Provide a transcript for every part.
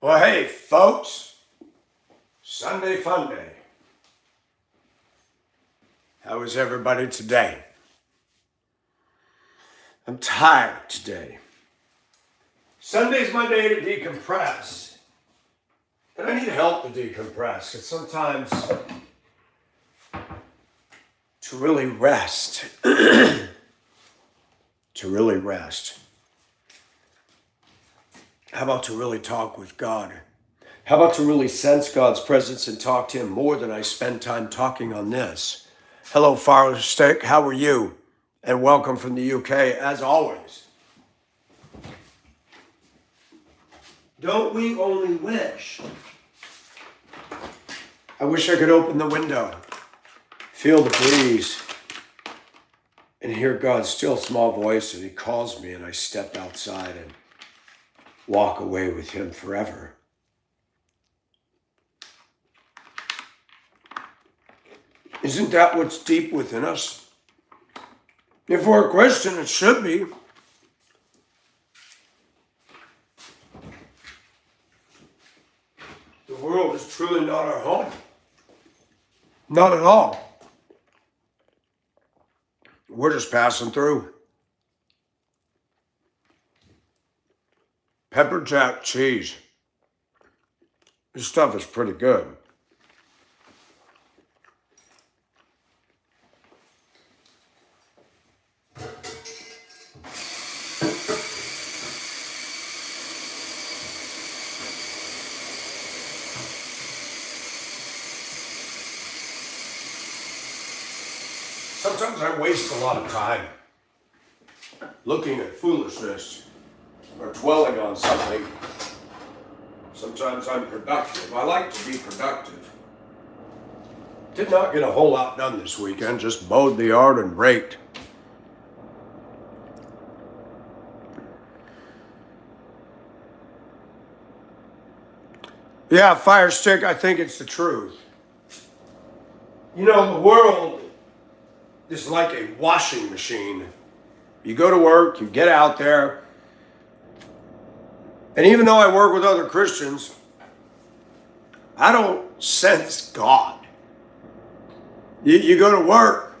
Well, hey, folks, Sunday fun day. How is everybody today? I'm tired today. Sunday's my day to decompress. And I need help to decompress, because sometimes to really rest, how about to really talk with God? How about to really sense God's presence and talk to Him more than I spend time talking on this? Hello, Fire Stick. How are you? And welcome from the UK, as always. Don't we only wish? I wish I could open the window, feel the breeze, and hear God's still small voice, and He calls me, and I step outside and walk away with Him forever. Isn't that what's deep within us? If we're a Christian, it should be. The world is truly not our home. Not at all. We're just passing through. Pepper jack cheese. This stuff is pretty good. Sometimes I waste a lot of time looking at foolishness or dwelling on something. Sometimes I'm productive. I like to be productive. Did not get a whole lot done this weekend, just mowed the yard and raked. Yeah, Fire Stick, I think it's the truth. You know, the world is like a washing machine. You go to work, you get out there, and even though I work with other Christians, I don't sense God. You go to work,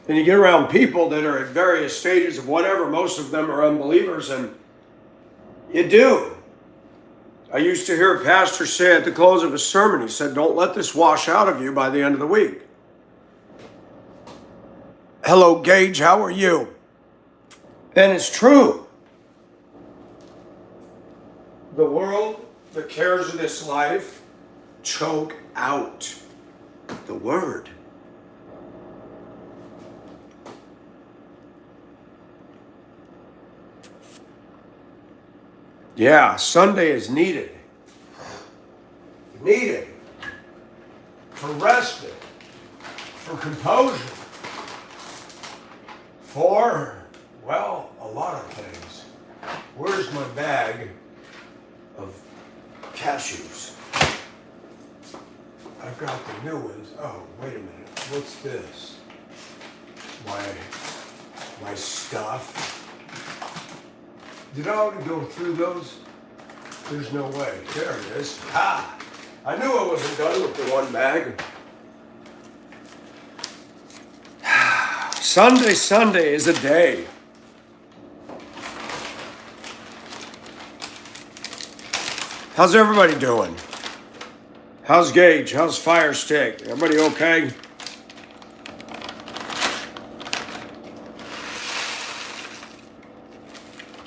and you get around people that are at various stages of whatever. Most of them are unbelievers, and you do. I used to hear a pastor say at the close of his sermon, he said, "Don't let this wash out of you by the end of the week." Hello, Gage, how are you? And it's true. The world, the cares of this life, choke out the word. Yeah, Sunday is needed. Needed for respite, for composure, for, well, a lot of things. Where's my bag of cashews? I've got the new ones. Oh, wait a minute. What's this? My stuff. Did I already go through those? There's no way. There it is. Ah! I knew I wasn't done with the one bag. Sunday is a day. How's everybody doing? How's Gage? How's Fire Stick? Everybody okay?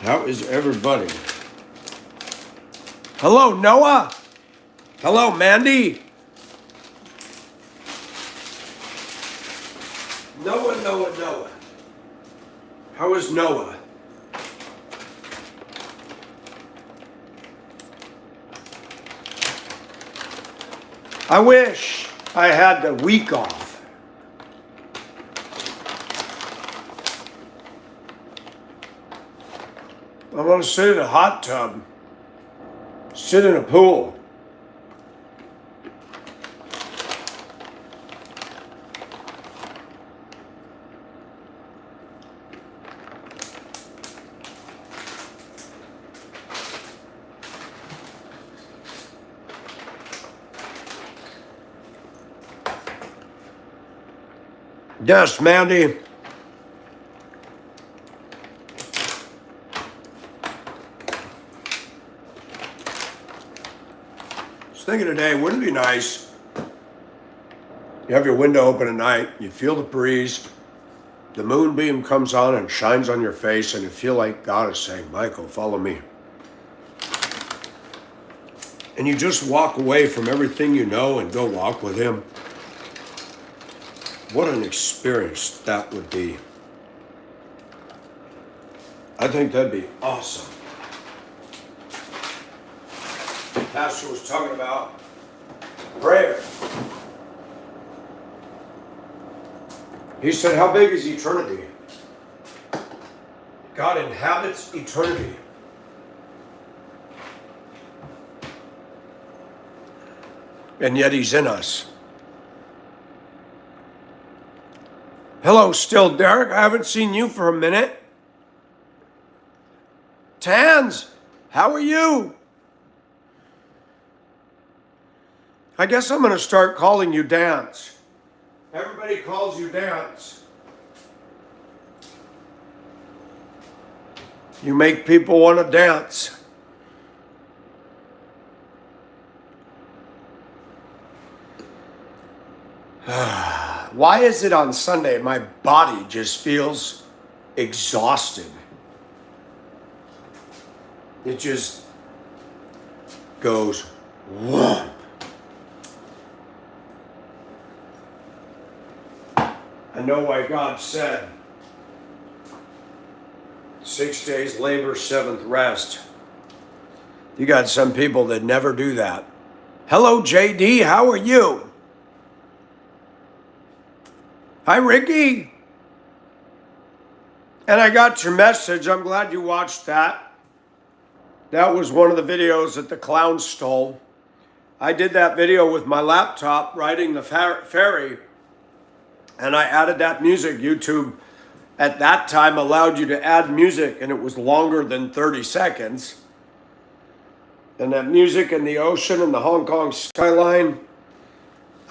How is everybody? Hello, Noah. Hello, Mandy. Noah. How is Noah? I wish I had the week off. I want to sit in a hot tub, sit in a pool. Yes, Mandy. I was thinking today, wouldn't it be nice? You have your window open at night, you feel the breeze, the moonbeam comes on and shines on your face, and you feel like God is saying, Michael, follow me. And you just walk away from everything you know and go walk with him. What an experience that would be. I think that'd be awesome. The pastor was talking about prayer. He said, how big is eternity? God inhabits eternity. And yet he's in us. Hello, still Derek. I haven't seen you for a minute. Tans, how are you? I guess I'm going to start calling you Dance. Everybody calls you Dance. You make people want to dance. Why is it on Sunday my body just feels exhausted? It just goes whoomp. I know why God said 6 days labor, 7th rest. You got some people that never do that. Hello, JD, how are you? Hi, Ricky. And I got your message. I'm glad you watched that. That was one of the videos that the clown stole. I did that video with my laptop riding the ferry, and I added that music. YouTube at that time allowed you to add music, and it was longer than 30 seconds. And that music and the ocean and the Hong Kong skyline,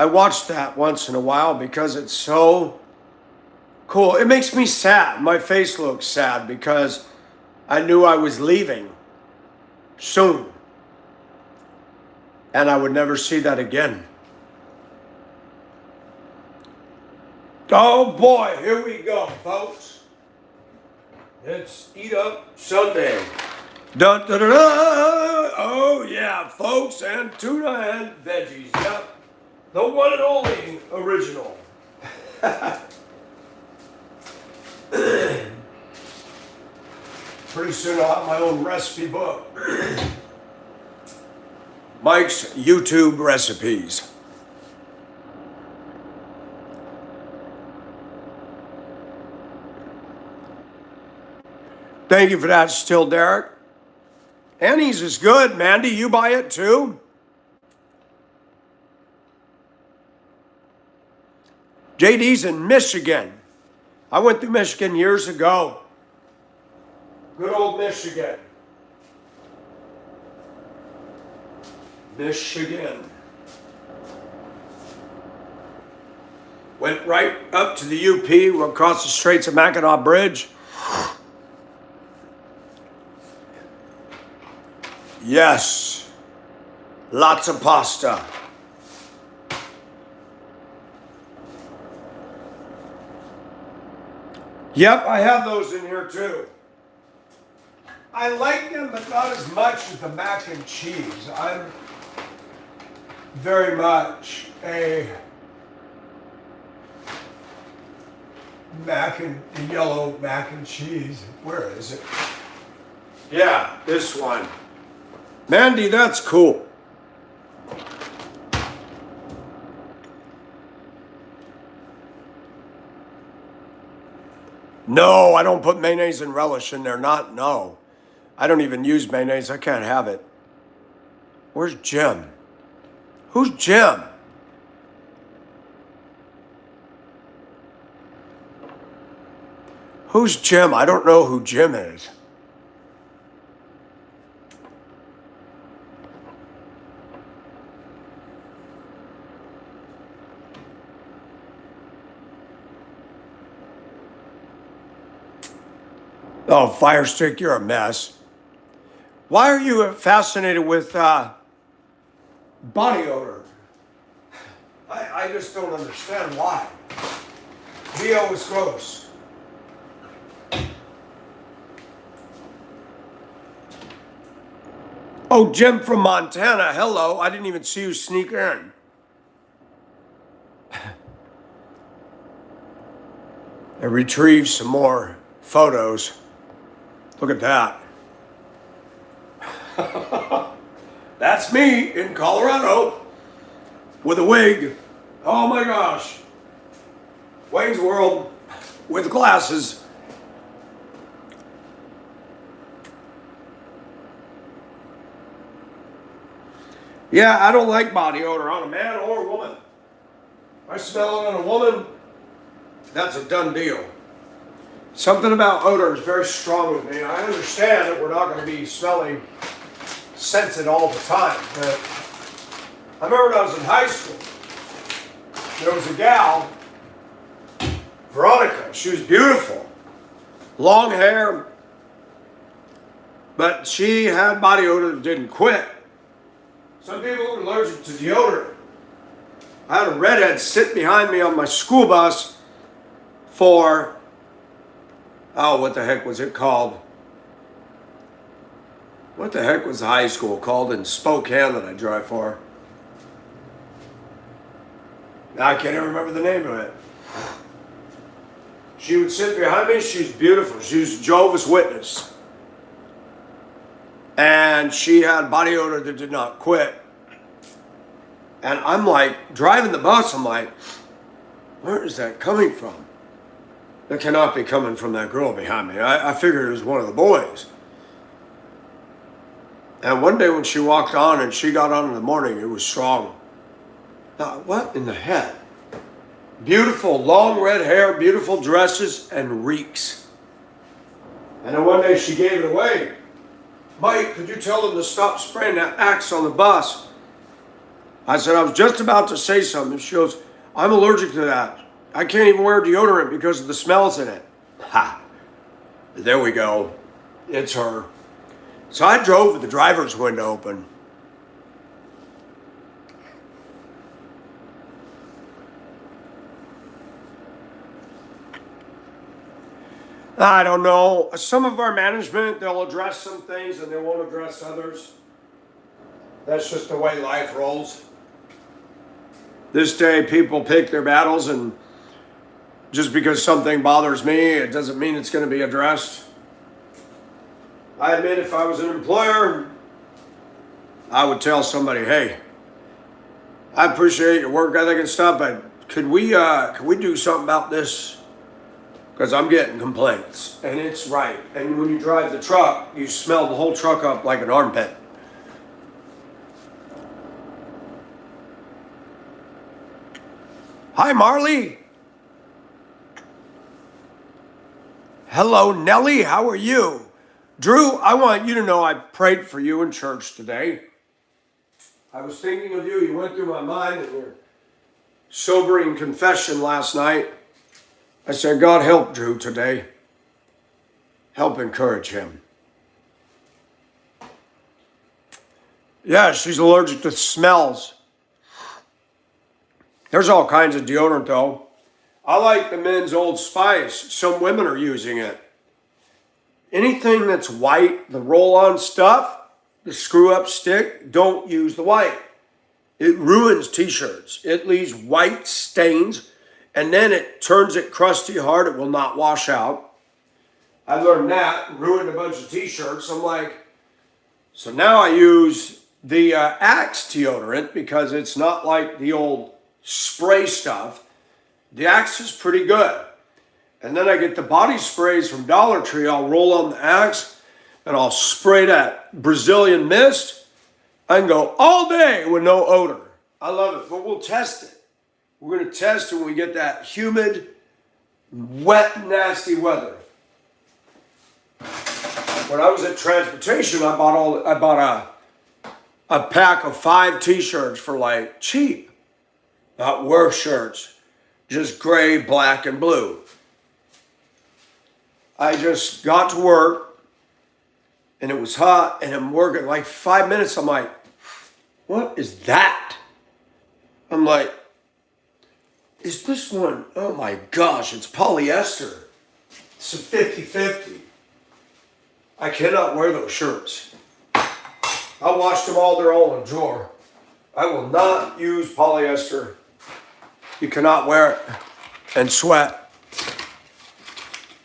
I watch that once in a while because it's so cool. It makes me sad. My face looks sad because I knew I was leaving soon. And I would never see that again. Oh boy, here we go, folks. It's Eat Up Sunday. Dun, dun, dun, dun. Oh yeah, folks, and tuna and veggies. Yep. The one and only original. Pretty soon I'll have my own recipe book. Mike's YouTube recipes. Thank you for that, still Derek. Annie's is good. Mandy, you buy it too? JD's in Michigan. I went through Michigan years ago. Good old Michigan. Michigan. Went right up to the UP, across the Straits of Mackinac Bridge. Yes. Lots of pasta. Yep, I have those in here too. I like them, but not as much as the mac and cheese. I'm very much a the yellow mac and cheese. Where is it? Yeah, this one. Mandy, that's cool. No, I don't put mayonnaise and relish in there. No. I don't even use mayonnaise. I can't have it. Where's Jim? Who's Jim? Who's Jim? I don't know who Jim is. Oh, Fire Stick, you're a mess. Why are you fascinated with body odor? I just don't understand why. BO is gross. Oh, Jim from Montana, hello. I didn't even see you sneak in. I retrieved some more photos. Look at that. That's me in Colorado with a wig. Oh my gosh. Wayne's World with glasses. Yeah, I don't like body odor on a man or a woman. If I smell it on a woman, that's a done deal. Something about odor is very strong with me. I understand that we're not going to be smelling scented all the time, but I remember when I was in high school, there was a gal, Veronica. She was beautiful, long hair, but she had body odor that didn't quit. Some people are allergic to deodorant. I had a redhead sit behind me on my school bus for, oh, what the heck was it called? What the heck was the high school called in Spokane that I drive for? I can't even remember the name of it. She would sit behind me. She was beautiful. She was a Jehovah's Witness. And she had body odor that did not quit. And I'm like, driving the bus, I'm like, where is that coming from? That cannot be coming from that girl behind me. I figured it was one of the boys. And one day when she walked on and she got on in the morning, it was strong. Now, what in the heck? Beautiful long red hair, beautiful dresses, and reeks. And then one day she gave it away. Mike, could you tell them to stop spraying that Axe on the bus? I said, I was just about to say something. She goes, I'm allergic to that. I can't even wear deodorant because of the smells in it. Ha! There we go. It's her. So I drove with the driver's window open. I don't know. Some of our management, they'll address some things and they won't address others. That's just the way life rolls. This day, people pick their battles, and just because something bothers me, it doesn't mean it's going to be addressed. I admit if I was an employer, I would tell somebody, hey, I appreciate your work ethic and stuff, but could we do something about this? Because I'm getting complaints, and it's right. And when you drive the truck, you smell the whole truck up like an armpit. Hi, Marley. Hello, Nellie. How are you? Drew, I want you to know I prayed for you in church today. I was thinking of you. You went through my mind in your sobering confession last night. I said, God, help Drew today. Help encourage him. Yeah, she's allergic to smells. There's all kinds of deodorant, though. I like the men's Old Spice. Some women are using it. Anything that's white, the roll-on stuff, the screw-up stick, don't use the white. It ruins t-shirts. It leaves white stains, and then it turns it crusty hard. It will not wash out. I learned that, ruined a bunch of t-shirts. I'm like, so now I use the Axe deodorant because it's not like the old spray stuff. The Axe is pretty good. And then I get the body sprays from Dollar Tree. I'll roll on the Axe and I'll spray that Brazilian mist. I can go all day with no odor. I love it, but we'll test it. We're going to test when we get that humid, wet, nasty weather. When I was at transportation, I bought a pack of 5 t-shirts for like cheap. Not work shirts, just gray, black, and blue. I just got to work and it was hot and I'm working like 5 minutes. I'm like, what is that? I'm like, is this one? Oh my gosh, it's polyester. It's a 50-50. I cannot wear those shirts. I washed them all, they're all in a drawer. I will not use polyester. You cannot wear it and sweat.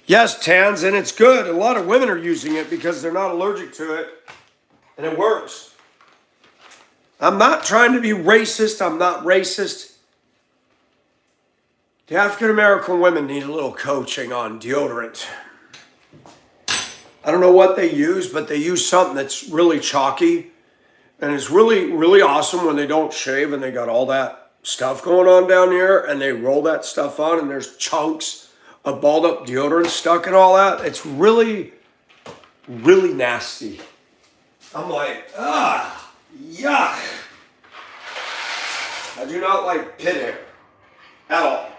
Yes, tans, and it's good. A lot of women are using it because they're not allergic to it, and it works. I'm not trying to be racist. I'm not racist. The African American women need a little coaching on deodorant. I don't know what they use, but they use something that's really chalky. And it's really, really awesome when they don't shave and they got all that stuff going on down here and they roll that stuff on and there's chunks of balled up deodorant stuck and all that. It's really, really nasty. I'm like, yuck. I do not like pit hair at all.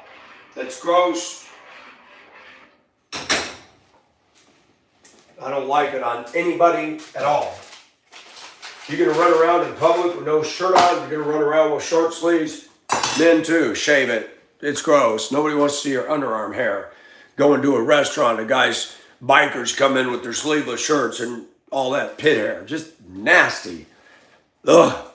That's gross. I don't like it on anybody at all. You're going to run around in public with no shirt on. You're going to run around with short sleeves. Men too, shave it. It's gross. Nobody wants to see your underarm hair. Go into a restaurant, the guys, bikers come in with their sleeveless shirts and all that pit hair. Just nasty. Ugh.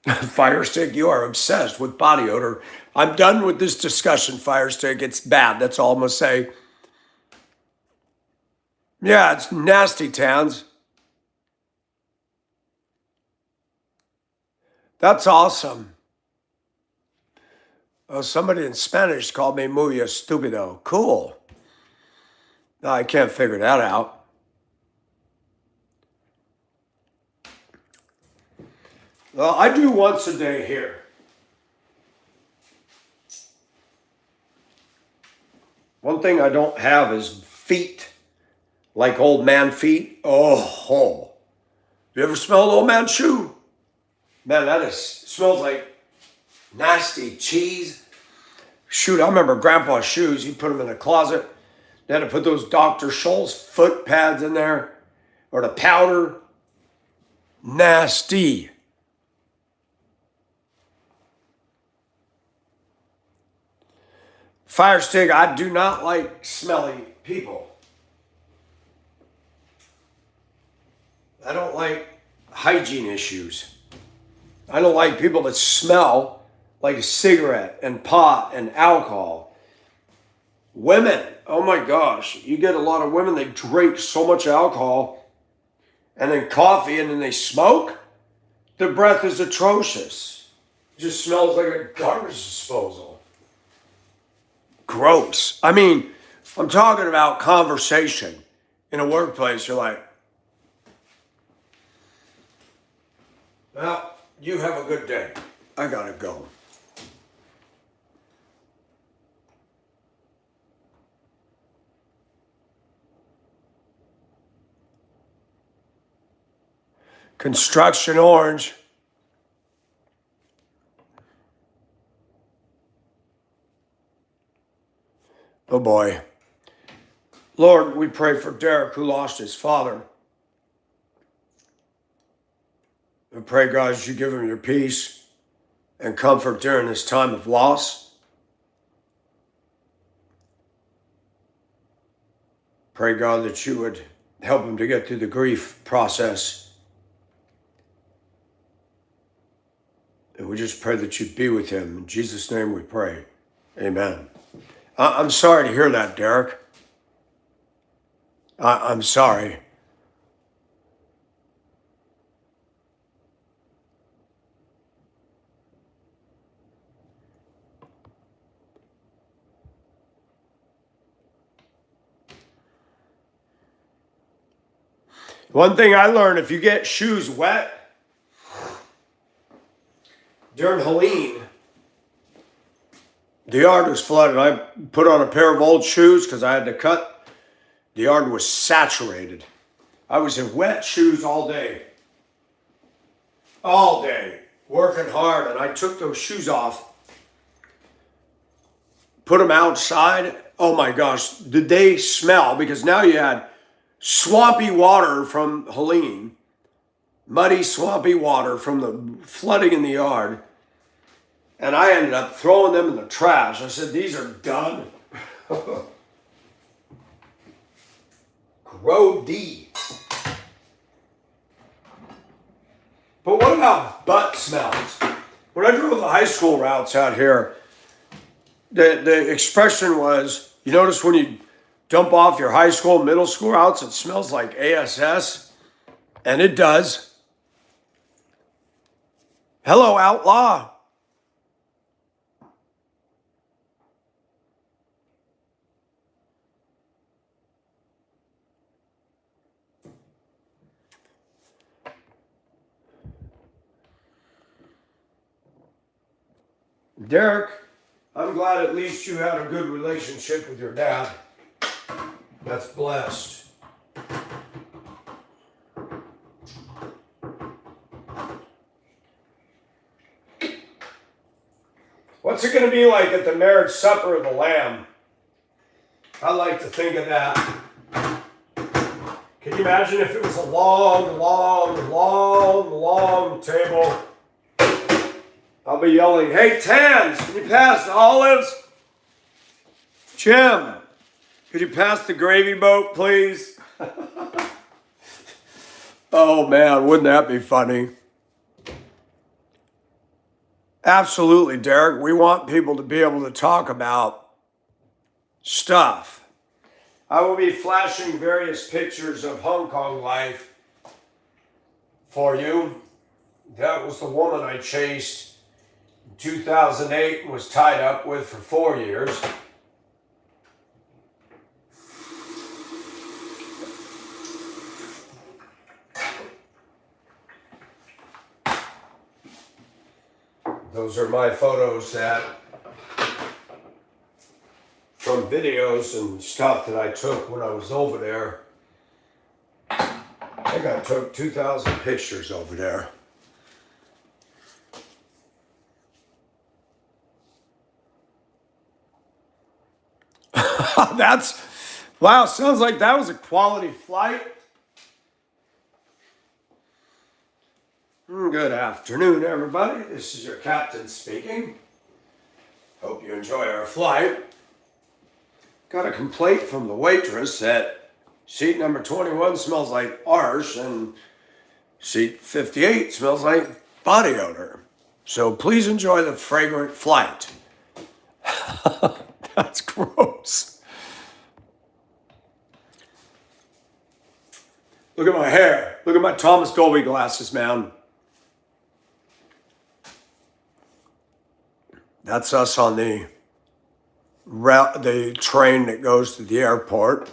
Fire Stick, you are obsessed with body odor. I'm done with this discussion, Fire Stick. It's bad. That's all I'm going to say. Yeah, it's nasty, Towns. That's awesome. Oh, somebody in Spanish called me muy estúpido. Cool. No, I can't figure that out. Well, I do once a day here. One thing I don't have is feet. Like old man feet. Oh. You ever smell an old man shoe? Man, that smells like nasty cheese. Shoot, I remember Grandpa's shoes. He put them in the closet. They had to put those Dr. Scholl's foot pads in there. Or the powder. Nasty. Fire Stick, I do not like smelly people. I don't like hygiene issues. I don't like people that smell like a cigarette and pot and alcohol. Women, oh my gosh, you get a lot of women, they drink so much alcohol and then coffee and then they smoke. Their breath is atrocious. It just smells like a garbage disposal. Gross. I mean, I'm talking about conversation in a workplace. You're like, well, you have a good day. I gotta go. Construction orange. Oh boy. Lord, we pray for Derek who lost his father. I pray, God, as you give him your peace and comfort during this time of loss. Pray, God, that you would help him to get through the grief process. And we just pray that you'd be with him. In Jesus' name we pray. Amen. I'm sorry to hear that, Derek. I'm sorry. One thing I learned, if you get shoes wet during Helene, the yard was flooded. I put on a pair of old shoes because I had to cut. The yard was saturated. I was in wet shoes all day. All day, working hard, and I took those shoes off. put them outside. Oh my gosh, did they smell? Because now you had swampy water from Helene, muddy, swampy water from the flooding in the yard. And I ended up throwing them in the trash. I said, these are done. Grody. But what about butt smells? When I drove the high school routes out here, the expression was, you notice when you dump off your high school, middle school routes, it smells like ASS. And it does. Hello, outlaw. Derek, I'm glad at least you had a good relationship with your dad. That's blessed. What's it going to be like at the marriage supper of the Lamb? I like to think of that. Can you imagine if it was a long, long, long, long table? I'll be yelling, hey, Tans, can you pass the olives? Jim, could you pass the gravy boat, please? Oh, man, wouldn't that be funny? Absolutely, Derek. We want people to be able to talk about stuff. I will be flashing various pictures of Hong Kong life for you. That was the woman I chased in 2008 and was tied up with for 4 years. Those are my photos from videos and stuff that I took when I was over there. I think I took 2,000 pictures over there. Wow, sounds like that was a quality flight. Good afternoon, everybody. This is your captain speaking. Hope you enjoy our flight. Got a complaint from the waitress that seat number 21 smells like arse and seat 58 smells like body odor. So please enjoy the fragrant flight. That's gross. Look at my hair. Look at my Thomas Dolby glasses, man. That's us on the train that goes to the airport.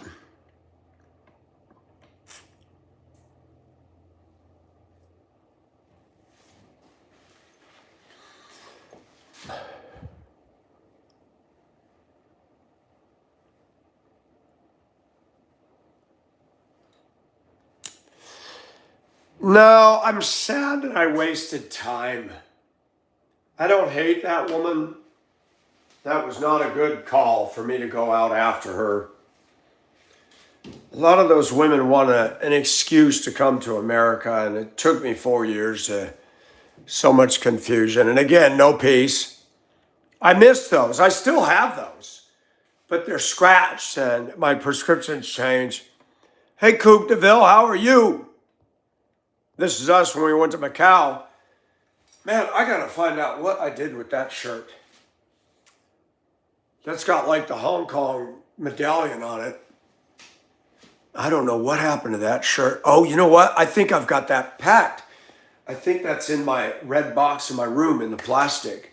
No, I'm sad that I wasted time. I don't hate that woman. That was not a good call for me to go out after her. A lot of those women want an excuse to come to America, and it took me 4 years to so much confusion. And again, no peace. I miss those. I still have those, but they're scratched and my prescriptions changed. Hey, Coupe de Ville, how are you? This is us when we went to Macau. Man, I gotta find out what I did with that shirt. That's got like the Hong Kong medallion on it. I don't know what happened to that shirt. Oh, you know what? I think I've got that packed. I think that's in my red box in my room in the plastic.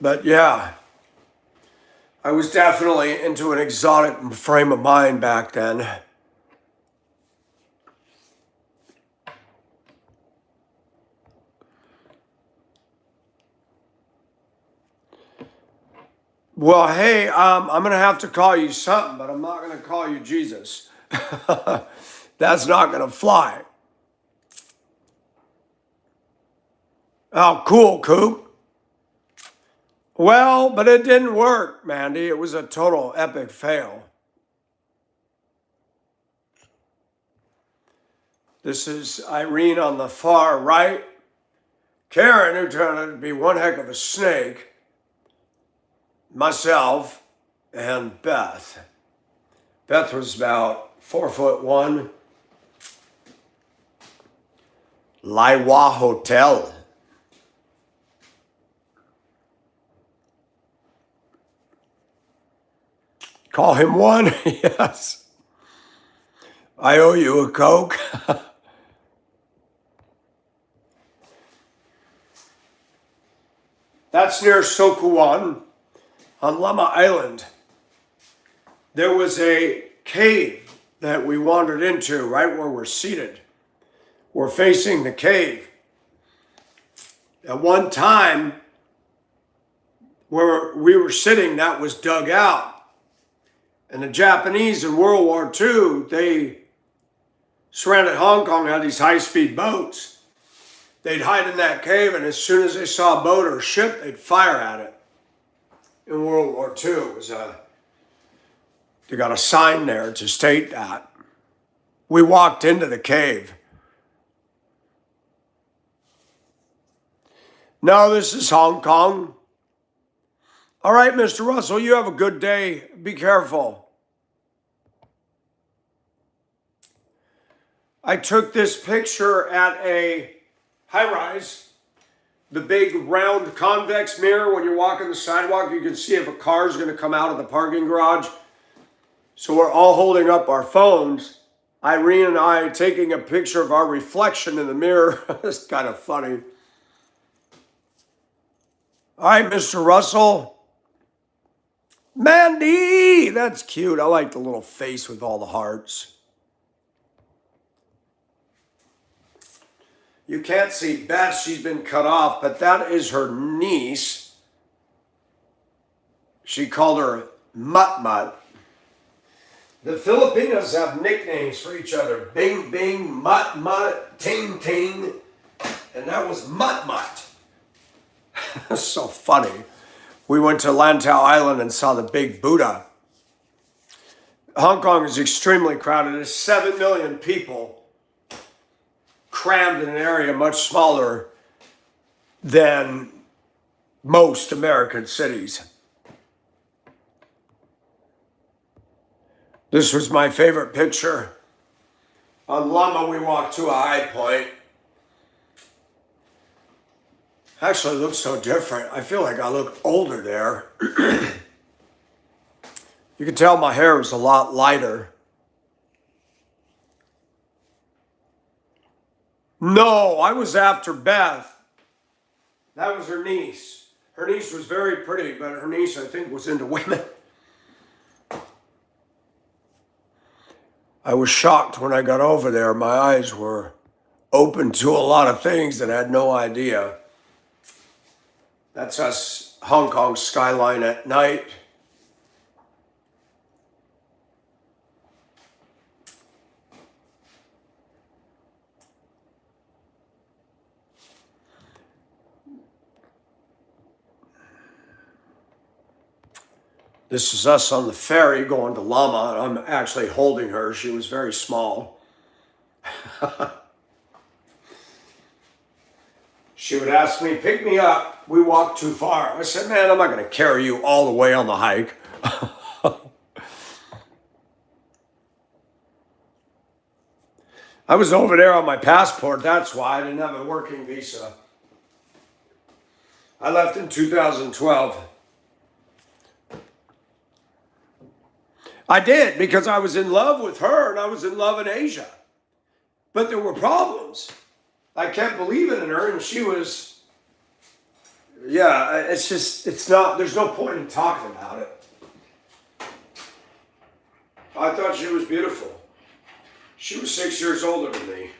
But yeah, I was definitely into an exotic frame of mind back then. Well, hey, I'm going to have to call you something, but I'm not going to call you Jesus. That's not going to fly. Oh, cool, Coop. Well, but it didn't work, Mandy. It was a total epic fail. This is Irene on the far right. Karen, who turned out to be one heck of a snake. Myself and Beth. Beth was about 4'1". Laiwa Hotel. Call him one? Yes. I owe you a Coke. That's near Sokuwan on Lama Island. There was a cave that we wandered into right where we're seated. We're facing the cave. At one time, where we were sitting, that was dug out. And the Japanese in World War II, they surrounded Hong Kong, had these high-speed boats. They'd hide in that cave, and as soon as they saw a boat or a ship, they'd fire at it. In World War II, it was they got a sign there to state that. We walked into the cave. No, this is Hong Kong. All right, Mr. Russell, you have a good day. Be careful. I took this picture at a high-rise. The big round convex mirror, when you're walking the sidewalk, you can see if a car is going to come out of the parking garage. So we're all holding up our phones. Irene and I taking a picture of our reflection in the mirror. It's kind of funny. All right, Mr. Russell. Mandy, that's cute. I like the little face with all the hearts. You can't see Beth, she's been cut off, but that is her niece. She called her Mutt Mutt. The Filipinos have nicknames for each other. Bing Bing, Mutt Mutt, Ting Ting, and that was Mutt Mutt. That's so funny. We went to Lantau Island and saw the big Buddha. Hong Kong is extremely crowded. There's 7 million people crammed in an area much smaller than most American cities. This was my favorite picture. On Lama, we walked to a high point. Actually, it looks so different. I feel like I look older there. You can tell my hair was a lot lighter. No, I was after Beth. That was her niece. Her niece was very pretty, but her niece, I think, was into women. I was shocked when I got over there. My eyes were open to a lot of things that I had no idea. That's us, Hong Kong skyline at night. This is us on the ferry going to Lama. I'm actually holding her. She was very small. She would ask me, pick me up. We walked too far. I said, man, I'm not going to carry you all the way on the hike. I was over there on my passport. That's why I didn't have a working visa. I left in 2012. I did, because I was in love with her and I was in love in Asia. But there were problems. I kept believing in her and she was, yeah, it's just, it's not, there's no point in talking about it. I thought she was beautiful. She was 6 years older than me.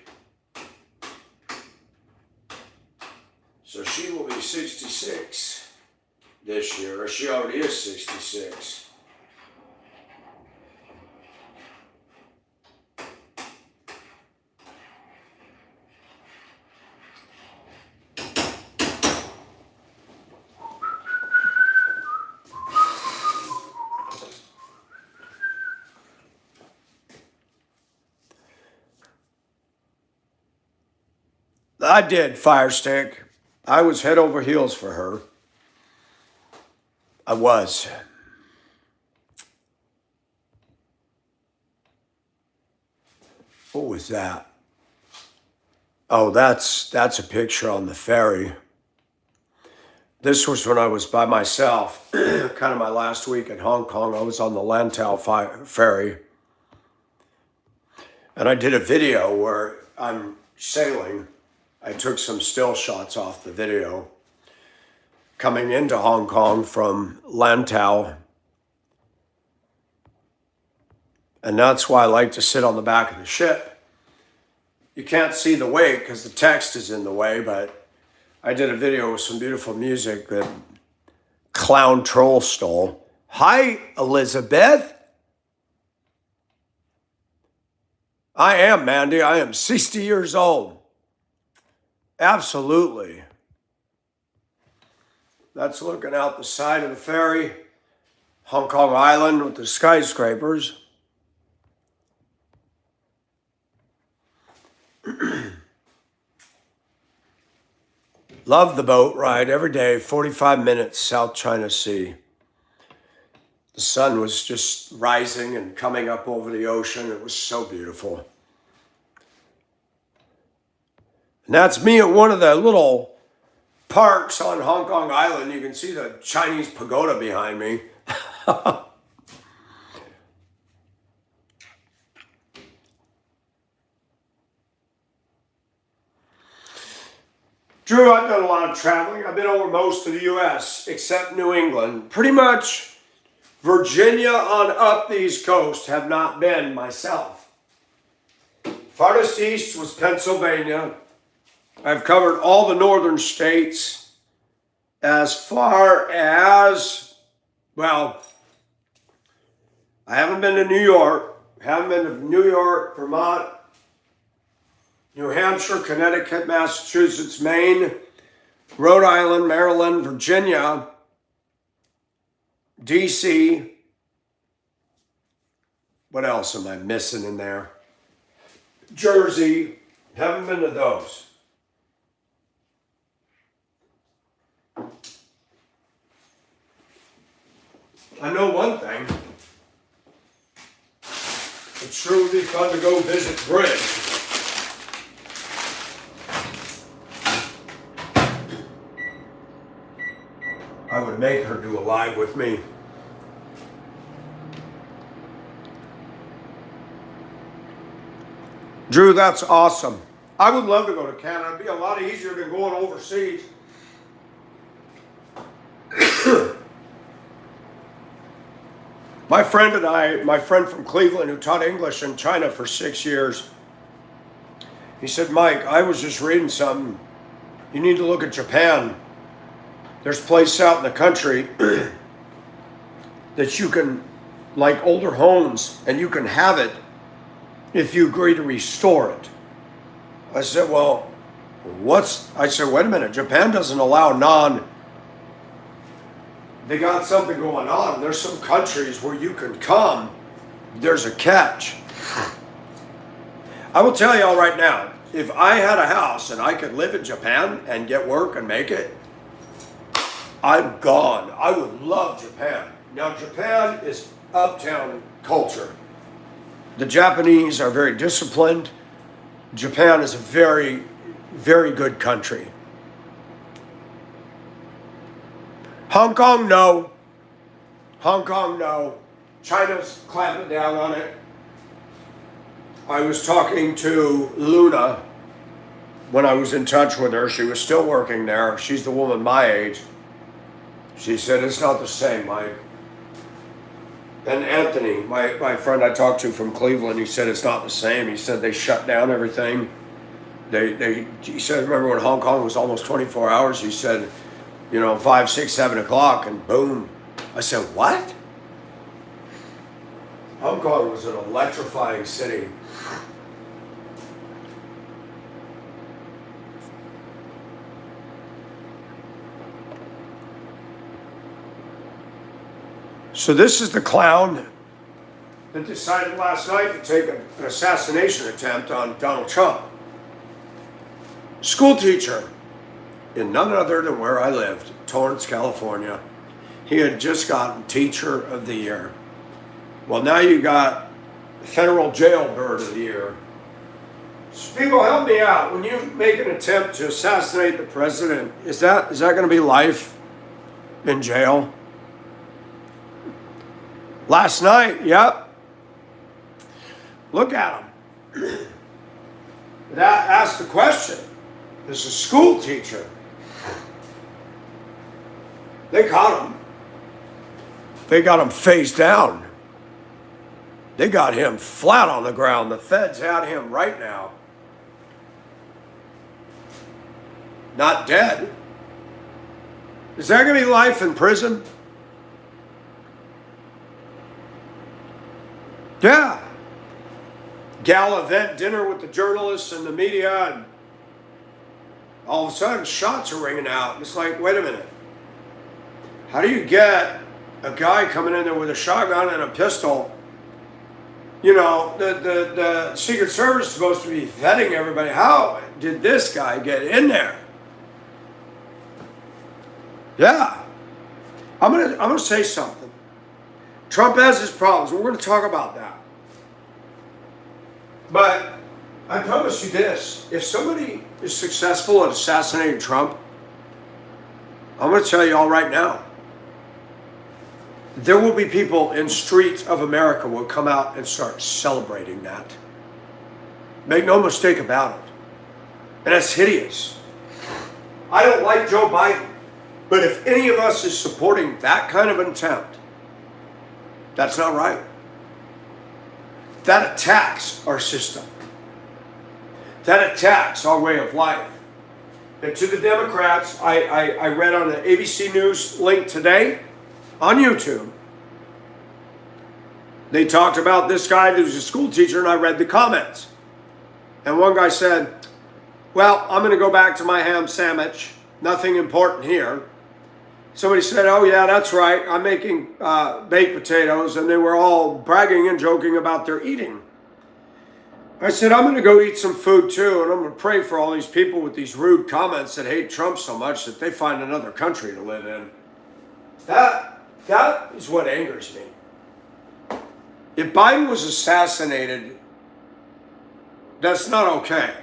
So she will be 66 this year, or she already is 66. I did, Firestick. I was head over heels for her. I was. What was that? Oh, that's a picture on the ferry. This was when I was by myself, kind of my last week in Hong Kong. I was on the Lantau ferry. And I did a video where I'm sailing. I took some still shots off the video coming into Hong Kong from Lantau. And that's why I like to sit on the back of the ship. You can't see the wake because the text is in the way, but I did a video with some beautiful music that Clown Troll stole. Hi, Elizabeth. I am, Mandy. I am 60 years old. Absolutely. That's looking out the side of the ferry. Hong Kong Island with the skyscrapers. Love the boat ride every day, 45 minutes, South China Sea. The sun was just rising and coming up over the ocean. It was so beautiful. And that's me at one of the little parks on Hong Kong Island. You can see the Chinese pagoda behind me. Drew, I've done a lot of traveling. I've been over most of the U.S. except New England. Pretty much Virginia on up the East Coast have not been myself. Farthest east was Pennsylvania. I've covered all the northern states as far as, well, I haven't been to New York. Haven't been to New York, Vermont, New Hampshire, Connecticut, Massachusetts, Maine, Rhode Island, Maryland, Virginia, DC. What else am I missing in there? Jersey. Haven't been to those. I know one thing. It sure would be fun to go visit Bridge. I would make her do a live with me. Drew, that's awesome. I would love to go to Canada. It'd be a lot easier than going overseas. My friend from Cleveland who taught English in China for 6 years, he said, Mike, I was just reading something. You need to look at Japan. There's a place out in the country that you can, like older homes, and you can have it if you agree to restore it. I said, well, I said, wait a minute, Japan doesn't allow they got something going on. There's some countries where you can come, there's a catch. I will tell y'all right now, if I had a house and I could live in Japan and get work and make it, I'm gone. I would love Japan. Now, Japan is uptown culture. The Japanese are very disciplined. Japan is a very, very good country. Hong Kong, no. Hong Kong, no. China's clamping down on it. I was talking to Luna when I was in touch with her. She was still working there. She's the woman my age. She said, it's not the same, Mike. And Anthony, my friend I talked to from Cleveland, he said it's not the same. He said they shut down everything. He said, remember when Hong Kong was almost 24 hours? He said, 5, 6, 7 o'clock, and boom. I said, what? Hong Kong was an electrifying city. So this is the clown that decided last night to take an assassination attempt on Donald Trump. School teacher in none other than where I lived, Torrance, California. He had just gotten Teacher of the Year. Well, now you got Federal Jailbird of the Year. So people, help me out. When you make an attempt to assassinate the president, is that going to be life in jail? Last night, yep. Look at him. That asked the question. This is a school teacher. They caught him. They got him face down. They got him flat on the ground. The feds had him right now. Not dead. Is there going to be life in prison? Yeah. Gala event dinner with the journalists and the media, and all of a sudden shots are ringing out. And it's like, wait a minute. How do you get a guy coming in there with a shotgun and a pistol? You know, the Secret Service is supposed to be vetting everybody. How did this guy get in there? Yeah. I'm gonna say something. Trump has his problems. We're going to talk about that. But I promise you this. If somebody is successful at assassinating Trump, I'm going to tell you all right now, there will be people in streets of America who will come out and start celebrating that. Make no mistake about it. And that's hideous. I don't like Joe Biden, but if any of us is supporting that kind of attempt, that's not right. That attacks our system. That attacks our way of life. And to the Democrats, I read on the ABC News link today on YouTube, they talked about this guy who's a school teacher, and I read the comments. And one guy said, well, I'm going to go back to my ham sandwich. Nothing important here. Somebody said, oh yeah, that's right. I'm making baked potatoes. And they were all bragging and joking about their eating. I said, I'm going to go eat some food too. And I'm going to pray for all these people with these rude comments that hate Trump so much that they find another country to live in. That is what angers me. If Biden was assassinated, that's not okay.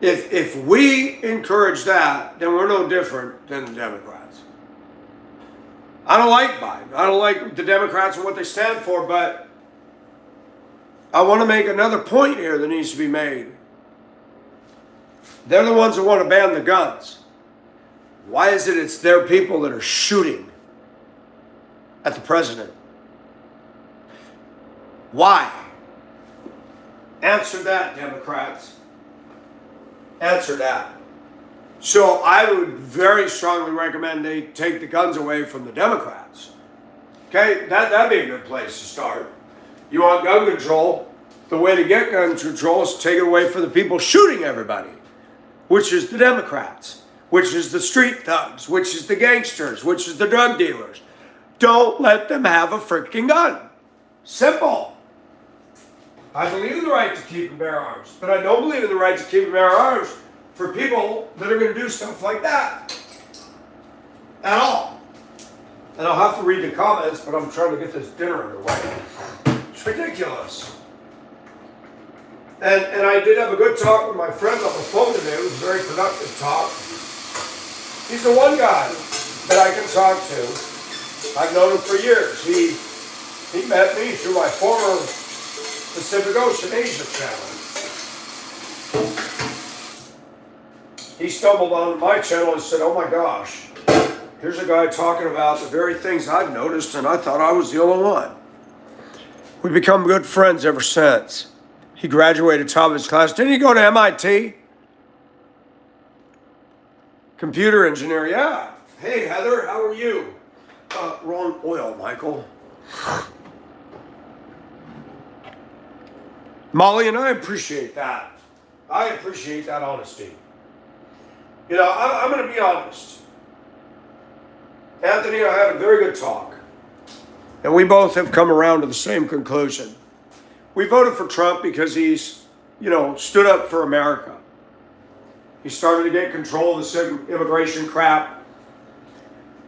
If we encourage that, then we're no different than the Democrats. I don't like Biden. I don't like the Democrats and what they stand for, but I want to make another point here that needs to be made. They're the ones that want to ban the guns. Why is it it's their people that are shooting at the president? Why? Answer that, Democrats. Answer that. So I would very strongly recommend they take the guns away from the Democrats. Okay, that'd be a good place to start. You want gun control? The way to get gun control is to take it away from the people shooting everybody, which is the Democrats, which is the street thugs, which is the gangsters, which is the drug dealers. Don't let them have a freaking gun. Simple. I believe in the right to keep and bear arms, but I don't believe in the right to keep and bear arms for people that are going to do stuff like that at all. And I'll have to read the comments, but I'm trying to get this dinner underway. It's ridiculous. And I did have a good talk with my friend on the phone today. It was a very productive talk. He's the one guy that I can talk to. I've known him for years. He met me through my former Pacific Ocean Asia channel. He stumbled on my channel and said, oh my gosh, here's a guy talking about the very things I've noticed, and I thought I was the only one. We've become good friends ever since. He graduated top of his class. Didn't he go to MIT? Computer engineer, yeah. Hey, Heather, how are you? Wrong oil, Michael. Molly, and I appreciate that. I appreciate that honesty. You know, I'm going to be honest. Anthony and I had a very good talk. And we both have come around to the same conclusion. We voted for Trump because he's stood up for America. He started to get control of this immigration crap.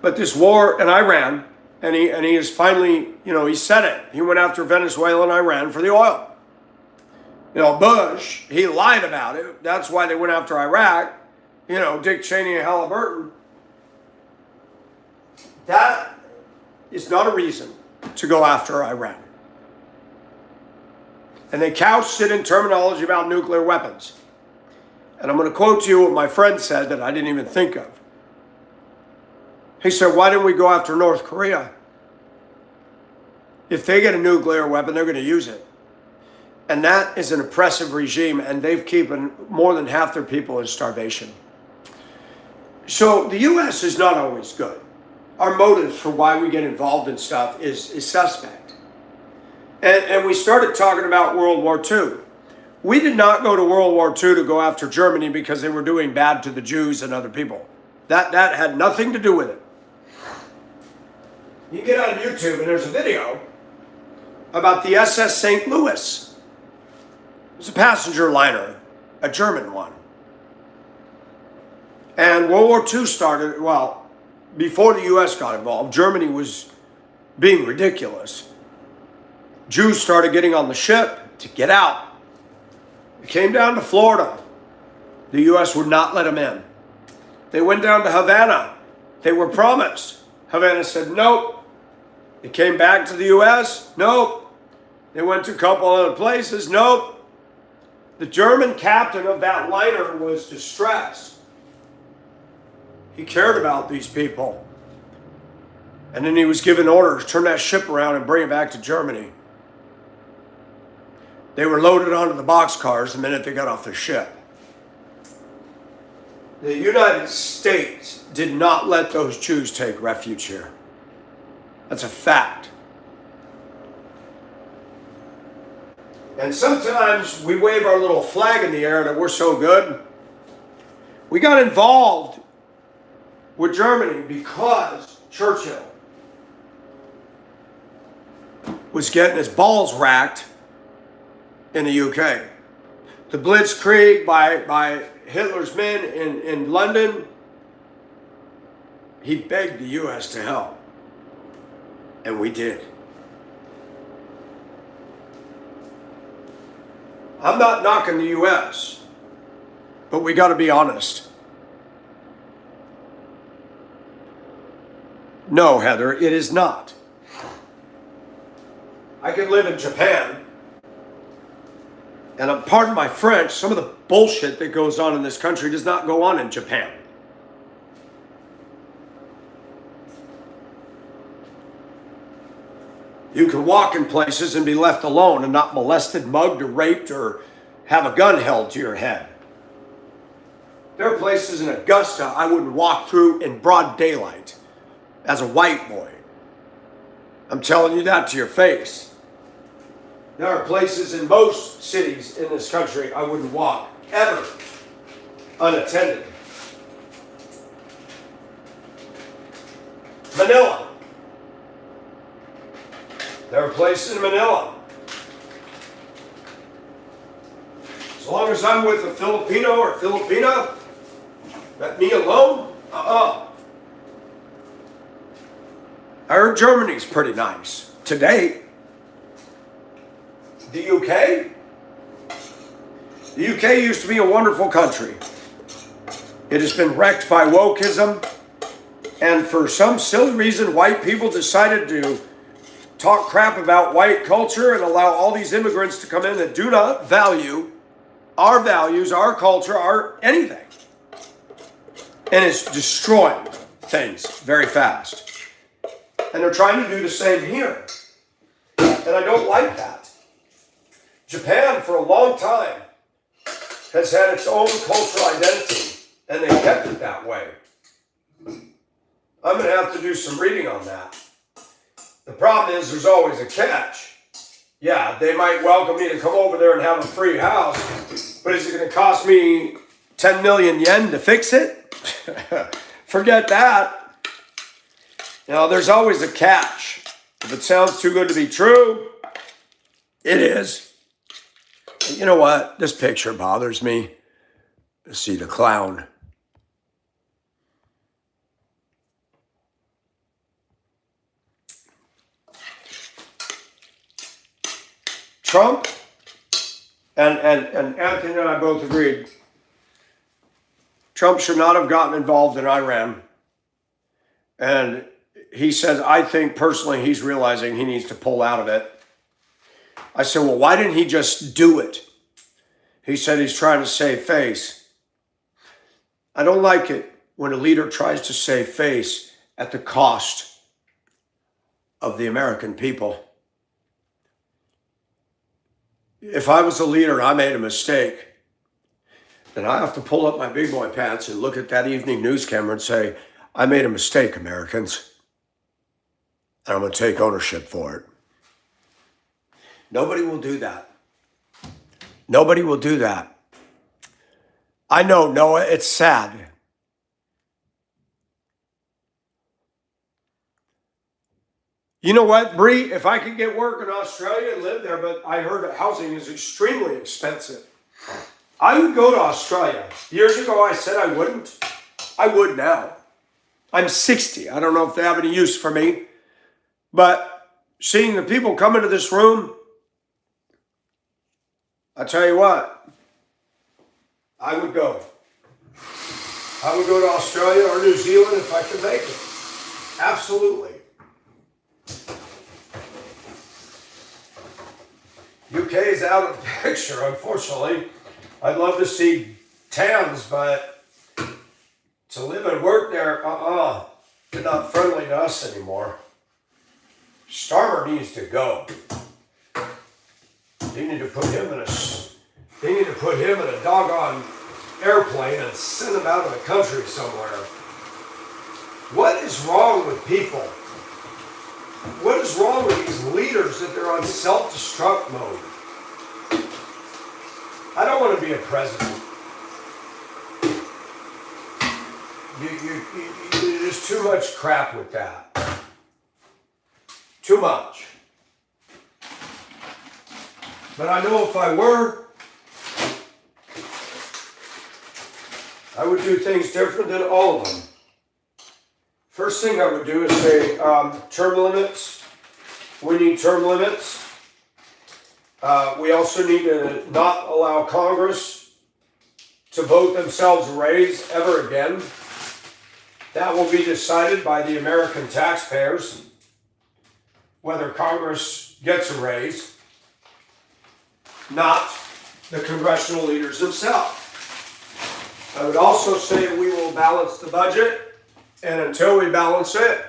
But this war in Iran, and he is finally, he said it. He went after Venezuela and Iran for the oil. Bush, he lied about it. That's why they went after Iraq. Dick Cheney and Halliburton. That is not a reason to go after Iran. And they couched it in terminology about nuclear weapons. And I'm going to quote to you what my friend said that I didn't even think of. He said, why didn't we go after North Korea? If they get a nuclear weapon, they're going to use it. And that is an oppressive regime, and they've keeping more than half their people in starvation. So the U.S. is not always good. Our motives for why we get involved in stuff is suspect. And we started talking about World War II. We did not go to World War II to go after Germany because they were doing bad to the Jews and other people. That had nothing to do with it. You get on YouTube and there's a video about the SS St. Louis. It was a passenger liner, a German one. And World War II started, before the U.S. got involved, Germany was being ridiculous. Jews started getting on the ship to get out. They came down to Florida. The U.S. would not let them in. They went down to Havana. They were promised. Havana said, nope. They came back to the U.S. Nope. They went to a couple other places. Nope. The German captain of that liner was distressed. He cared about these people. And then he was given orders, turn that ship around and bring it back to Germany. They were loaded onto the boxcars the minute they got off the ship. The United States did not let those Jews take refuge here. That's a fact. And sometimes we wave our little flag in the air that we're so good. We got involved with Germany because Churchill was getting his balls racked in the UK. The Blitzkrieg by Hitler's men in London, he begged the U.S. to help. And we did. I'm not knocking the U.S., but we got to be honest. No, Heather, it is not. I could live in Japan. And pardon my French, some of the bullshit that goes on in this country does not go on in Japan. You can walk in places and be left alone and not molested, mugged, or raped, or have a gun held to your head. There are places in Augusta I wouldn't walk through in broad daylight as a white boy. I'm telling you that to your face. There are places in most cities in this country I wouldn't walk, ever, unattended. Manila. There are places in Manila. As long as I'm with a Filipino or Filipina, let me alone, I heard Germany's pretty nice to date. The UK? The UK used to be a wonderful country. It has been wrecked by wokeism, and for some silly reason, white people decided to talk crap about white culture and allow all these immigrants to come in that do not value our values, our culture, our anything. And it's destroying things very fast. And they're trying to do the same here. And I don't like that. Japan, for a long time, has had its own cultural identity, and they kept it that way. I'm going to have to do some reading on that. The problem is there's always a catch. Yeah, they might welcome me to come over there and have a free house, but is it going to cost me 10 million yen to fix it? Forget that. There's always a catch. If it sounds too good to be true, it is. You know what? This picture bothers me. See the clown. Trump and Anthony and I both agreed Trump should not have gotten involved in Iran. And he says, I think personally he's realizing he needs to pull out of it. I said, well, why didn't he just do it? He said he's trying to save face. I don't like it when a leader tries to save face at the cost of the American people. If I was a leader and I made a mistake, then I have to pull up my big boy pants and look at that evening news camera and say, I made a mistake, Americans, and I'm going to take ownership for it. Nobody will do that. Nobody will do that. I know, Noah, it's sad. You know what, Bree? If I could get work in Australia and live there, but I heard that housing is extremely expensive. I would go to Australia. Years ago, I said I wouldn't. I would now. I'm 60. I don't know if they have any use for me. But seeing the people come into this room, I tell you what, I would go. I would go to Australia or New Zealand if I could make it. Absolutely. UK is out of the picture, unfortunately. I'd love to see towns, but to live and work there, they're not friendly to us anymore. Starmer needs to go. They need to put him in a doggone airplane and send him out of the country somewhere. What is wrong with people? What is wrong with these leaders that they're on self-destruct mode? I don't want to be a president. There's too much crap with that. Too much. But I know if I were, I would do things different than all of them. First thing I would do is say term limits. We need term limits. We also need to not allow Congress to vote themselves a raise ever again. That will be decided by the American taxpayers, whether Congress gets a raise, not the congressional leaders themselves. I would also say we will balance the budget, and until we balance it,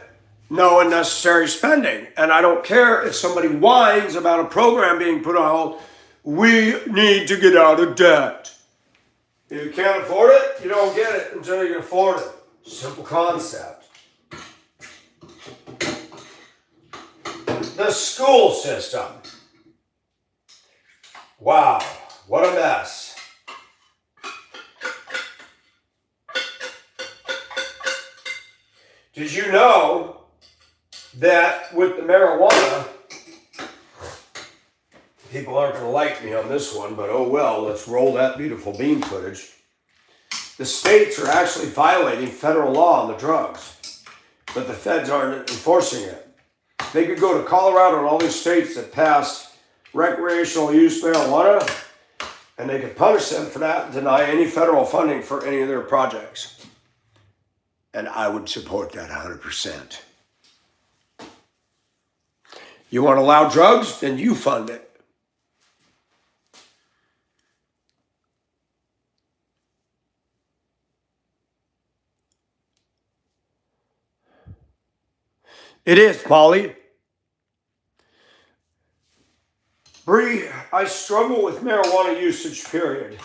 no unnecessary spending. And I don't care if somebody whines about a program being put on hold. We need to get out of debt. If you can't afford it, you don't get it until you can afford it. Simple concept. The school system. Wow, what a mess. Did you know that with the marijuana, people aren't going to like me on this one, but oh well, let's roll that beautiful bean footage. The states are actually violating federal law on the drugs, but the feds aren't enforcing it. They could go to Colorado and all these states that passed recreational use marijuana, and they could punish them for that and deny any federal funding for any of their projects. And I would support that 100%. You want to allow drugs? Then you fund it. It is, Molly. Bree, I struggle with marijuana usage, period.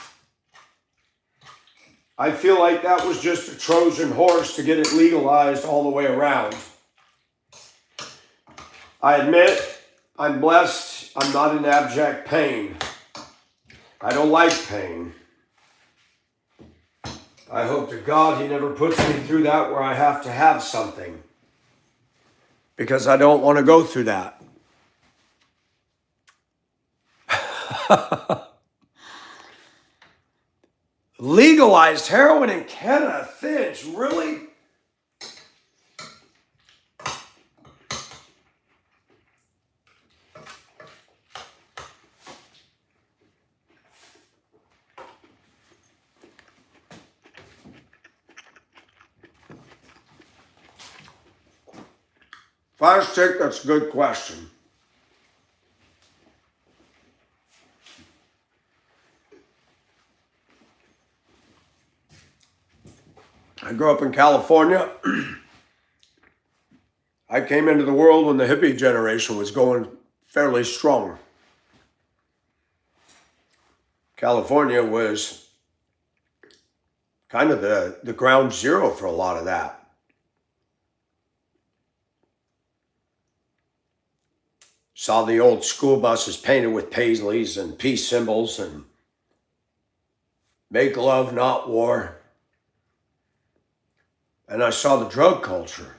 I feel like that was just a Trojan horse to get it legalized all the way around. I admit, I'm blessed. I'm not in abject pain. I don't like pain. I hope to God He never puts me through that where I have to have something, because I don't want to go through that. legalized heroin in Canada. Finch, really? Fire stick, that's a good question. I grew up in California. I came into the world when the hippie generation was going fairly strong. California was kind of the ground zero for a lot of that. Saw the old school buses painted with paisleys and peace symbols and make love, not war. And I saw the drug culture.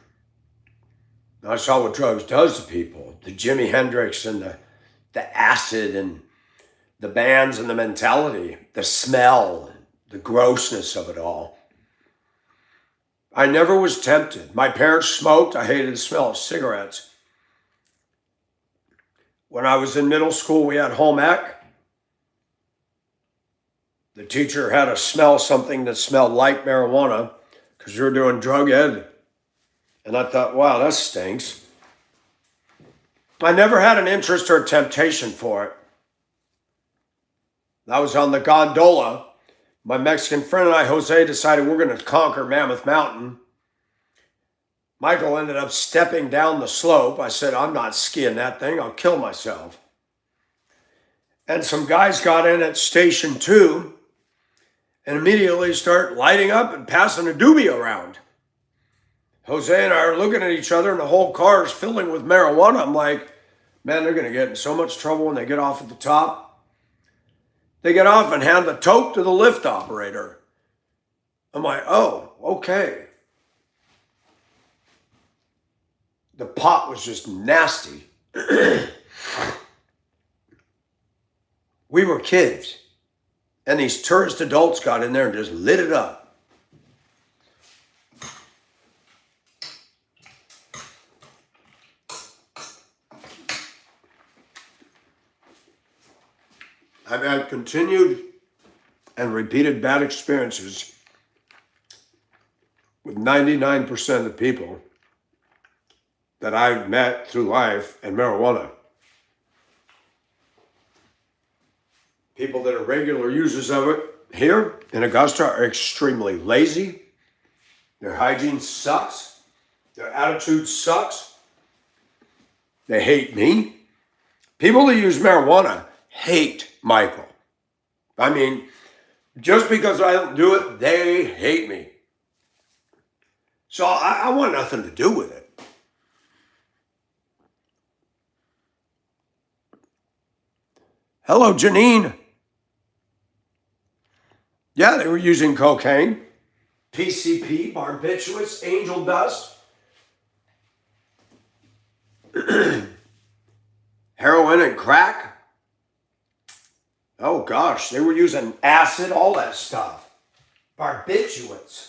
I saw what drugs does to people. The Jimi Hendrix and the acid and the bands and the mentality, the smell, the grossness of it all. I never was tempted. My parents smoked. I hated the smell of cigarettes. When I was in middle school, we had home ec. The teacher had us smell something that smelled like marijuana because we were doing drug ed. And I thought, wow, that stinks. I never had an interest or a temptation for it. I was on the gondola. My Mexican friend and I, Jose, decided we're going to conquer Mammoth Mountain. Michael ended up stepping down the slope. I said, I'm not skiing that thing. I'll kill myself. And some guys got in at station 2 and immediately start lighting up and passing a doobie around. Jose and I are looking at each other and the whole car is filling with marijuana. I'm like, man, they're going to get in so much trouble when they get off at the top. They get off and hand the tote to the lift operator. I'm like, oh, okay. The pot was just nasty. We were kids. And these tourist adults got in there and just lit it up. I've had continued and repeated bad experiences with 99% of the people that I've met through life and marijuana. People that are regular users of it here in Augusta are extremely lazy. Their hygiene sucks. Their attitude sucks. They hate me. People that use marijuana hate Michael. I mean, just because I don't do it, they hate me. So I want nothing to do with it. Hello, Janine. Yeah, they were using cocaine, PCP, barbiturates, angel dust, heroin and crack. Oh gosh, they were using acid, all that stuff. Barbiturates.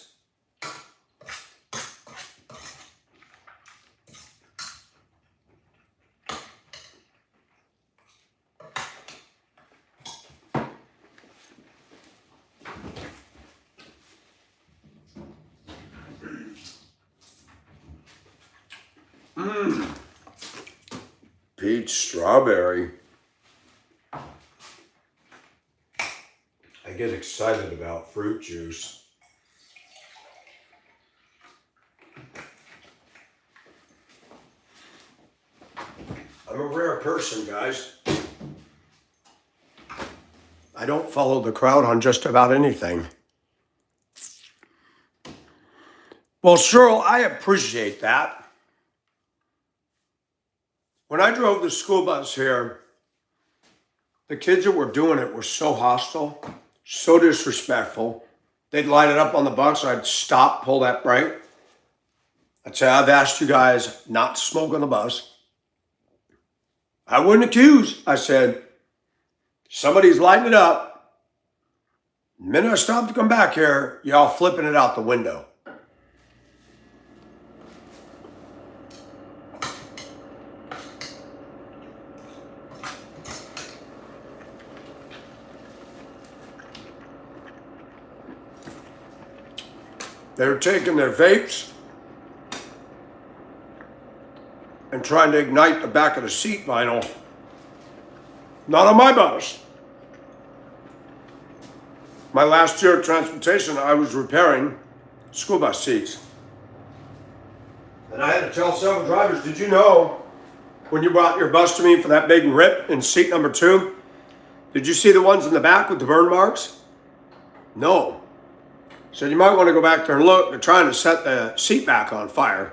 Peach strawberry. I get excited about fruit juice. I'm a rare person, guys. I don't follow the crowd on just about anything. Well, Cheryl, I appreciate that. When I drove the school bus here, the kids that were doing it were so hostile, so disrespectful. They'd light it up on the bus. I'd stop, pull that brake. I'd say, I've asked you guys not to smoke on the bus. I wouldn't accuse. I said, somebody's lighting it up. The minute I stopped to come back here, y'all flipping it out the window. They were taking their vapes and trying to ignite the back of the seat vinyl. Not on my bus. My last year of transportation, I was repairing school bus seats. And I had to tell several drivers, did you know when you brought your bus to me for that big rip in seat number 2, did you see the ones in the back with the burn marks? No. So you might want to go back there and look. They're trying to set the seat back on fire.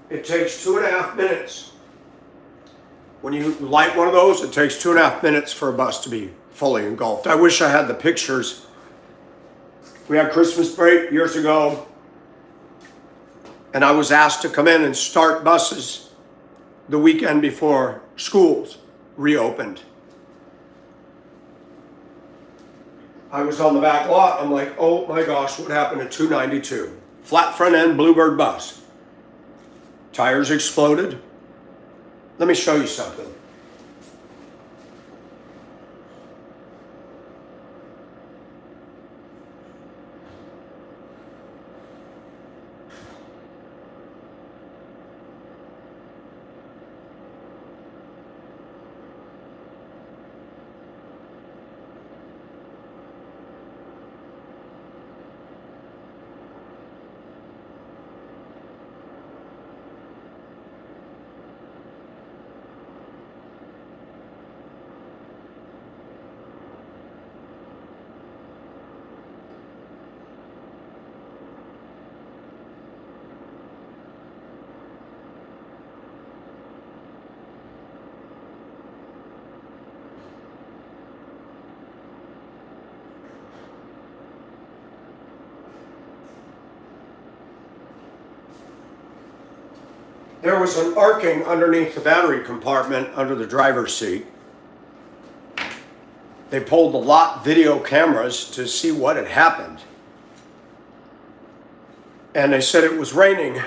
It takes 2.5 minutes. When you light one of those, it takes 2.5 minutes for a bus to be fully engulfed. I wish I had the pictures. We had Christmas break years ago, and I was asked to come in and start buses the weekend before schools reopened. I was on the back lot. I'm like, oh my gosh, what happened to 292? Flat front end Bluebird bus. Tires exploded. Let me show you something. There was an arcing underneath the battery compartment under the driver's seat. They pulled the lot video cameras to see what had happened. And they said it was raining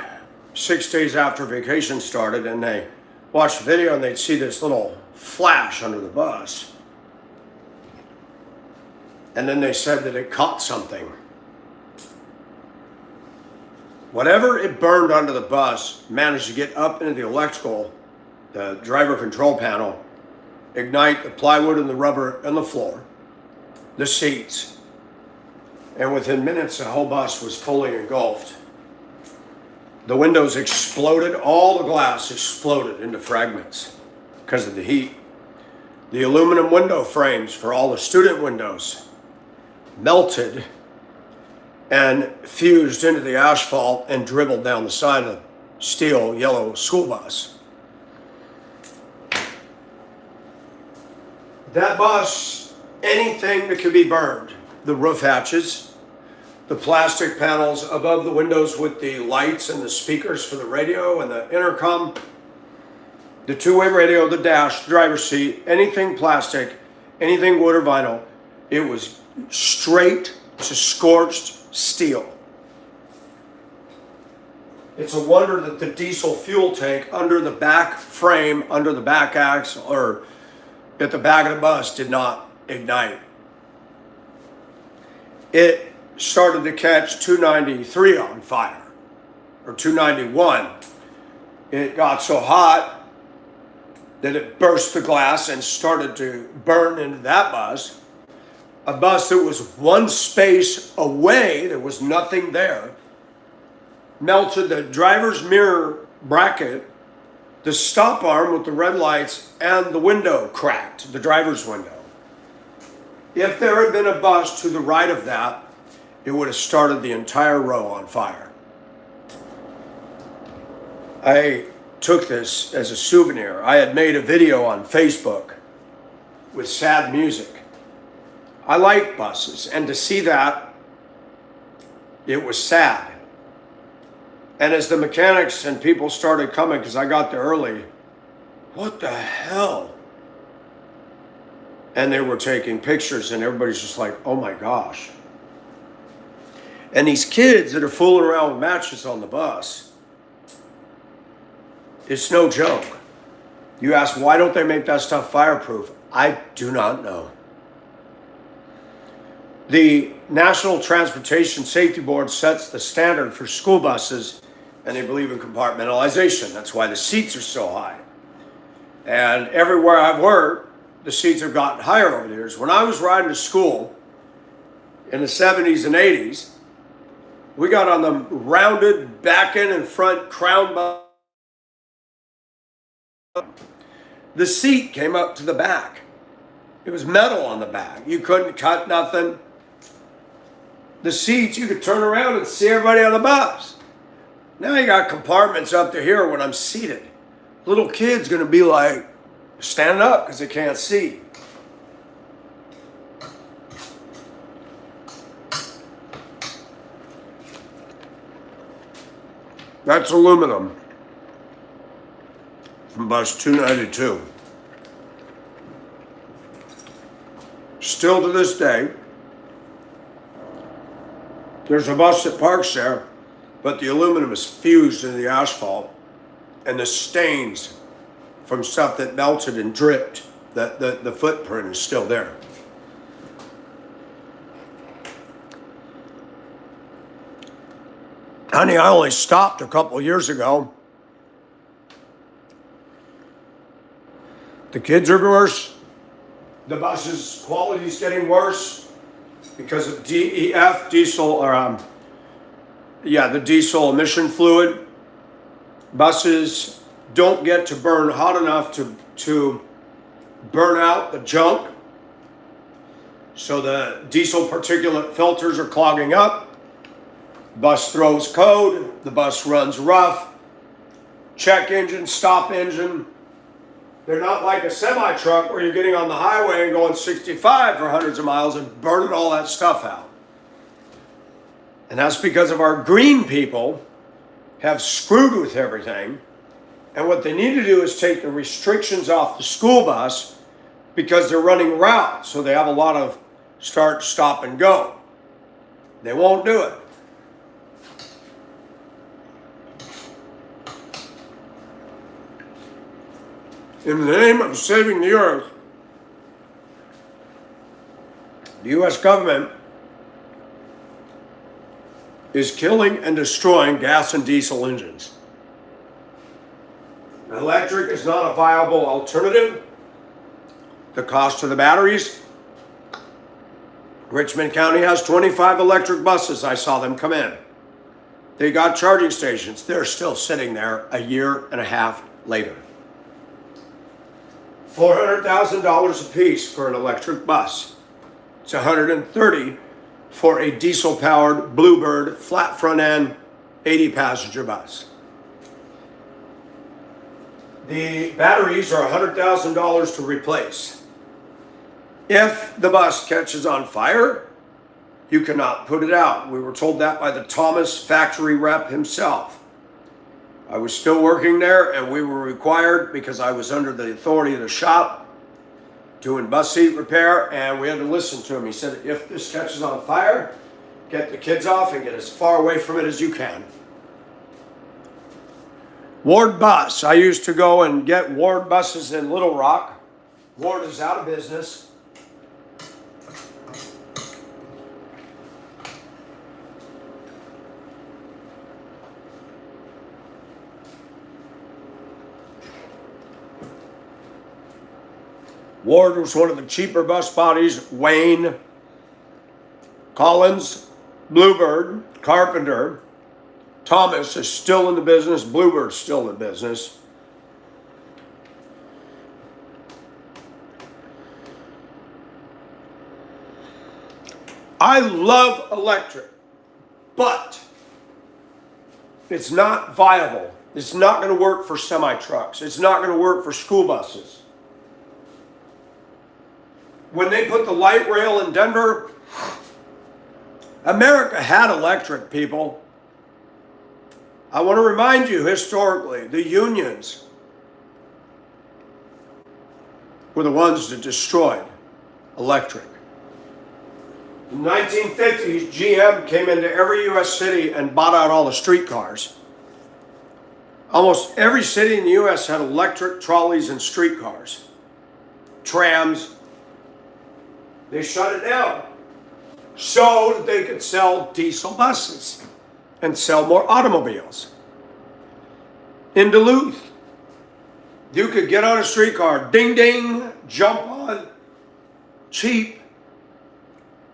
6 days after vacation started, and they watched the video and they'd see this little flash under the bus. And then they said that it caught something. Whatever it burned under the bus managed to get up into the electrical, the driver control panel, ignite the plywood and the rubber and the floor, the seats, and within minutes the whole bus was fully engulfed. The windows exploded, all the glass exploded into fragments because of the heat. The aluminum window frames for all the student windows melted and fused into the asphalt and dribbled down the side of the steel yellow school bus. That bus, anything that could be burned, the roof hatches, the plastic panels above the windows with the lights and the speakers for the radio and the intercom, the two-way radio, the dash, the driver's seat, anything plastic, anything wood or vinyl, it was straight to scorched steel. It's a wonder that the diesel fuel tank under the back frame, under the back axle, or at the back of the bus did not ignite. It started to catch 293 on fire, or 291. It got so hot that it burst the glass and started to burn into that bus. A bus that was one space away, there was nothing there, melted the driver's mirror bracket, the stop arm with the red lights, and the window cracked, the driver's window. If there had been a bus to the right of that, it would have started the entire row on fire. I took this as a souvenir. I had made a video on Facebook with sad music. I like buses, and to see that, it was sad. And as the mechanics and people started coming, because I got there early, what the hell? and they were taking pictures, and everybody's just like, oh my gosh. And these kids that are fooling around with matches on the bus, it's no joke. You ask, why don't they make that stuff fireproof? I do not know. The National Transportation Safety Board sets the standard for school buses, and they believe in compartmentalization. That's why the seats are so high. And everywhere I've worked, the seats have gotten higher over the years. When I was riding to school in the 70s and 80s, we got on the rounded back end and front crown bus. The seat came up to the back. It was metal on the back. You couldn't cut nothing. The seats, you could turn around and see everybody on the bus. Now you got compartments up to here when I'm seated. Little kid's gonna be like standing up because they can't see. That's aluminum from bus 292. Still to this day, there's a bus that parks there, but the aluminum is fused into the asphalt, and the stains from stuff that melted and dripped, the footprint is still there. Honey, I only stopped a couple years ago. The kids are worse. The bus's quality is getting worse because of DEF, the diesel emission fluid. Buses don't get to burn hot enough to burn out the junk. So the diesel particulate filters are clogging up. Bus throws code, the bus runs rough. Check engine, stop engine. They're not like a semi-truck where you're getting on the highway and going 65 for hundreds of miles and burning all that stuff out. And that's because of our green people have screwed with everything. And what they need to do is take the restrictions off the school bus because they're running routes. So they have a lot of start, stop, and go. They won't do it. In the name of saving the earth, the U.S. government is killing and destroying gas and diesel engines. Electric is not a viable alternative. The cost of the batteries. Richmond County has 25 electric buses. I saw them come in. They got charging stations. They're still sitting there a year and a half later. $400,000 a piece for an electric bus. It's $130,000 for a diesel-powered Bluebird flat front end 80-passenger bus. The batteries are $100,000 to replace. If the bus catches on fire, you cannot put it out. We were told that by the Thomas factory rep himself. I was still working there, and we were required, because I was under the authority of the shop, doing bus seat repair, and we had to listen to him. He said, if this catches on fire, get the kids off and get as far away from it as you can. Ward Bus. I used to go and get Ward buses in Little Rock. Ward is out of business. Ward was one of the cheaper bus bodies. Wayne, Collins, Bluebird, Carpenter. Thomas is still in the business. Bluebird's still in business. I love electric, but it's not viable. It's not going to work for semi-trucks. It's not going to work for school buses. When they put the light rail in Denver, America had electric, people. I want to remind you, historically, the unions were the ones that destroyed electric. In the 1950s, GM came into every U.S. city and bought out all the streetcars. Almost every city in the U.S. had electric trolleys and streetcars, trams. They shut it down so that they could sell diesel buses and sell more automobiles. In Duluth, you could get on a streetcar, ding ding, jump on, cheap.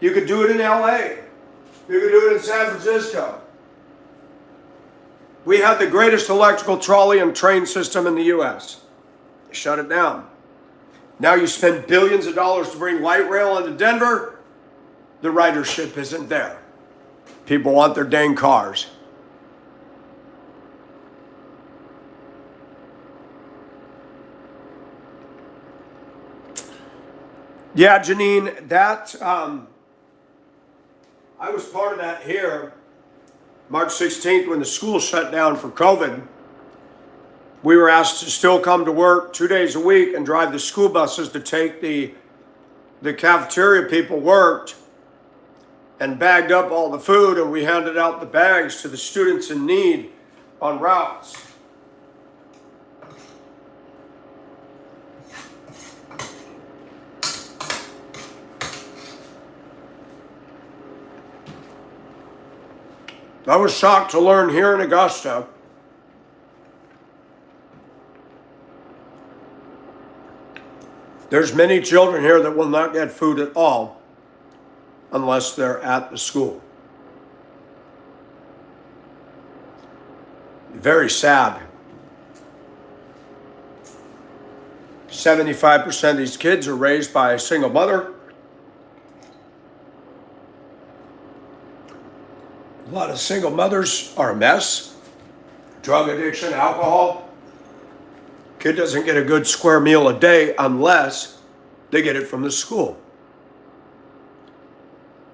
You could do it in LA. You could do it in San Francisco. We had the greatest electrical trolley and train system in the US. They shut it down. Now you spend billions of dollars to bring light rail into Denver. The ridership isn't there. People want their dang cars. Yeah, Janine, that I was part of that here, March 16th, when the school shut down for COVID. We were asked to still come to work 2 days a week and drive the school buses to take the cafeteria people worked, and bagged up all the food, and we handed out the bags to the students in need on routes. I was shocked to learn here in Augusta there's many children here that will not get food at all unless they're at the school. Very sad. 75% of these kids are raised by a single mother. A lot of single mothers are a mess. Drug addiction, alcohol. Kid doesn't get a good square meal a day unless they get it from the school.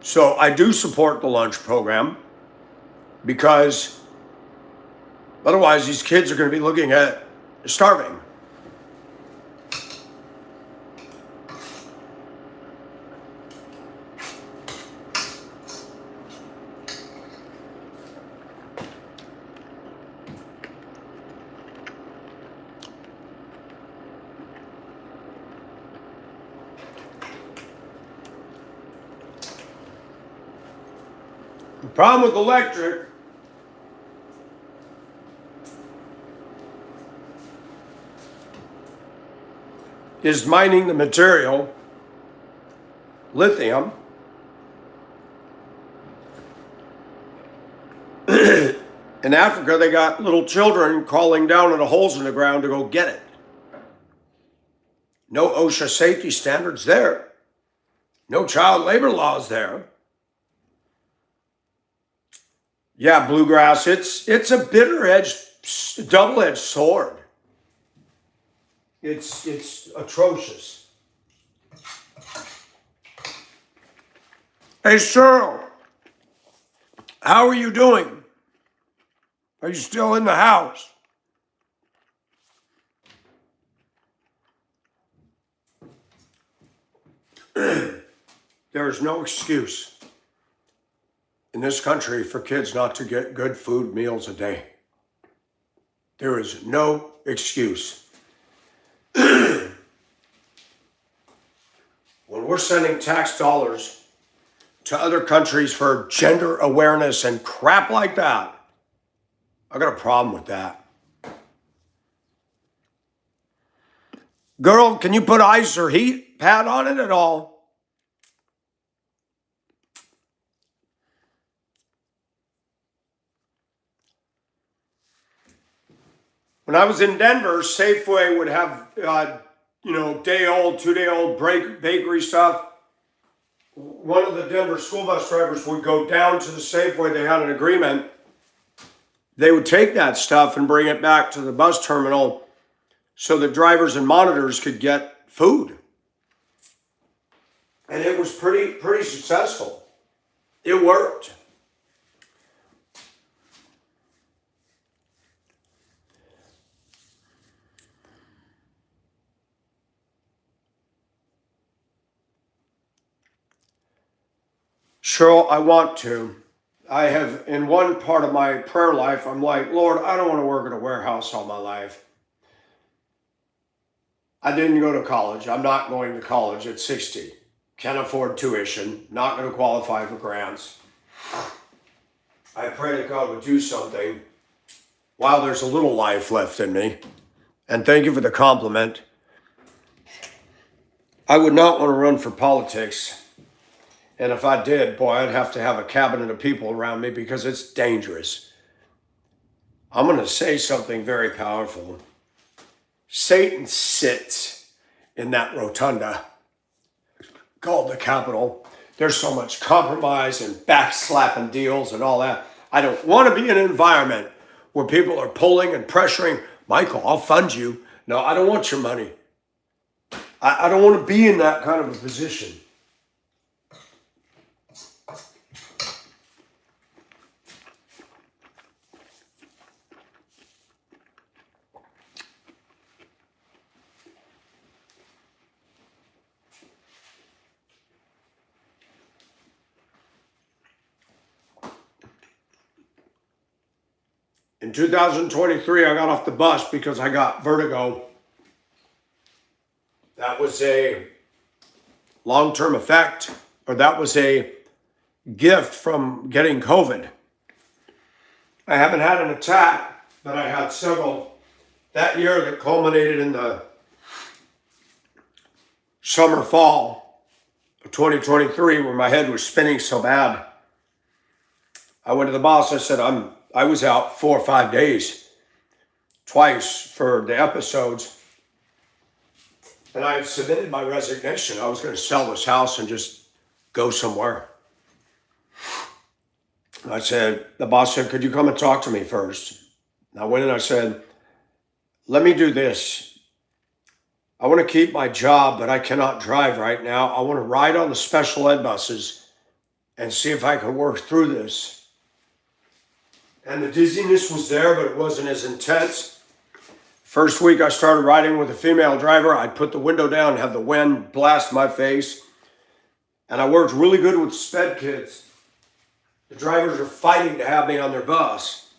So I do support the lunch program because otherwise these kids are going to be looking at starving. The problem with electric is mining the material, lithium. In Africa, they got little children crawling down into holes in the ground to go get it. No OSHA safety standards there. No child labor laws there. Yeah, bluegrass, it's a bitter-edged, double-edged sword. It's atrocious. Hey, Cheryl, how are you doing? Are you still in the house? There is no excuse in this country for kids not to get good food meals a day. There is no excuse. When we're sending tax dollars to other countries for gender awareness and crap like that, I got a problem with that. Girl, can you put ice or heat pad on it at all? When I was in Denver, Safeway would have, day-old, two-day-old bakery stuff. One of the Denver school bus drivers would go down to the Safeway. They had an agreement. They would take that stuff and bring it back to the bus terminal so the drivers and monitors could get food. And it was pretty successful. It worked. Cheryl, I want to. I have, in one part of my prayer life, I'm like, Lord, I don't want to work in a warehouse all my life. I didn't go to college. I'm not going to college at 60. Can't afford tuition. Not going to qualify for grants. I pray that God would do something while there's a little life left in me. And thank you for the compliment. I would not want to run for politics. And if I did, boy, I'd have to have a cabinet of people around me because it's dangerous. I'm going to say something very powerful. Satan sits in that rotunda called the Capitol. There's so much compromise and backslapping deals and all that. I don't want to be in an environment where people are pulling and pressuring. Michael, I'll fund you. No, I don't want your money. I don't want to be in that kind of a position. In 2023, I got off the bus because I got vertigo. That was a long-term effect, or that was a gift from getting COVID. I haven't had an attack, but I had several that year that culminated in the summer, fall of 2023, where my head was spinning so bad. I went to the boss, I said, I was out 4 or 5 days, twice for the episodes. And I had submitted my resignation. I was going to sell this house and just go somewhere. I said, the boss said, could you come and talk to me first? And I went and I said, let me do this. I want to keep my job, but I cannot drive right now. I want to ride on the special ed buses and see if I can work through this. And the dizziness was there, but it wasn't as intense. First week I started riding with a female driver. I'd put the window down and have the wind blast my face. And I worked really good with sped kids. The drivers are fighting to have me on their bus.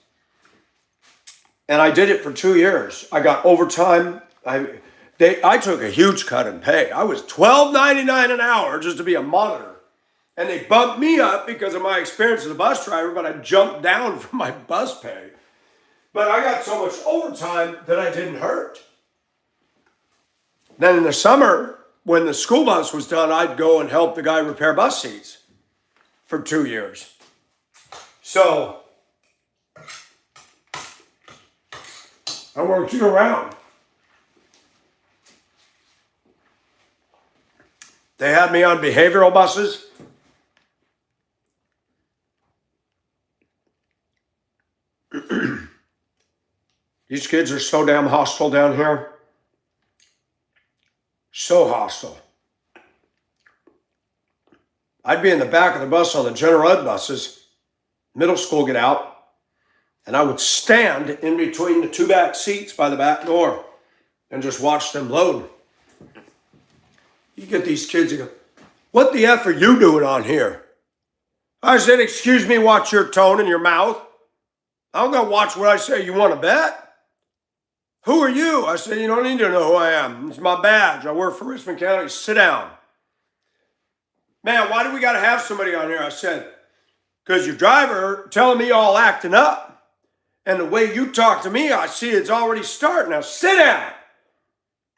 And I did it for 2 years. I got overtime. I took a huge cut in pay. I was $12.99 an hour just to be a monitor. And they bumped me up because of my experience as a bus driver, but I jumped down from my bus pay. But I got so much overtime that I didn't hurt. Then in the summer, when the school bus was done, I'd go and help the guy repair bus seats for 2 years. So I worked year round. They had me on behavioral buses. These kids are so damn hostile down here. So hostile. I'd be in the back of the bus on the general ed buses. Middle school get out. And I would stand in between the 2 back seats by the back door and just watch them load. You get these kids, you go, what the F are you doing on here? I said, excuse me, watch your tone and your mouth. I'm going to watch what I say. You want to bet? Who are you? I said, you don't need to know who I am. It's my badge. I work for Richmond County. Sit down. Man, why do we got to have somebody on here? I said, because your driver telling me all acting up. And the way you talk to me, I see it's already starting. Now sit down.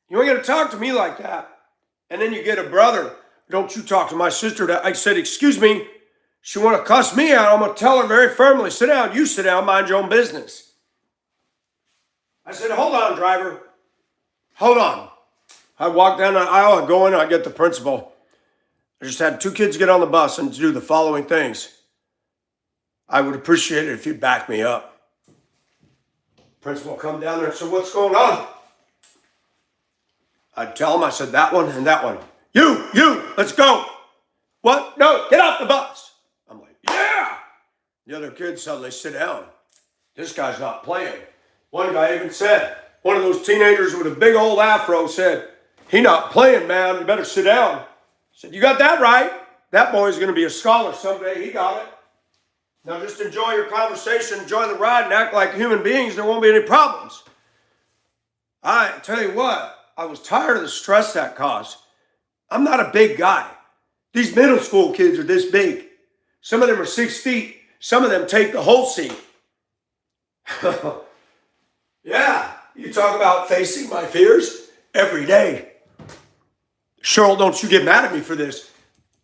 You ain't going to talk to me like that. And then you get a brother. Don't you talk to my sister. I said, excuse me. She want to cuss me out. I'm going to tell her very firmly, sit down. You sit down, mind your own business. I said, hold on, driver. Hold on. I walk down the aisle, I go in, I get the principal. I just had 2 kids get on the bus and do the following things. I would appreciate it if you'd back me up. Principal come down there and said, what's going on? I'd tell him, I said, that one and that one. You, let's go. What? No, get off the bus. I'm like, yeah. The other kids suddenly sit down. This guy's not playing. One guy even said, one of those teenagers with a big old afro said, he not playing, man. You better sit down. I said, you got that right. That boy's going to be a scholar someday. He got it. Now just enjoy your conversation, enjoy the ride, and act like human beings. There won't be any problems. I tell you what, I was tired of the stress that caused. I'm not a big guy. These middle school kids are this big. Some of them are 6 feet. Some of them take the whole seat. Yeah, you talk about facing my fears every day. Cheryl, don't you get mad at me for this.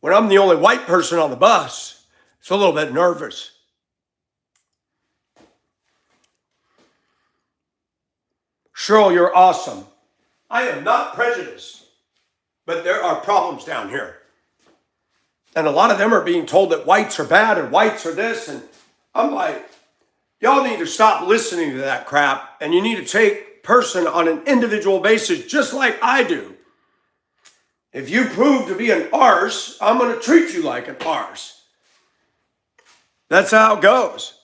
When I'm the only white person on the bus, it's a little bit nervous. Cheryl, you're awesome. I am not prejudiced, but there are problems down here. And a lot of them are being told that whites are bad and whites are this. And I'm like, y'all need to stop listening to that crap. And you need to take person on an individual basis, just like I do. If you prove to be an arse, I'm going to treat you like an arse. That's how it goes.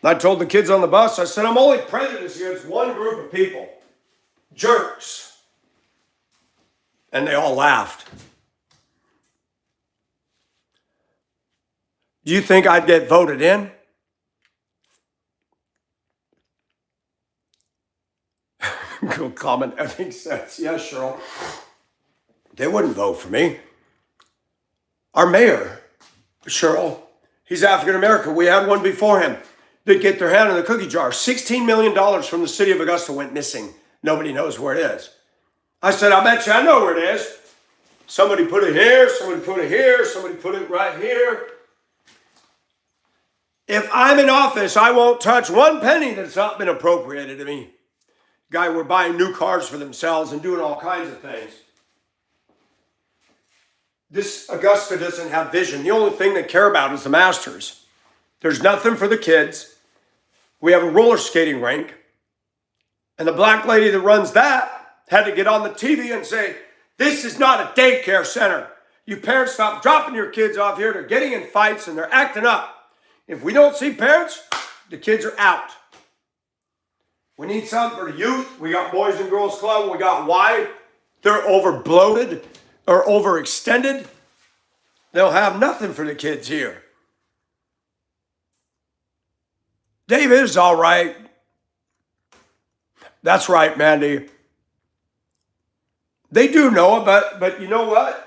I told the kids on the bus, I said, I'm only prejudiced against one group of people. Jerks. And they all laughed. Do you think I'd get voted in? Good comment. I think sense. Yeah, Cheryl. They wouldn't vote for me. Our mayor, Cheryl, he's African American. We had one before him. They'd get their hand in the cookie jar. $16 million from the city of Augusta went missing. Nobody knows where it is. I said, I bet you I know where it is. Somebody put it here, somebody put it here, somebody put it right here. If I'm in office, I won't touch one penny that's not been appropriated to me. Guy, we're buying new cars for themselves and doing all kinds of things. This Augusta doesn't have vision. The only thing they care about is the Masters. There's nothing for the kids. We have a roller skating rink. And the black lady that runs that had to get on the TV and say, this is not a daycare center. You parents stop dropping your kids off here. They're getting in fights and they're acting up. If we don't see parents, the kids are out. We need something for the youth. We got Boys and Girls Club. We got Y. They're over bloated or overextended. They'll have nothing for the kids here. Dave is all right. That's right, Mandy. They do know it, but you know what?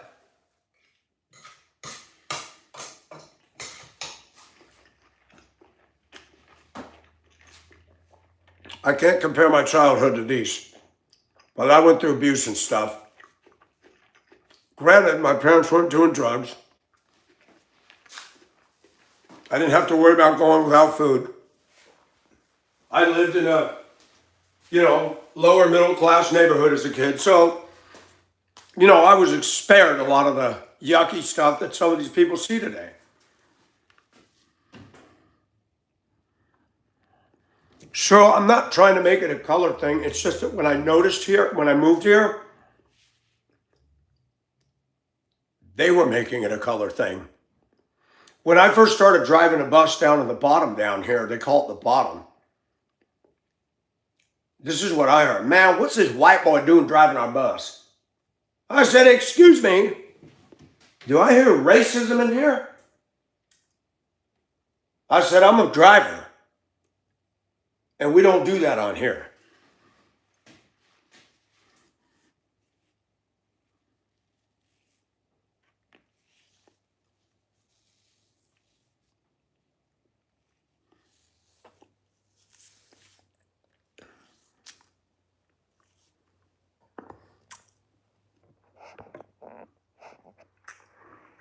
I can't compare my childhood to these. But I went through abuse and stuff. Granted, my parents weren't doing drugs. I didn't have to worry about going without food. I lived in a, lower middle class neighborhood as a kid. So, I was spared a lot of the yucky stuff that some of these people see today. So I'm not trying to make it a color thing. It's just that when I moved here, they were making it a color thing. When I first started driving a bus down in the bottom down here, they call it the bottom. This is what I heard. Man, what's this white boy doing driving our bus? I said, excuse me, do I hear racism in here? I said, I'm a driver. And we don't do that on here.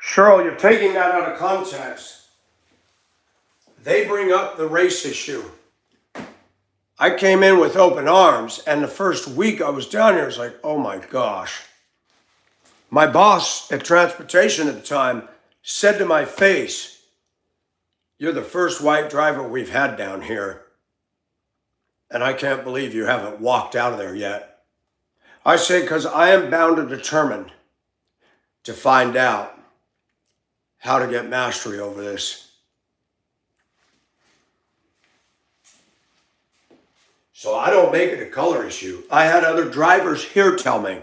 Cheryl, you're taking that out of context. They bring up the race issue. I came in with open arms, and the first week I was down here, I was like, oh my gosh. My boss at transportation at the time said to my face, you're the first white driver we've had down here, and I can't believe you haven't walked out of there yet. I say, because I am bound and determined to find out how to get mastery over this. So I don't make it a color issue. I had other drivers here tell me,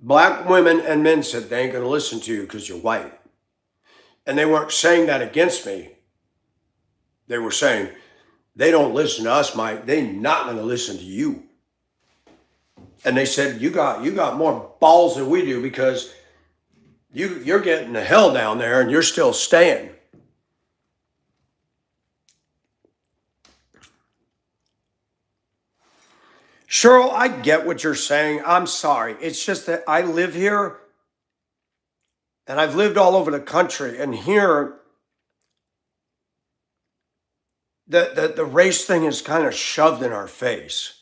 Black women and men said they ain't going to listen to you because you're white. And they weren't saying that against me. They were saying, they don't listen to us, Mike. They're not going to listen to you. And they said, you got more balls than we do because you're getting the hell down there and you're still staying. Cheryl, I get what you're saying. I'm sorry. It's just that I live here and I've lived all over the country, and here the race thing is kind of shoved in our face.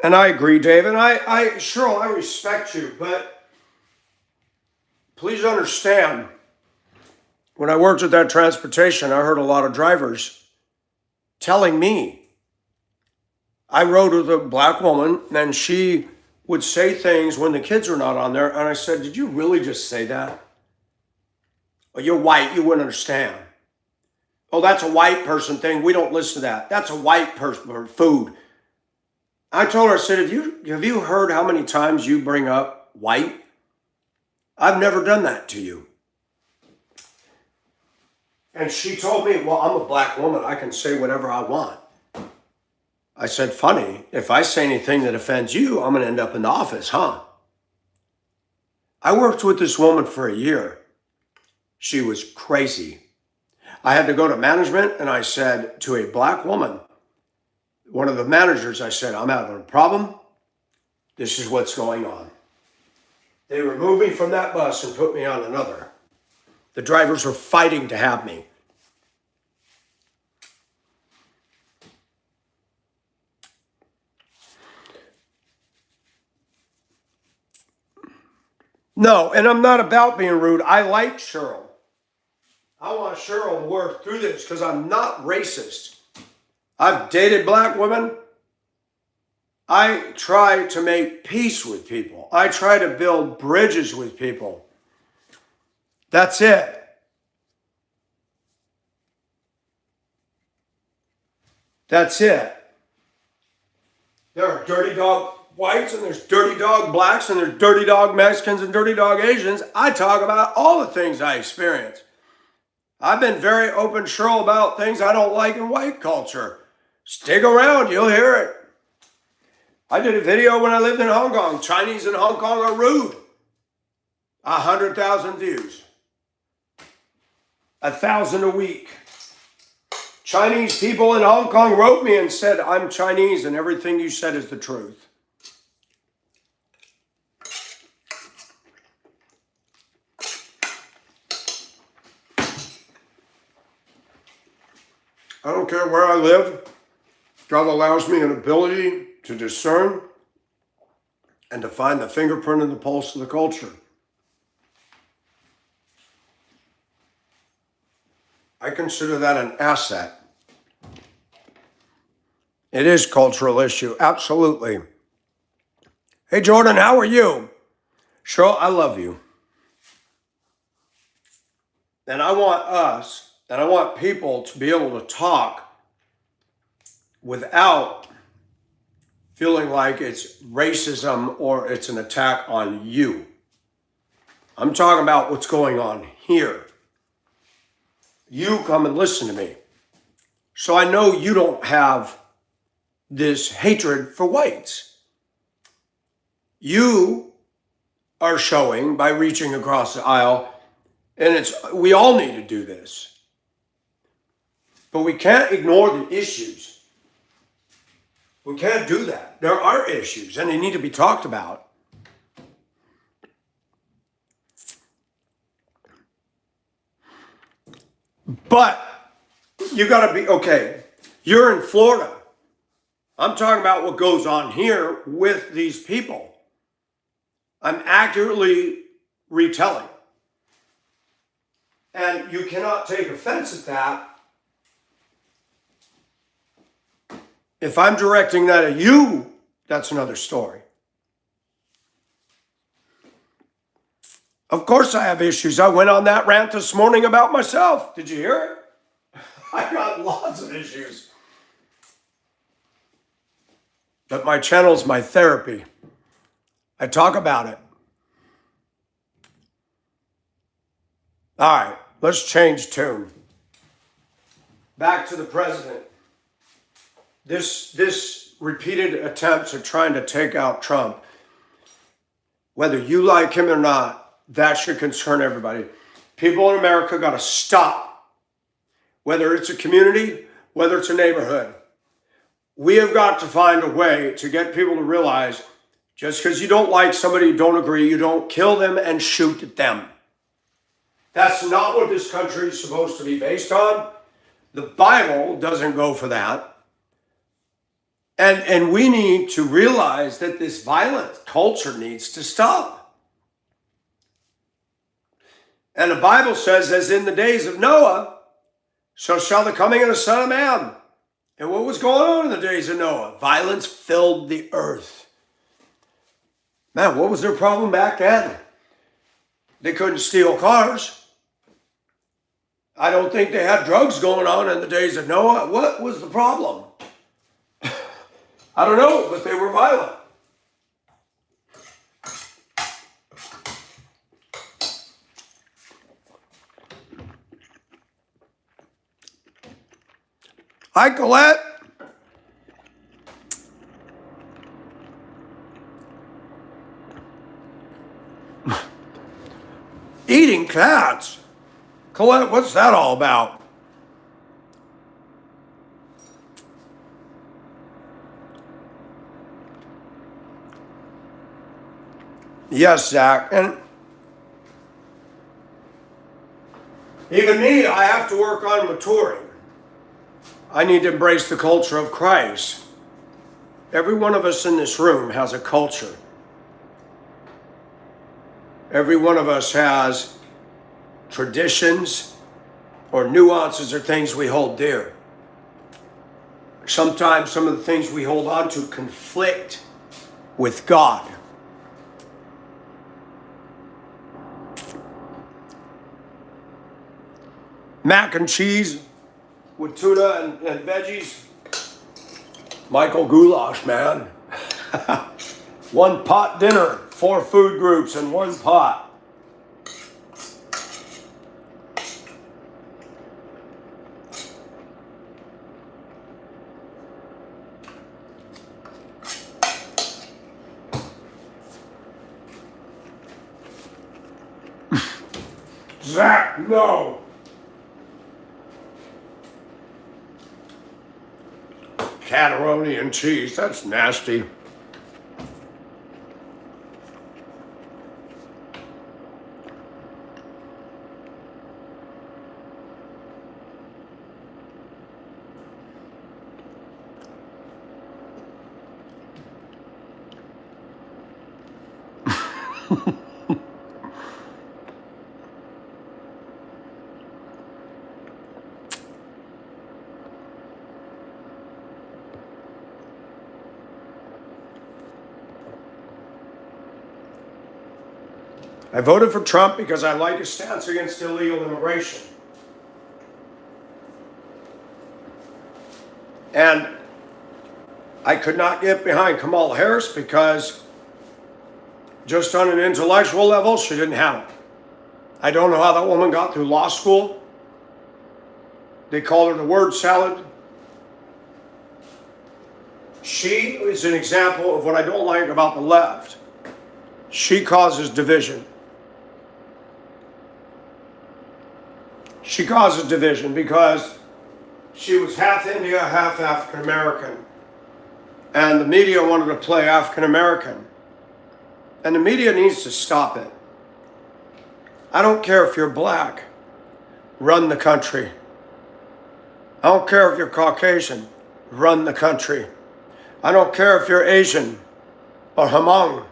And I agree, Dave. And Cheryl, I respect you, but please understand, when I worked at that transportation, I heard a lot of drivers telling me, I rode with a black woman and she would say things when the kids were not on there. And I said, did you really just say that? Well, you're white, you wouldn't understand. Oh, that's a white person thing. We don't listen to that. That's a white person or food. I told her, I said, have you heard how many times you bring up white? I've never done that to you. And she told me, well, I'm a black woman. I can say whatever I want. I said, funny, if I say anything that offends you, I'm going to end up in the office, huh? I worked with this woman for a year. She was crazy. I had to go to management and I said to a black woman, one of the managers, I said, I'm having a problem. This is what's going on. They removed me from that bus and put me on another. The drivers were fighting to have me. No, and I'm not about being rude. I like Cheryl. I want Cheryl to work through this because I'm not racist. I've dated black women. I try to make peace with people. I try to build bridges with people. That's it. That's it. There are dirty dog whites and there's dirty dog blacks and there's dirty dog Mexicans and dirty dog Asians. I talk about all the things I experience. I've been very open, Cheryl, about things I don't like in white culture. Stick around, you'll hear it. I did a video when I lived in Hong Kong. Chinese in Hong Kong are rude. 100,000 views. 1,000 a week. Chinese people in Hong Kong wrote me and said, I'm Chinese and everything you said is the truth. I don't care where I live. God allows me an ability to discern and to find the fingerprint and the pulse of the culture. I consider that an asset. It is a cultural issue, absolutely. Hey, Jordan, how are you? Cheryl, I love you. And I want us, and I want people to be able to talk without feeling like it's racism or it's an attack on you. I'm talking about what's going on here. You come and listen to me. So I know you don't have this hatred for whites. You are showing by reaching across the aisle, and we all need to do this. But we can't ignore the issues. We can't do that. There are issues, and they need to be talked about. But you got to be, okay, you're in Florida. I'm talking about what goes on here with these people. I'm accurately retelling. And you cannot take offense at that. If I'm directing that at you, That's another story. Of course I have issues. I went on that rant this morning about myself. Did you hear it? I got lots of issues. But my channel's my therapy. I talk about it. All right, let's change tune. Back to the president. This repeated attempts at trying to take out Trump, whether you like him or not, that should concern everybody. People in America got to stop. Whether it's a community, whether it's a neighborhood. We have got to find a way to get people to realize just because you don't like somebody, you don't agree, you don't kill them and shoot at them. That's not what this country is supposed to be based on. The Bible doesn't go for that. And we need to realize that this violent culture needs to stop. And the Bible says, as in the days of Noah, so shall the coming of the Son of Man. And what was going on in the days of Noah? Violence filled the earth. Man, what was their problem back then? They couldn't steal cars. I don't think they had drugs going on in the days of Noah. What was the problem? I don't know, but they were violent. Hi, Colette. Eating cats. Colette, what's that all about? Yes, Zach. And even me, I have to work on maturing. I need to embrace the culture of Christ. Every one of us in this room has a culture. Every one of us has traditions or nuances or things we hold dear. Sometimes some of the things we hold on to conflict with God. Mac and cheese with tuna and veggies. Michael Goulash, man. One pot dinner, 4 food groups in one pot. Zach, no. Cataroni and cheese, that's nasty. I voted for Trump because I like his stance against illegal immigration. And I could not get behind Kamala Harris because just on an intellectual level, she didn't have it. I don't know how that woman got through law school. They call her the word salad. She is an example of what I don't like about the left. She causes division. She causes division because she was half India, half African American. And the media wanted to play African American. And the media needs to stop it. I don't care if you're black, run the country. I don't care if you're Caucasian, run the country. I don't care if you're Asian or Hmong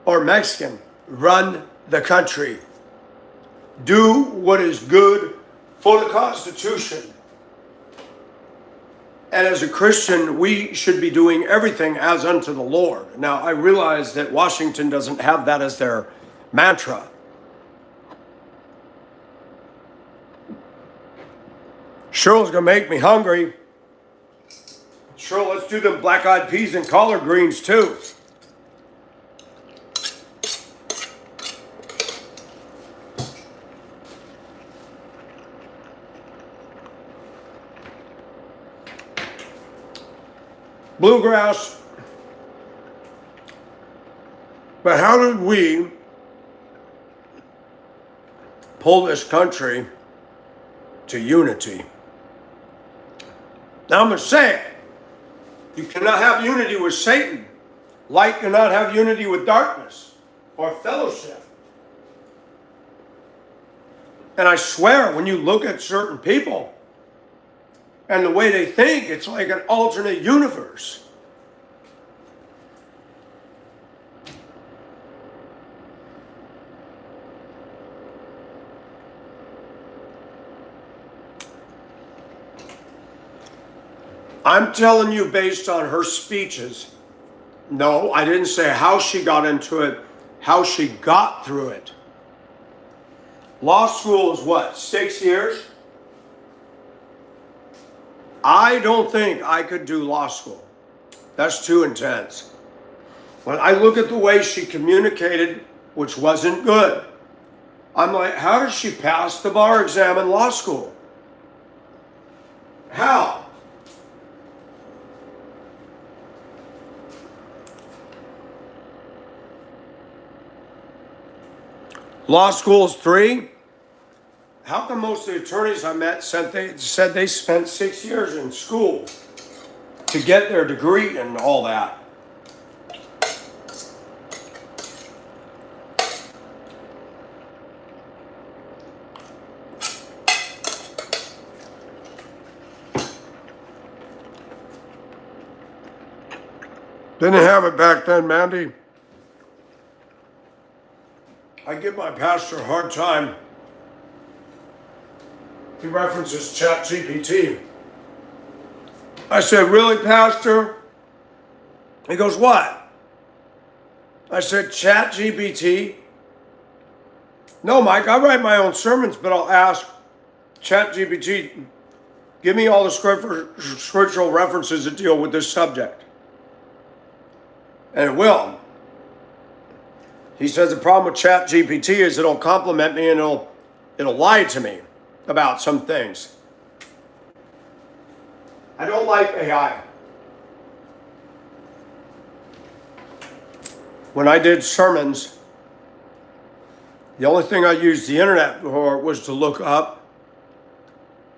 or Mexican, run the country. Do what is good for the Constitution. And as a Christian, we should be doing everything as unto the Lord. Now, I realize that Washington doesn't have that as their mantra. Cheryl's going to make me hungry. Cheryl, let's do them black-eyed peas and collard greens too. Bluegrass. But how did we pull this country to unity? Now I'm going to say it. You cannot have unity with Satan. Light cannot have unity with darkness or fellowship. And I swear, when you look at certain people and the way they think, it's like an alternate universe. I'm telling you based on her speeches. No, I didn't say how she got into it, how she got through it. Law school is what, 6 years? I don't think I could do law school. That's too intense. When I look at the way she communicated, which wasn't good, I'm like, how did she pass the bar exam in law school? How? Law school is 3. How come most of the attorneys I met said they spent 6 years in school to get their degree and all that? Didn't have it back then, Mandy. I give my pastor a hard time. He references ChatGPT. I said, really, Pastor? He goes, what? I said, ChatGPT? No, Mike, I write my own sermons, but I'll ask ChatGPT, give me all the scriptural references that deal with this subject. And it will. He says the problem with ChatGPT is it'll compliment me and it'll lie to me about some things. I don't like AI. When I did sermons, the only thing I used the internet for was to look up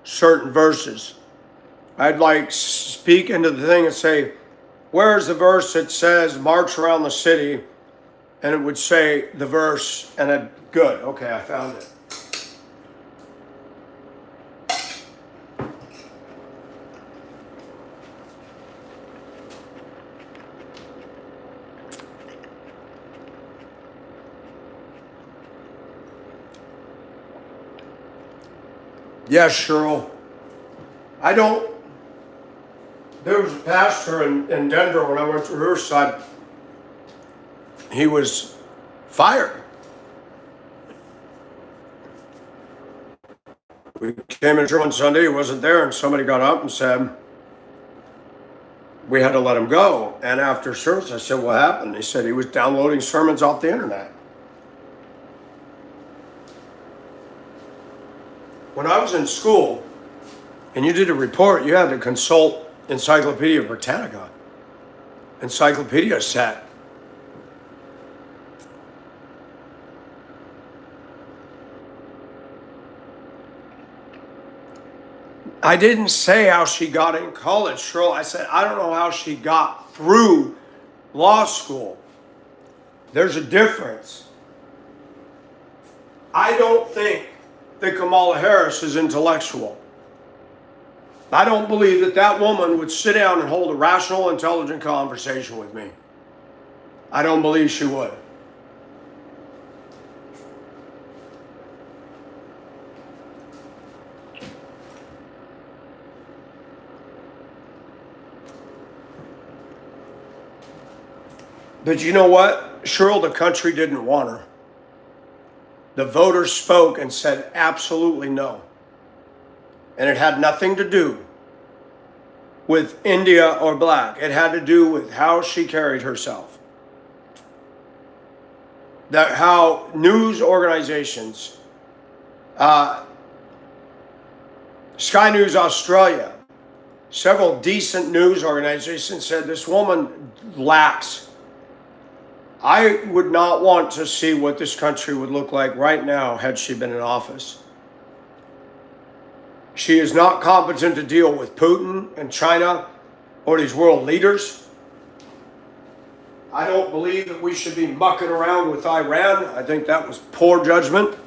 certain verses. I'd like speak into the thing and say, where's the verse that says march around the city? And it would say the verse, and good, okay, I found it. Yes, Cheryl. There was a pastor in Denver when I went to Riverside. He was fired. We came in church on Sunday, he wasn't there, and somebody got up and said, we had to let him go. And after service, I said, what happened? He said he was downloading sermons off the internet. When I was in school, and you did a report, you had to consult Encyclopedia Britannica, Encyclopedia set. I didn't say how she got in college, Cheryl. I said, I don't know how she got through law school. There's a difference. I don't think that Kamala Harris is intellectual. I don't believe that that woman would sit down and hold a rational, intelligent conversation with me. I don't believe she would. But you know what? Cheryl, the country didn't want her. The voters spoke and said absolutely no. And it had nothing to do with India or black. It had to do with how she carried herself. That how news organizations, Sky News Australia, several decent news organizations said this woman lacks. I would not want to see what this country would look like right now had she been in office. She is not competent to deal with Putin and China or these world leaders. I don't believe that we should be mucking around with Iran. I think that was poor judgment.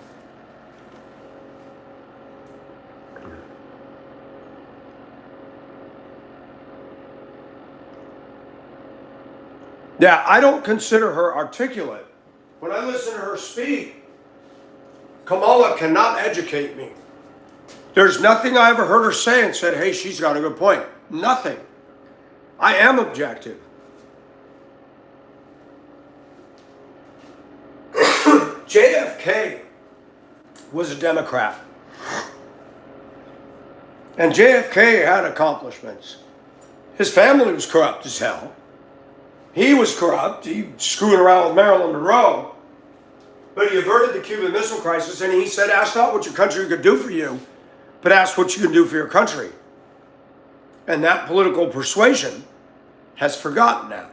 Yeah, I don't consider her articulate. When I listen to her speak, Kamala cannot educate me. There's nothing I ever heard her say and said, hey, she's got a good point. Nothing. I am objective. JFK was a Democrat. And JFK had accomplishments. His family was corrupt as hell. He was corrupt. He screwing around with Marilyn Monroe. But he averted the Cuban Missile Crisis, and he said, ask not what your country could do for you, but ask what you can do for your country. And that political persuasion has forgotten that.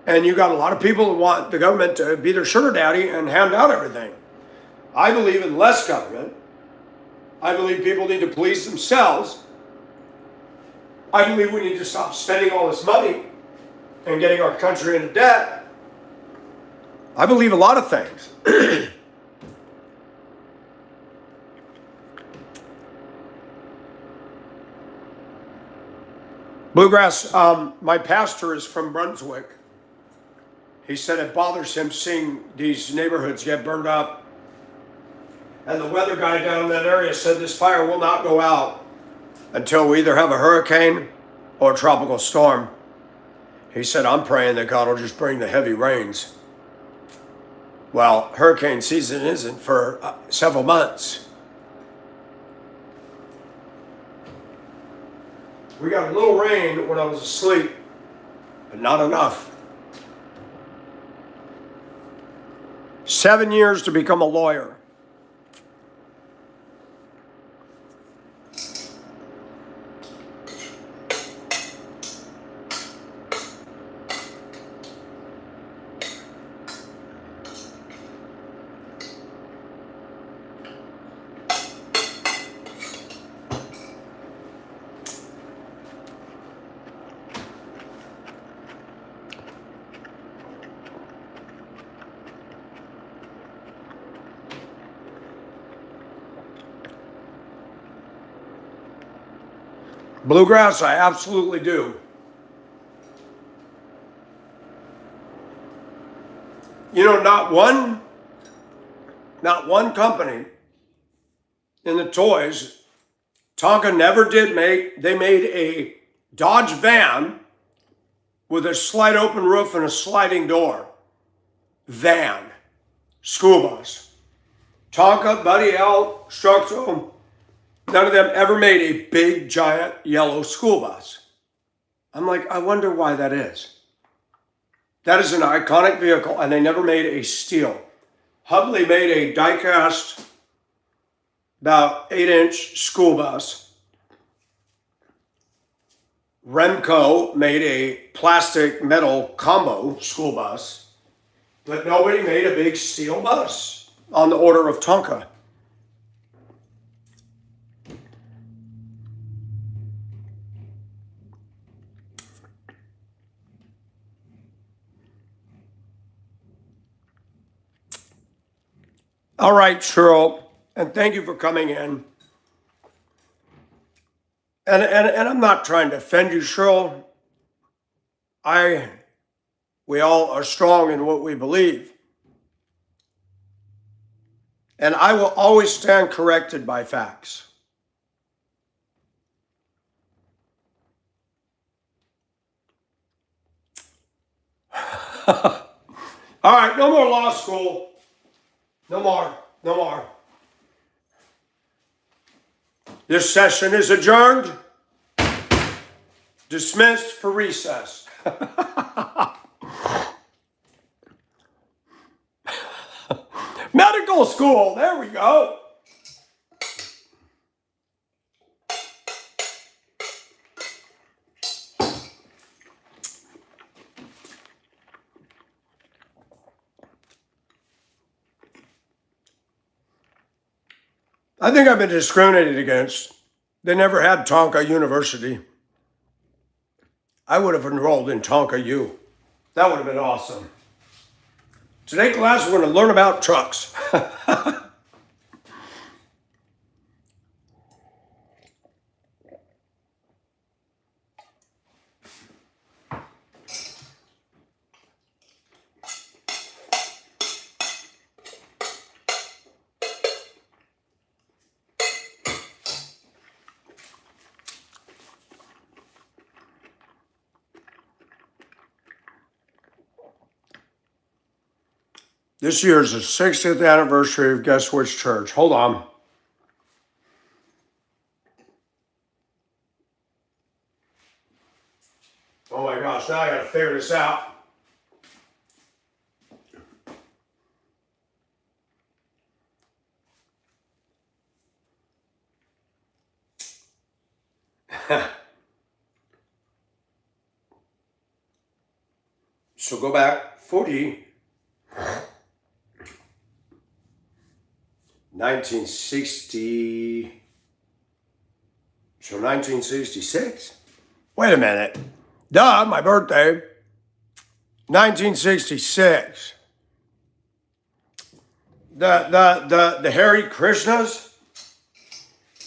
And you got a lot of people who want the government to be their sugar daddy and hand out everything. I believe in less government. I believe people need to police themselves. I believe we need to stop spending all this money and getting our country into debt. I believe a lot of things. Bluegrass, my pastor is from Brunswick. He said it bothers him seeing these neighborhoods get burned up. And the weather guy down in that area said this fire will not go out until we either have a hurricane or a tropical storm. He said, I'm praying that God will just bring the heavy rains. Well, hurricane season isn't for several months. We got a little rain when I was asleep, but not enough. 7 years to become a lawyer. Bluegrass, I absolutely do. You know, not one company in the toys, Tonka never did they made a Dodge van with a slide open roof and a sliding door. Van. School bus. Tonka, Buddy L, Structo, none of them ever made a big, giant, yellow school bus. I'm like, I wonder why that is. That is an iconic vehicle, and they never made a steel. Hubley made a die-cast, about 8-inch school bus. Remco made a plastic metal combo school bus, but nobody made a big steel bus on the order of Tonka. All right, Cheryl, and thank you for coming in. And I'm not trying to offend you, Cheryl. We all are strong in what we believe. And I will always stand corrected by facts. All right, no more law school. No more. No more. This session is adjourned. Dismissed for recess. Medical school. There we go. I think I've been discriminated against. They never had Tonka University. I would have enrolled in Tonka U. That would have been awesome. Today class, we're going to learn about trucks. This year is the 60th anniversary of guess which church. Hold on. Oh my gosh, now I gotta figure this out. So go back 40. 1960, so 1966? Wait a minute. Duh, my birthday. 1966. The Hare Krishnas?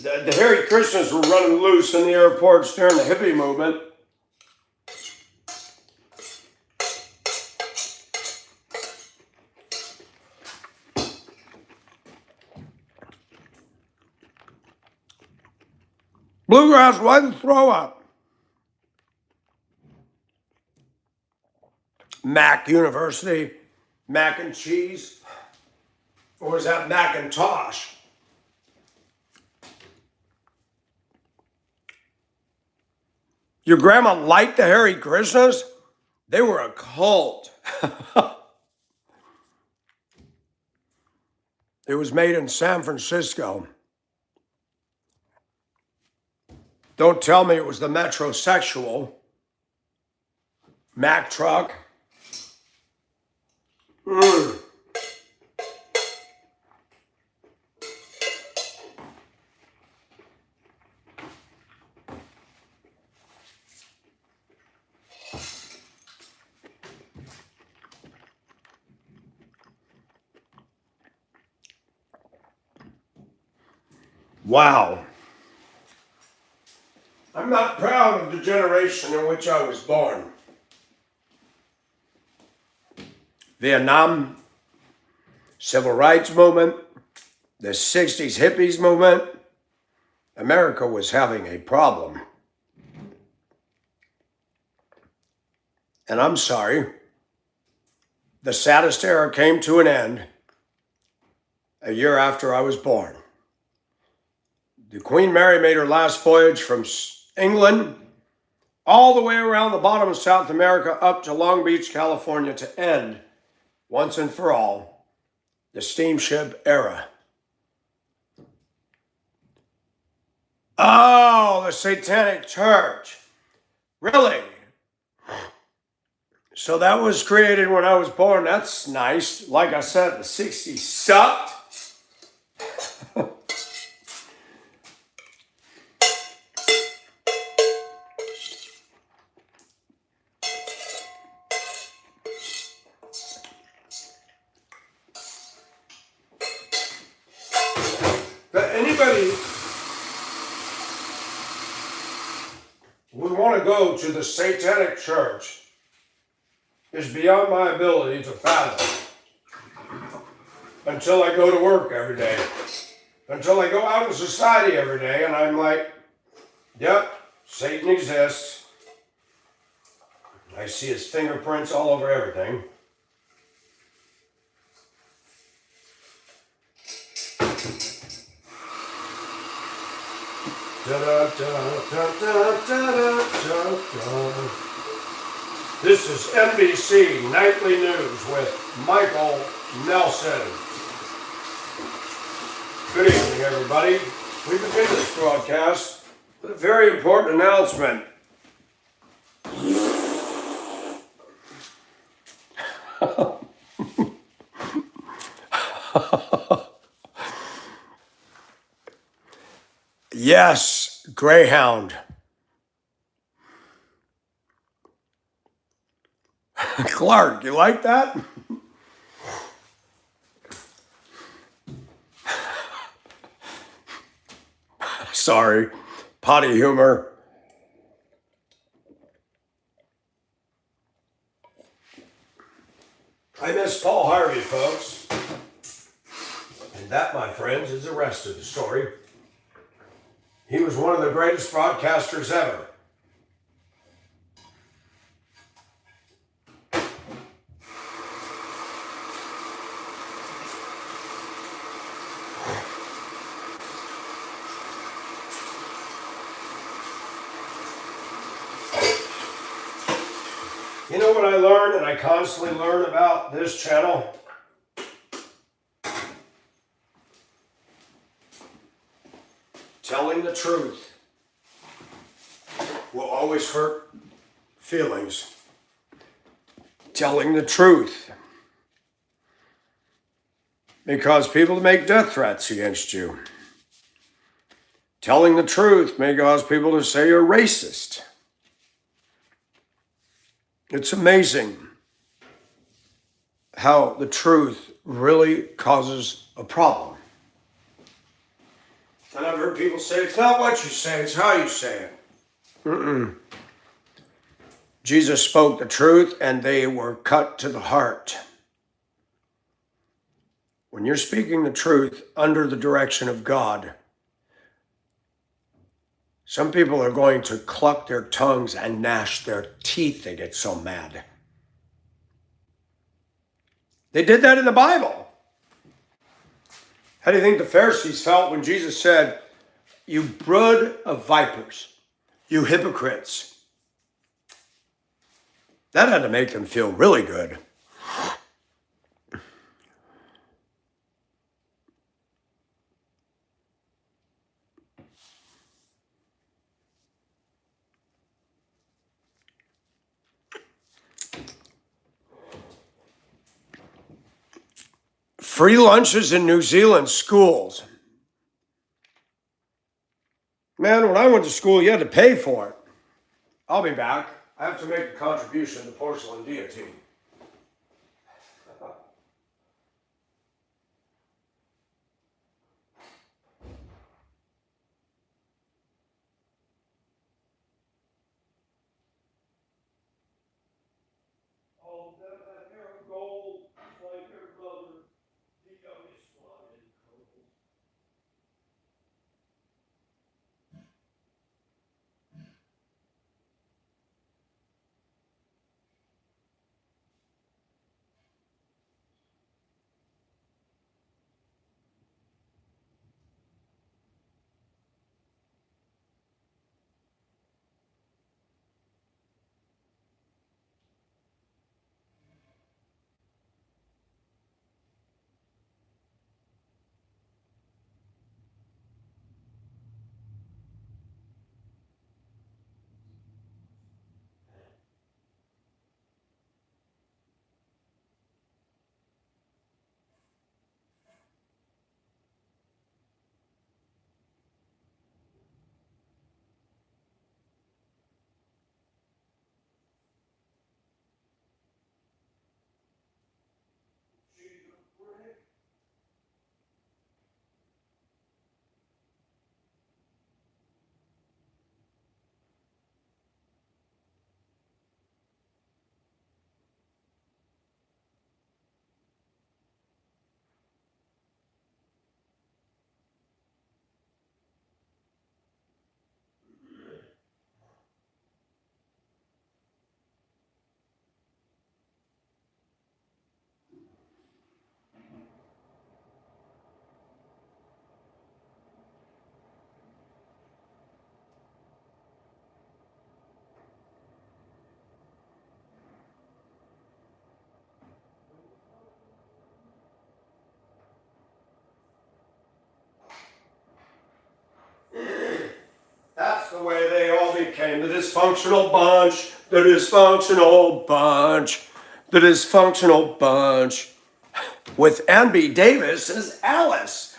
The Hare Krishnas were running loose in the airports during the hippie movement. Bluegrass, why the throw up? Mac University, mac and cheese, or was that Macintosh? Your grandma liked the Hare Krishnas? They were a cult. It was made in San Francisco. Don't tell me it was the metrosexual Mack truck. Wow. I'm not proud of the generation in which I was born. Vietnam, Civil Rights Movement, the 60s hippies movement. America was having a problem. And I'm sorry, the saddest era came to an end a year after I was born. The Queen Mary made her last voyage from England all the way around the bottom of South America up to Long Beach, California to end, once and for all, the steamship era. Oh, the Satanic Church. Really? So that was created when I was born. That's nice. Like I said, the 60s sucked. Anybody would want to go to the Satanic Church is beyond my ability to fathom. Until I go to work every day. Until I go out in society every day and I'm like, yep, Satan exists. I see his fingerprints all over everything. Da-da-da-da-da-da-da-da. This is NBC Nightly News with Michael Nelson. Good evening, everybody. We begin this broadcast with a very important announcement. Yes, Greyhound. Clark, you like that? Sorry, potty humor. I miss Paul Harvey, folks. And that, my friends, is the rest of the story. He was one of the greatest broadcasters ever. You know what I learned, and I constantly learn about this channel? Telling the truth will always hurt feelings. Telling the truth. Because people make death threats against you. Telling the truth may cause people to say you're racist. It's amazing how the truth really causes a problem. And I've heard people say, it's not what you say, it's how you say it. Jesus spoke the truth and they were cut to the heart. When you're speaking the truth under the direction of God, some people are going to cluck their tongues and gnash their teeth. They get so mad. They did that in the Bible. How do you think the Pharisees felt when Jesus said, you brood of vipers, you hypocrites? That had to make them feel really good. Free lunches in New Zealand schools. Man, when I went to school, you had to pay for it. I'll be back. I have to make a contribution to Porcelain Deity. Oh, that hair of gold, like your brother, the youngest one in gold. the way they all became the dysfunctional bunch, the dysfunctional bunch, the dysfunctional bunch, with N.B. Davis as Alice.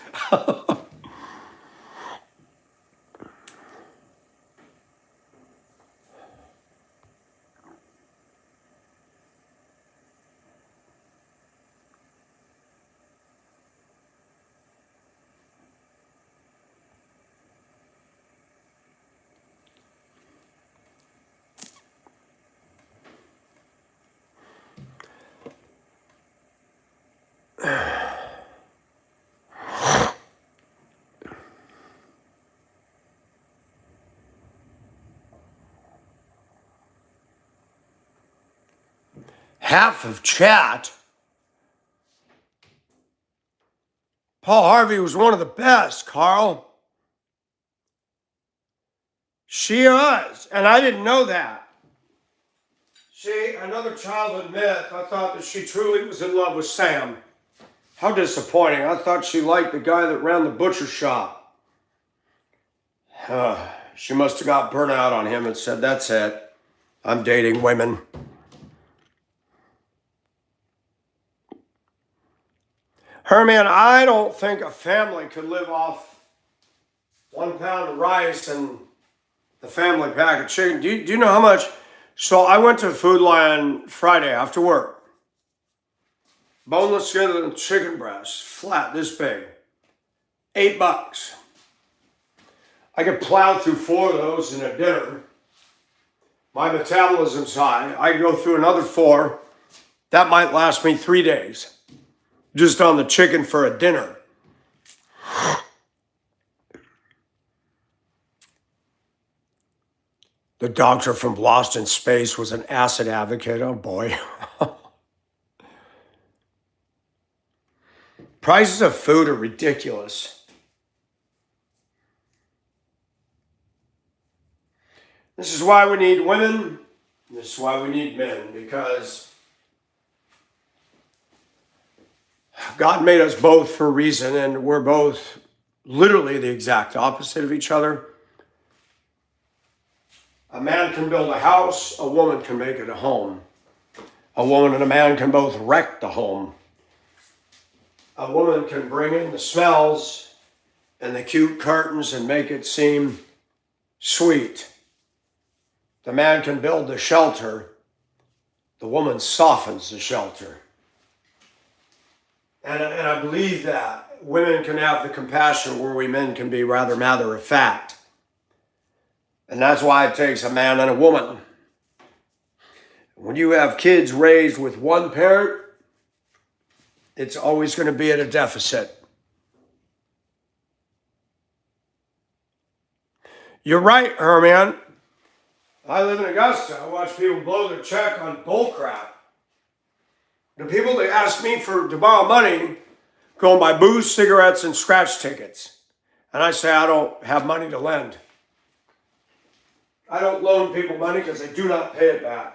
Half of chat. Paul Harvey was one of the best, Carl. She was, and I didn't know that. See, another childhood myth. I thought that she truly was in love with Sam. How disappointing. I thought she liked the guy that ran the butcher shop. She must have got burnt out on him and said, that's it. I'm dating women. Herman, I don't think a family could live off 1 pound of rice and the family pack of chicken. Do you know how much? So I went to Food Lion Friday after work. Boneless skin and chicken breast, flat this big. $8. I could plow through 4 of those in a dinner. My metabolism's high. I could go through another 4. That might last me 3 days. Just on the chicken for a dinner. The doctor from Lost in Space was an acid advocate. Oh boy. Prices of food are ridiculous. This is why we need women. This is why we need men, because God made us both for a reason, and we're both literally the exact opposite of each other. A man can build a house, a woman can make it a home. A woman and a man can both wreck the home. A woman can bring in the smells and the cute curtains and make it seem sweet. The man can build the shelter. The woman softens the shelter. And I believe that women can have the compassion where we men can be rather matter of fact. And that's why it takes a man and a woman. When you have kids raised with one parent, it's always going to be at a deficit. You're right, Herman. I live in Augusta. I watch people blow their check on bullcrap. The people that ask me to borrow money go and buy booze, cigarettes, and scratch tickets. And I say I don't have money to lend. I don't loan people money because they do not pay it back.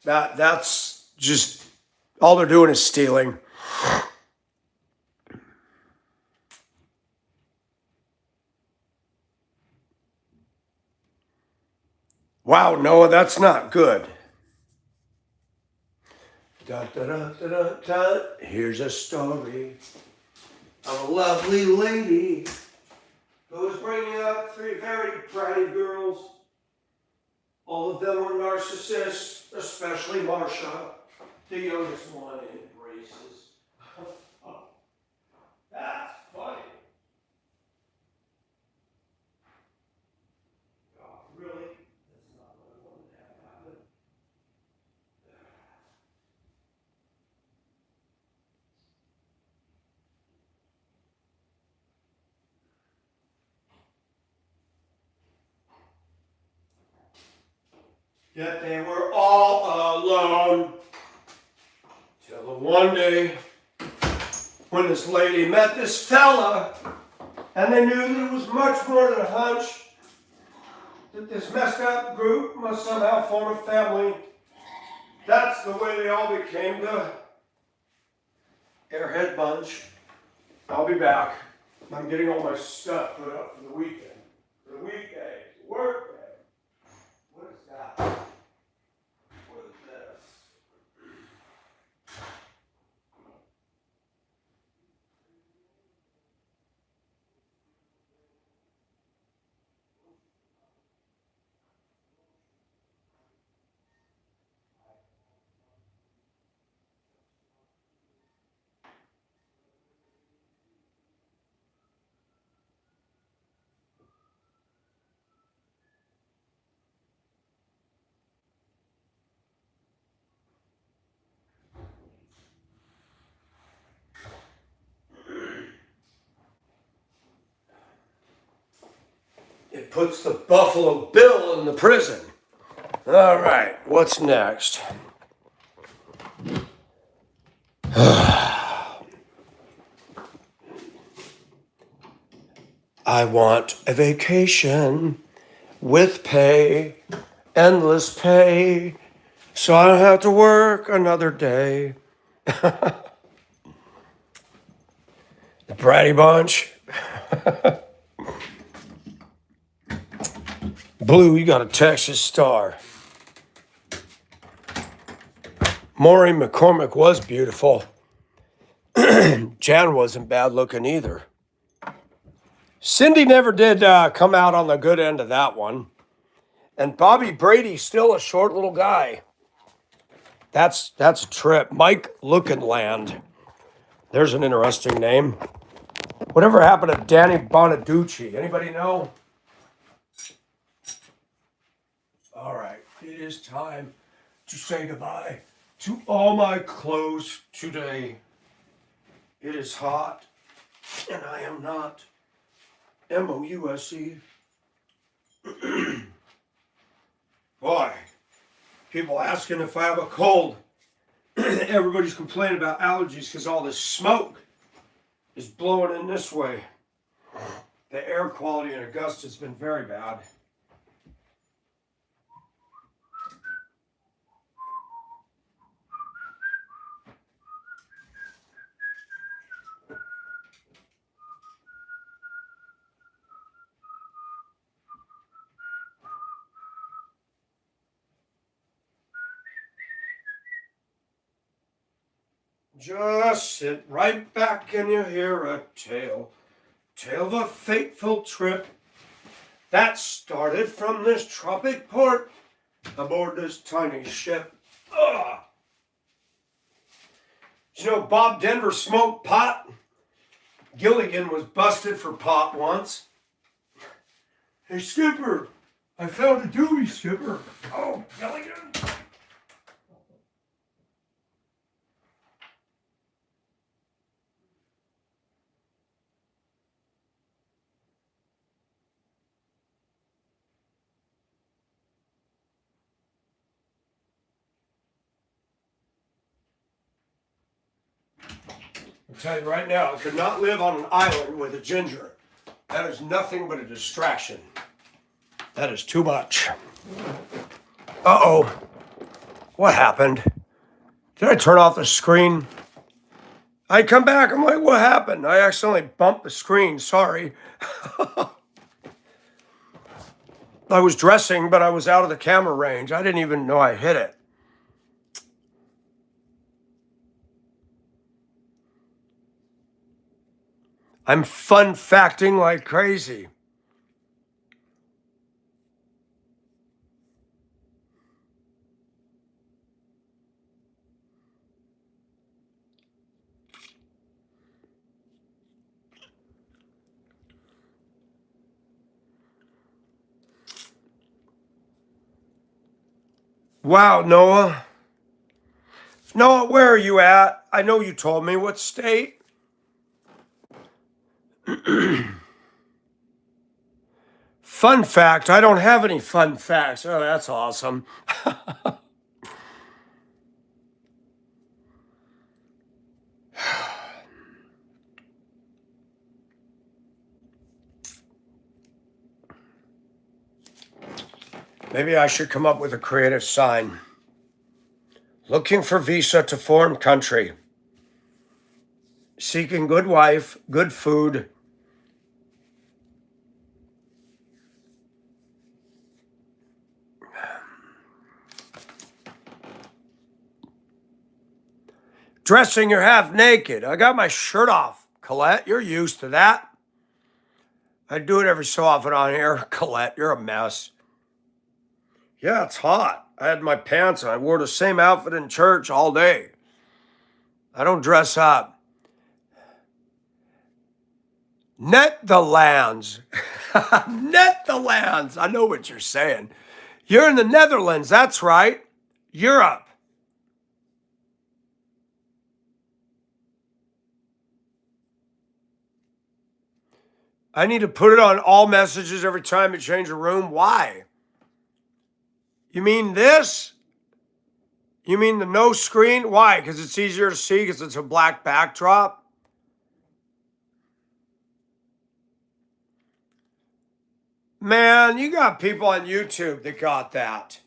That's just, all they're doing is stealing. Wow, Noah, that's not good. Da, da, da, da, da, da. Here's a story of a lovely lady who was bringing up 3 very pretty girls. All of them were narcissists, especially Marcia, the youngest one in braces. That's funny. Oh, really? That's not what I wanted to have happen. Yet they were all alone. Till the one day when this lady met this fella, and they knew that it was much more than a hunch, that this messed up group must somehow form a family. That's the way they all became the Airhead Bunch. I'll be back. I'm getting all my stuff put up for the weekend. The weekday, work day. What is that? What is this? It puts the Buffalo Bill in the prison. All right, what's next? I want a vacation with pay, endless pay, so I don't have to work another day. The Bratty Bunch. Blue, you got a Texas star. Maureen McCormick was beautiful. Jan wasn't bad looking either. Cindy never did come out on the good end of that one. And Bobby Brady's still a short little guy. That's a trip. Mike Lookinland. There's an interesting name. Whatever happened to Danny Bonaducci? Anybody know? All right, it is time to say goodbye to all my clothes today. It is hot, and I am not MOUSE. Boy, people asking if I have a cold. Everybody's complaining about allergies because all this smoke is blowing in this way. The air quality in Augusta has been very bad. Just sit right back and you hear a tale of a fateful trip that started from this tropic port aboard this tiny ship. Ugh. Did you know Bob Denver smoked pot? Gilligan was busted for pot once. Hey, Skipper, I found a doobie, Skipper. Oh, Gilligan. I'll tell you right now, I could not live on an island with a ginger. That is nothing but a distraction. That is too much. Uh-oh. What happened? Did I turn off the screen? I come back, I'm like, what happened? I accidentally bumped the screen, sorry. I was dressing, but I was out of the camera range. I didn't even know I hit it. I'm fun facting like crazy. Wow, Noah. Noah, where are you at? I know you told me. What state? Fun fact, I don't have any fun facts. Oh, that's awesome. Maybe I should come up with a creative sign. Looking for visa to foreign country. Seeking good wife, good food, Dressing her half naked. I got my shirt off. Colette, you're used to that. I do it every so often on here. Colette, you're a mess. Yeah, it's hot. I had my pants on. I wore the same outfit in church all day. I don't dress up. Net the lands. Net the lands. I know what you're saying. You're in the Netherlands. That's right. Europe. I need to put it on all messages every time you change a room. Why? You mean this? You mean the no screen? Why? Because it's easier to see because it's a black backdrop? Man, you got people on YouTube that got that.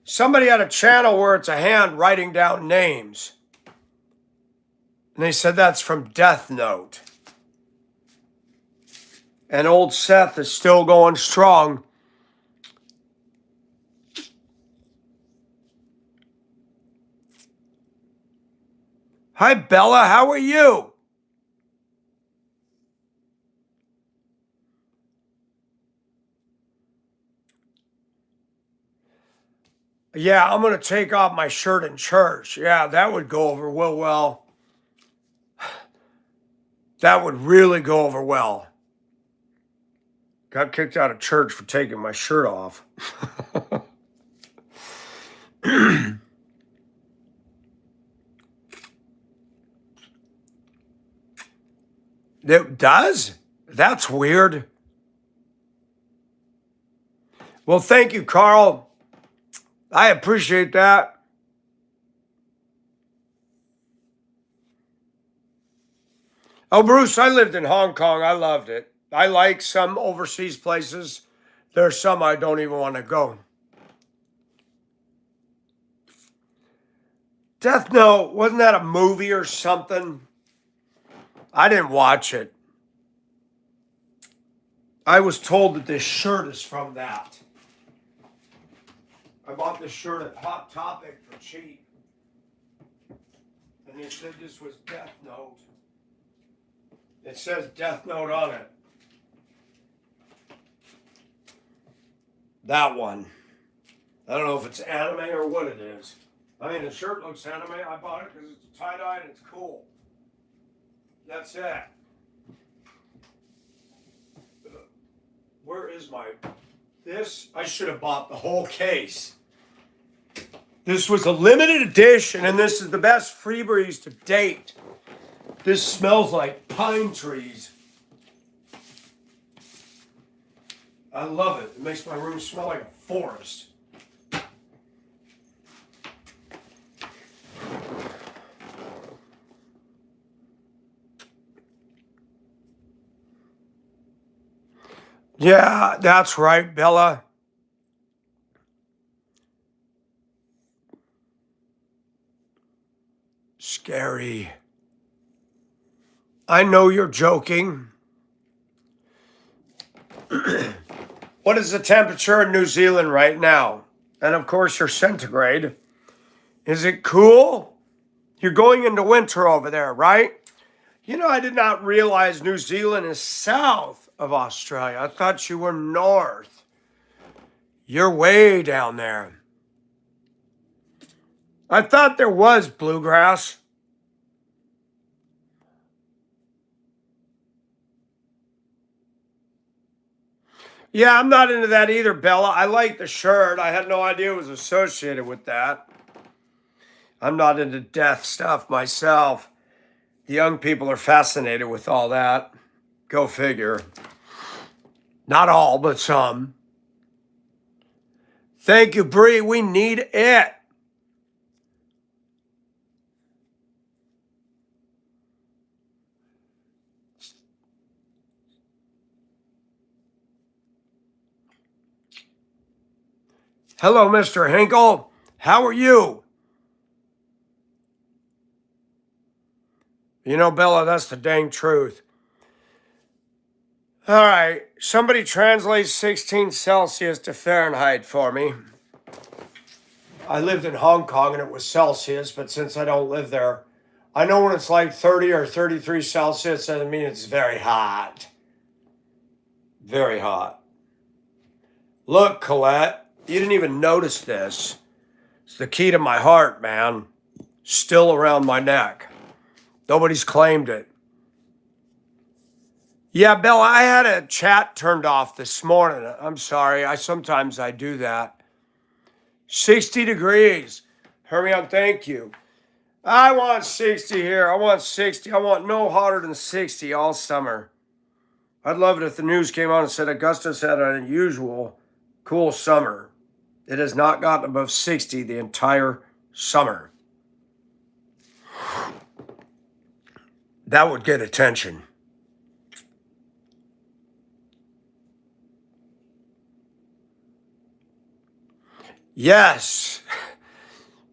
Somebody had a channel where it's a hand writing down names. And they said that's from Death Note. And old Seth is still going strong. Hi, Bella. How are you? Yeah, I'm going to take off my shirt in church. Yeah, that would go over well. That would really go over well. Got kicked out of church for taking my shirt off. It does? That's weird. Well, thank you, Carl. I appreciate that. Oh, Bruce, I lived in Hong Kong. I loved it. I like some overseas places. There's some I don't even want to go. Death Note, wasn't that a movie or something? I didn't watch it. I was told that this shirt is from that. I bought this shirt at Hot Topic for cheap. And they said this was Death Note. It says Death Note on it. That one. I don't know if it's anime or what it is. I mean, the shirt looks anime. I bought it because it's tie-dye and it's cool. That's it. Where is my... This, I should have bought the whole case. This was a limited edition, and this is the best Febreze to date. This smells like pine trees. I love it. It makes my room smell like a forest. Yeah, that's right, Bella. Scary. I know you're joking. What is the temperature in New Zealand right now? And of course, you're centigrade. Is it cool? You're going into winter over there, right? You know, I did not realize New Zealand is south of Australia. I thought you were north. You're way down there. I thought there was bluegrass. Yeah, I'm not into that either, Bella. I like the shirt. I had no idea it was associated with that. I'm not into death stuff myself. The young people are fascinated with all that. Go figure. Not all, but some. Thank you, Bree. We need it. Hello, Mr. Hinkle. How are you? You know, Bella, that's the dang truth. All right, somebody translate 16 Celsius to Fahrenheit for me. I lived in Hong Kong and it was Celsius, but since I don't live there, I know when it's like 30 or 33 Celsius, I mean it's very hot. Very hot. Look, Colette, you didn't even notice this. It's the key to my heart, man. Still around my neck. Nobody's claimed it. Yeah, Bill, I had a chat turned off this morning. I'm sorry. Sometimes I do that. 60 degrees. Hurry on, thank you. I want 60 here. I want 60. I want no hotter than 60 all summer. I'd love it if the news came on and said Augusta's had an unusual cool summer. It has not gotten above 60 the entire summer. That would get attention. Yes,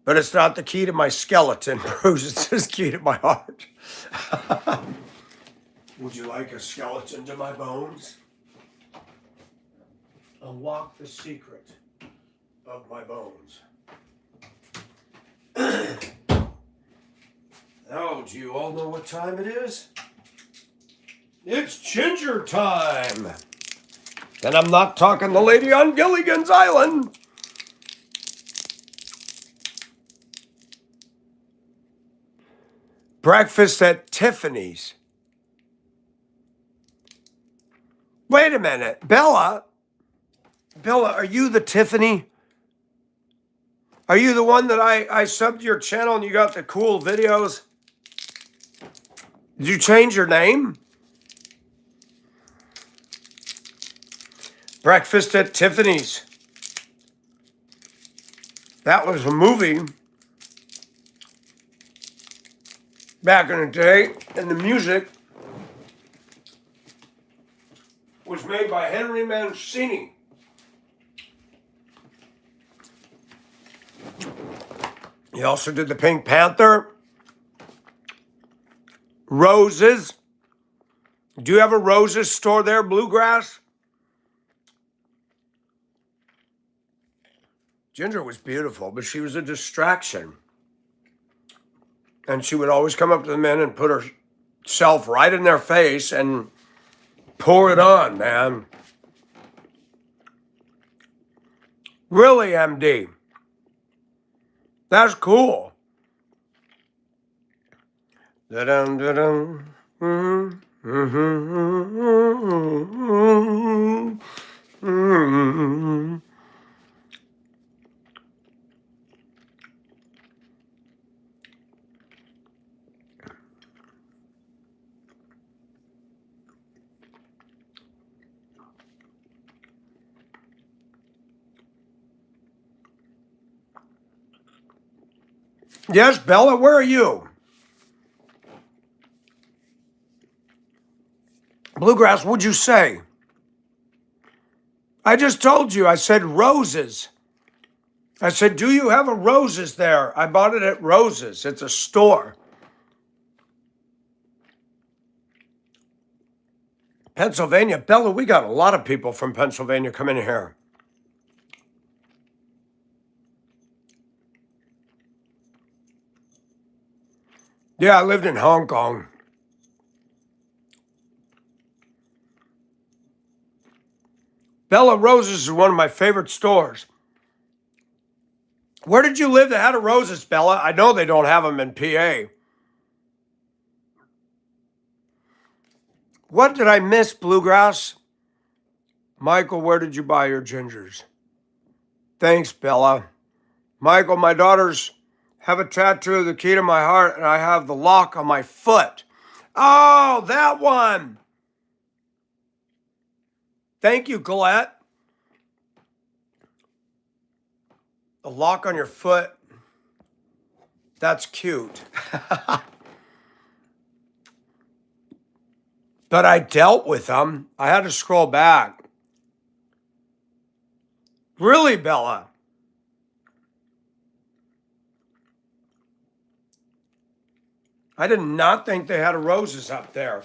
but it's not the key to my skeleton, Bruce. It's just key to my heart. Would you like a skeleton to my bones? Unlock the secret of my bones. Oh, do you all know what time it is? It's ginger time. And I'm not talking the lady on Gilligan's Island. Breakfast at Tiffany's. Wait a minute. Bella, are you the Tiffany? Are you the one that I subbed to your channel and you got the cool videos? Did you change your name? Breakfast at Tiffany's. That was a movie back in the day, and the music was made by Henry Mancini. He also did the Pink Panther. Roses. Do you have a Roses store there, Bluegrass? Ginger was beautiful, but she was a distraction. And she would always come up to the men and put herself right in their face and pour it on, man. Really, MD. That's cool. Da-dum, da-dum. Mm-hmm. Mm-hmm. Mm-hmm. Yes, Bella, where are you? Bluegrass, what'd you say? I just told you, I said Roses. I said, do you have a Roses there? I bought it at Roses. It's a store. Pennsylvania. Bella, we got a lot of people from Pennsylvania coming here. Yeah, I lived in Hong Kong. Bella Roses is one of my favorite stores. Where did you live that had a Roses, Bella? I know they don't have them in PA. What did I miss, Bluegrass? Michael, where did you buy your gingers? Thanks, Bella. Michael, my daughters have a tattoo of the key to my heart, and I have the lock on my foot. Oh, that one. Thank you, Colette. A lock on your foot. That's cute. But I dealt with them. I had to scroll back. Really, Bella? I did not think they had a Roses up there.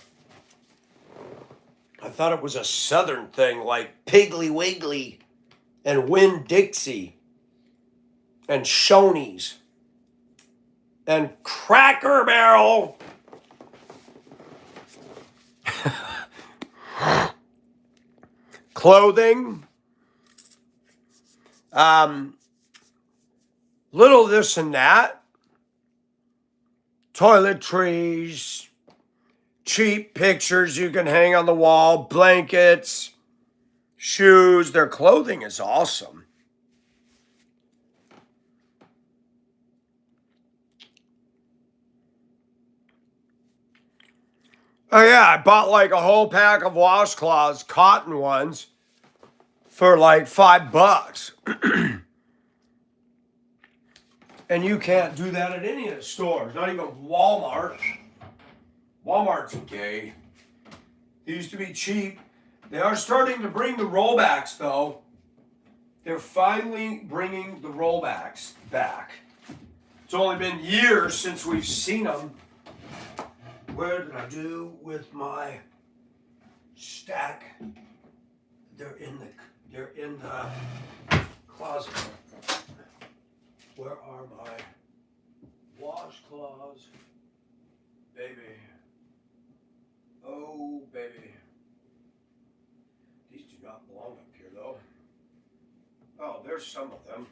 I thought it was a Southern thing like Piggly Wiggly and Winn-Dixie and Shoney's and Cracker Barrel. Clothing. Little this and that. Toiletries. Cheap pictures you can hang on the wall. Blankets. Shoes. Their clothing is awesome. Oh yeah, I bought like a whole pack of washcloths, cotton ones, for like $5. And you can't do that at any of the stores, not even Walmart. Walmart's gay. They used to be cheap. They are starting to bring the rollbacks though. They're finally bringing the rollbacks back. It's only been years since we've seen them. Where did I do with my stack? They're in the closet. Where are my washcloths? Baby. Oh, baby. These do not belong up here, though. Oh, there's some of them.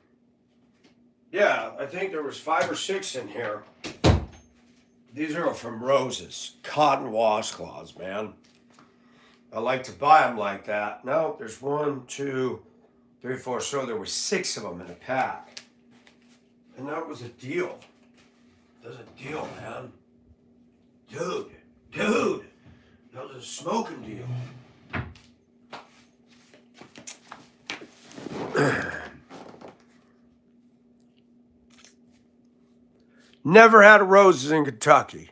Yeah, I think there was 5 or 6 in here. These are from Rose's. Cotton washcloths, man. I like to buy them like that. No, there's 1, 2, 3, 4. So there were 6 of them in a pack. And that was a deal. That was a deal, man. Dude. That was a smoking deal. Never had a Rose's in Kentucky.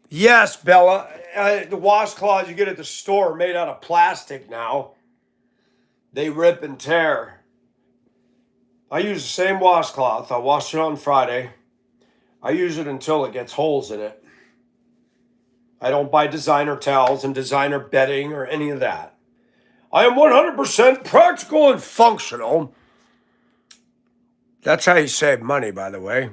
Yes, Bella. The washcloths you get at the store are made out of plastic now. They rip and tear. I use the same washcloth. I wash it on Friday. I use it until it gets holes in it. I don't buy designer towels and designer bedding or any of that. I am 100% practical and functional. That's how you save money, by the way.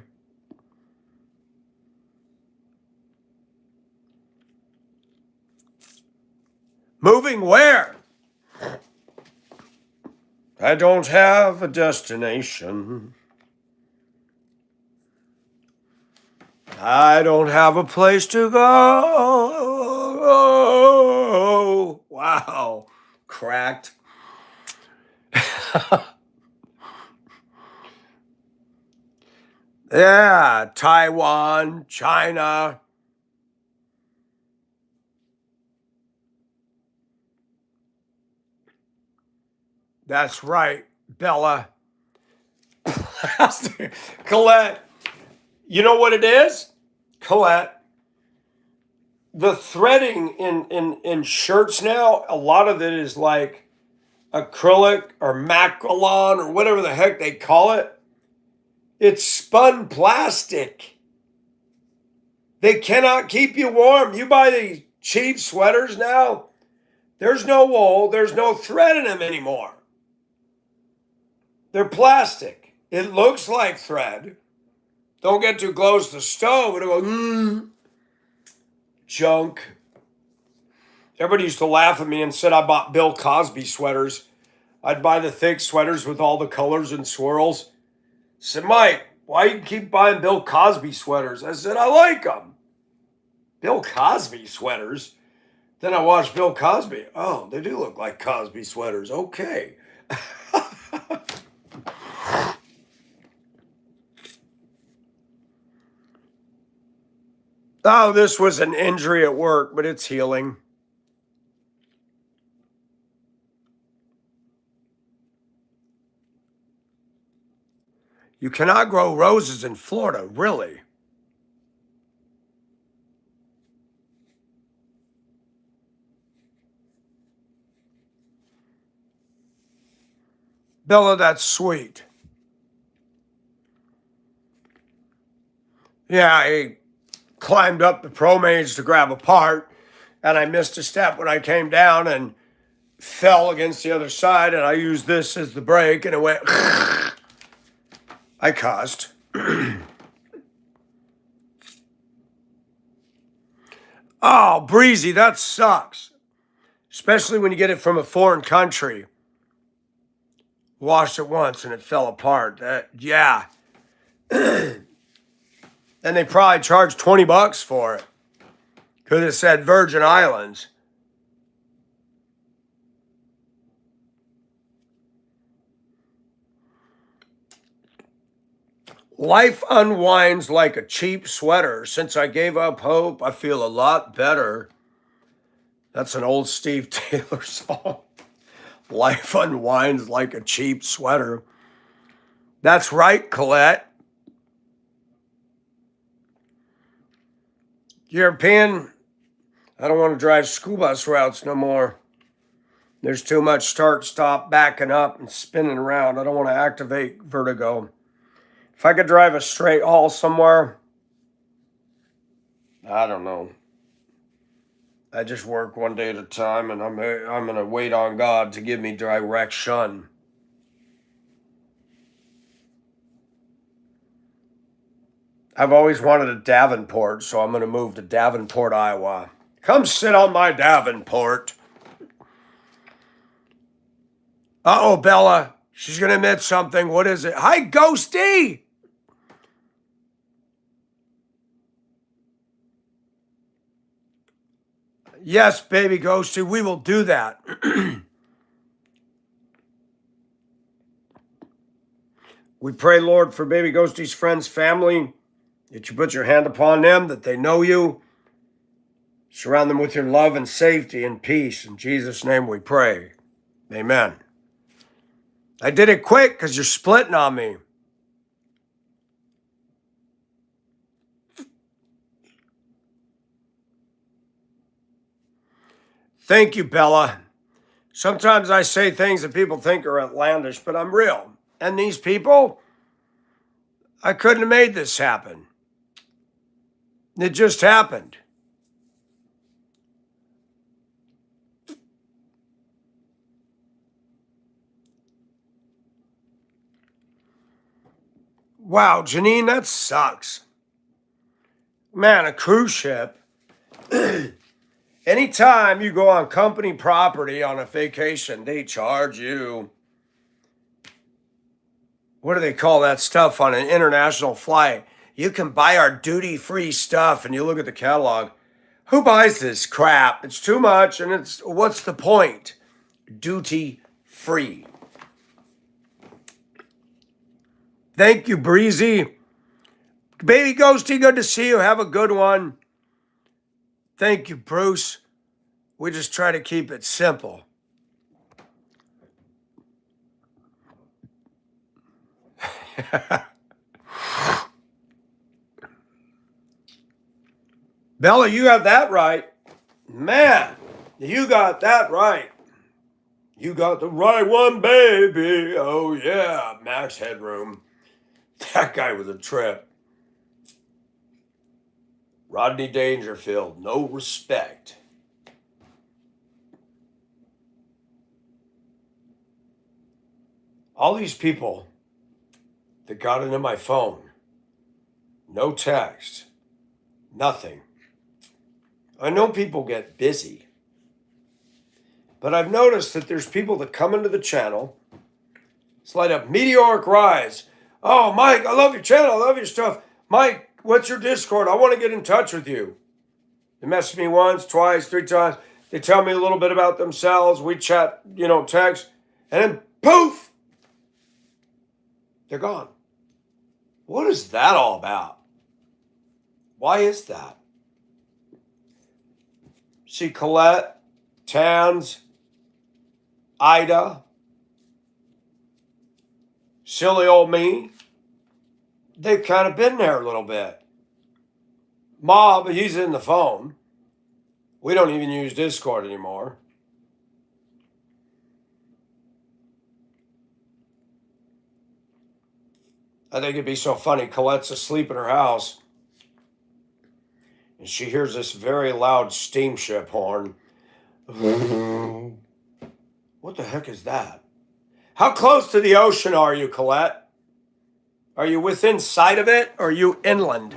Moving where? I don't have a destination. I don't have a place to go. Wow. Cracked. Yeah, Taiwan, China. That's right, Bella. Colette, you know what it is? Colette, the threading in shirts now, a lot of it is like acrylic or macrolon or whatever the heck they call it. It's spun plastic. They cannot keep you warm. You buy these cheap sweaters now, there's no wool, there's no thread in them anymore. They're plastic. It looks like thread. Don't get too close to the stove. It'll go, junk. Everybody used to laugh at me and said I bought Bill Cosby sweaters. I'd buy the thick sweaters with all the colors and swirls. I said, Mike, why you keep buying Bill Cosby sweaters? I said, I like them. Bill Cosby sweaters? Then I watched Bill Cosby. Oh, they do look like Cosby sweaters. Okay. Oh, this was an injury at work, but it's healing. You cannot grow roses in Florida, really. Bella, that's sweet. Yeah, I climbed up the ProMage to grab a part, and I missed a step when I came down and fell against the other side, and I used this as the brake, and it went... I cussed. Oh, Breezy, that sucks. Especially when you get it from a foreign country. Washed it once and it fell apart. Yeah. And they probably charged $20 for it. Because it said Virgin Islands. Life unwinds like a cheap sweater. Since I gave up hope, I feel a lot better. That's an old Steve Taylor song. Life unwinds like a cheap sweater. That's right, Colette. European, I don't want to drive school bus routes no more. There's too much start, stop, backing up, and spinning around. I don't want to activate vertigo. If I could drive a straight haul somewhere, I don't know. I just work one day at a time, and I'm going to wait on God to give me direction. I've always wanted a Davenport, so I'm going to move to Davenport, Iowa. Come sit on my Davenport. Uh-oh, Bella. She's going to admit something. What is it? Hi, Ghosty! Yes, baby Ghosty, we will do that. We pray, Lord, for baby Ghosty's friends, family, that you put your hand upon them, that they know you. Surround them with your love and safety and peace. In Jesus' name we pray. Amen. I did it quick because you're splitting on me. Thank you, Bella. Sometimes I say things that people think are outlandish, but I'm real. And these people, I couldn't have made this happen. It just happened. Wow, Janine, that sucks. Man, a cruise ship. Anytime you go on company property on a vacation, they charge you. What do they call that stuff on an international flight? You can buy our duty-free stuff, and you look at the catalog. Who buys this crap? It's too much, and what's the point? Duty-free. Thank you, Breezy. Baby Ghosty, good to see you. Have a good one. Thank you, Bruce. We just try to keep it simple. Bella, you got that right. Man, you got that right. You got the right one, baby. Oh, yeah. Max Headroom. That guy was a trip. Rodney Dangerfield, no respect. All these people that got into my phone, no text, nothing. I know people get busy, but I've noticed that there's people that come into the channel, slide up, meteoric rise. Oh, Mike, I love your channel. I love your stuff. Mike, what's your Discord? I want to get in touch with you. They message me once, twice, 3 times. They tell me a little bit about themselves. We chat, text. And then poof, they're gone. What is that all about? Why is that? See Colette, Tans, Ida, silly old me. They've kind of been there a little bit. Mob, he's in the phone. We don't even use Discord anymore. I think it'd be so funny. Colette's asleep in her house, and she hears this very loud steamship horn. What the heck is that? How close to the ocean are you, Colette? Are you within sight of it or are you inland?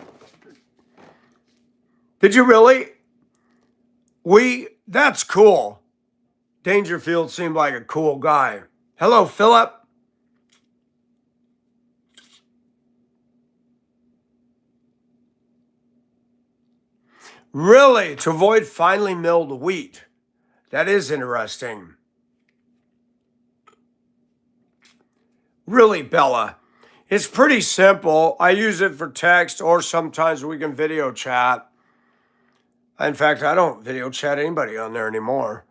Did you really? That's cool. Dangerfield seemed like a cool guy. Hello, Philip. Really? To avoid finely milled wheat. That is interesting. Really, Bella. It's pretty simple. I use it for text or sometimes we can video chat. In fact, I don't video chat anybody on there anymore.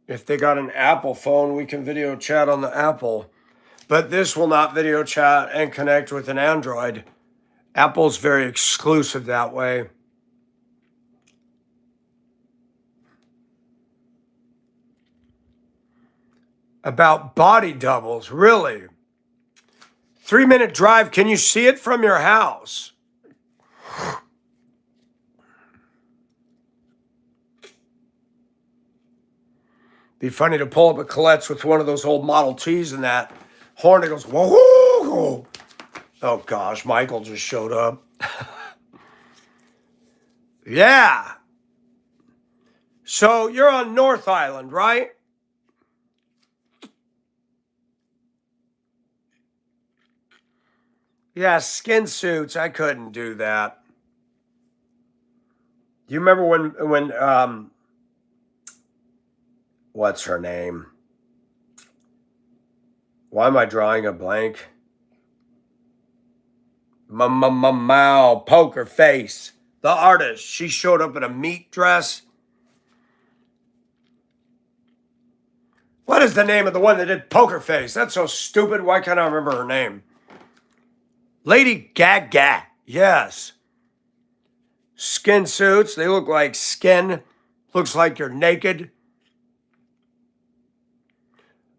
If they got an Apple phone, we can video chat on the Apple. But this will not video chat and connect with an Android. Apple's very exclusive that way. About body doubles, really? 3-minute drive, can you see it from your house? Be funny to pull up a Colette's with one of those old Model Ts and that horn that goes, whoa. Oh gosh, Michael just showed up. Yeah. So you're on North Island, right? Yeah, skin suits. I couldn't do that. Do you remember when what's her name? Why am I drawing a blank? Mao, Poker Face, the artist. She showed up in a meat dress. What is the name of the one that did Poker Face? That's so stupid. Why can't I remember her name? Lady Gaga. Yes. Skin suits. They look like skin. Looks like you're naked.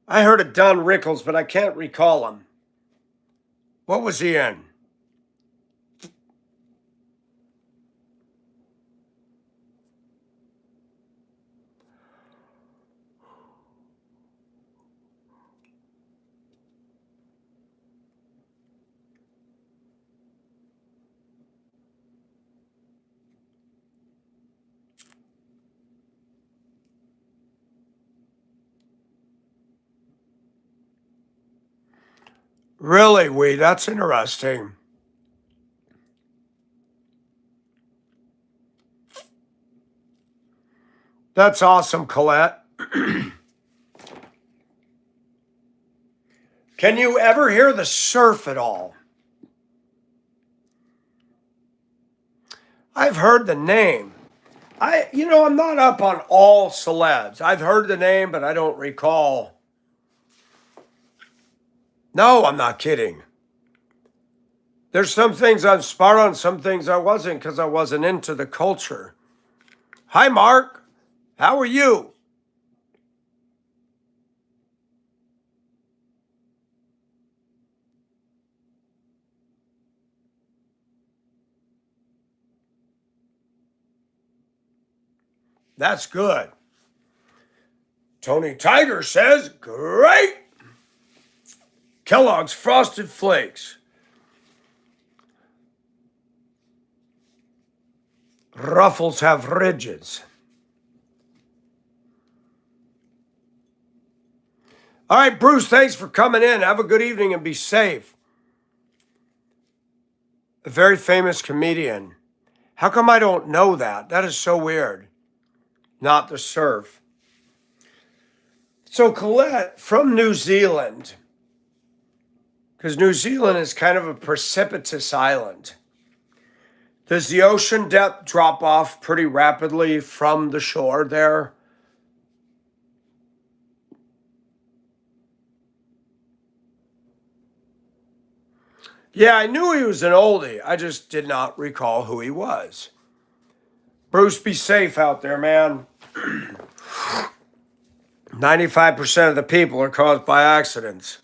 I heard of Don Rickles, but I can't recall him. What was he in? Really, that's interesting. That's awesome, Colette. Can you ever hear the surf at all? I've heard the name. I'm not up on all celebs. I've heard the name, but I don't recall. No, I'm not kidding. There's some things I'm spot on, some things I wasn't because I wasn't into the culture. Hi, Mark. How are you? That's good. Tony Tiger says, great. Kellogg's Frosted Flakes. Ruffles have ridges. All right, Bruce, thanks for coming in. Have a good evening and be safe. A very famous comedian. How come I don't know that? That is so weird. Not the surf. So Colette, from New Zealand, because New Zealand is kind of a precipitous island. Does the ocean depth drop off pretty rapidly from the shore there? Yeah, I knew he was an oldie. I just did not recall who he was. Bruce, be safe out there, man. 95% of the people are caused by accidents.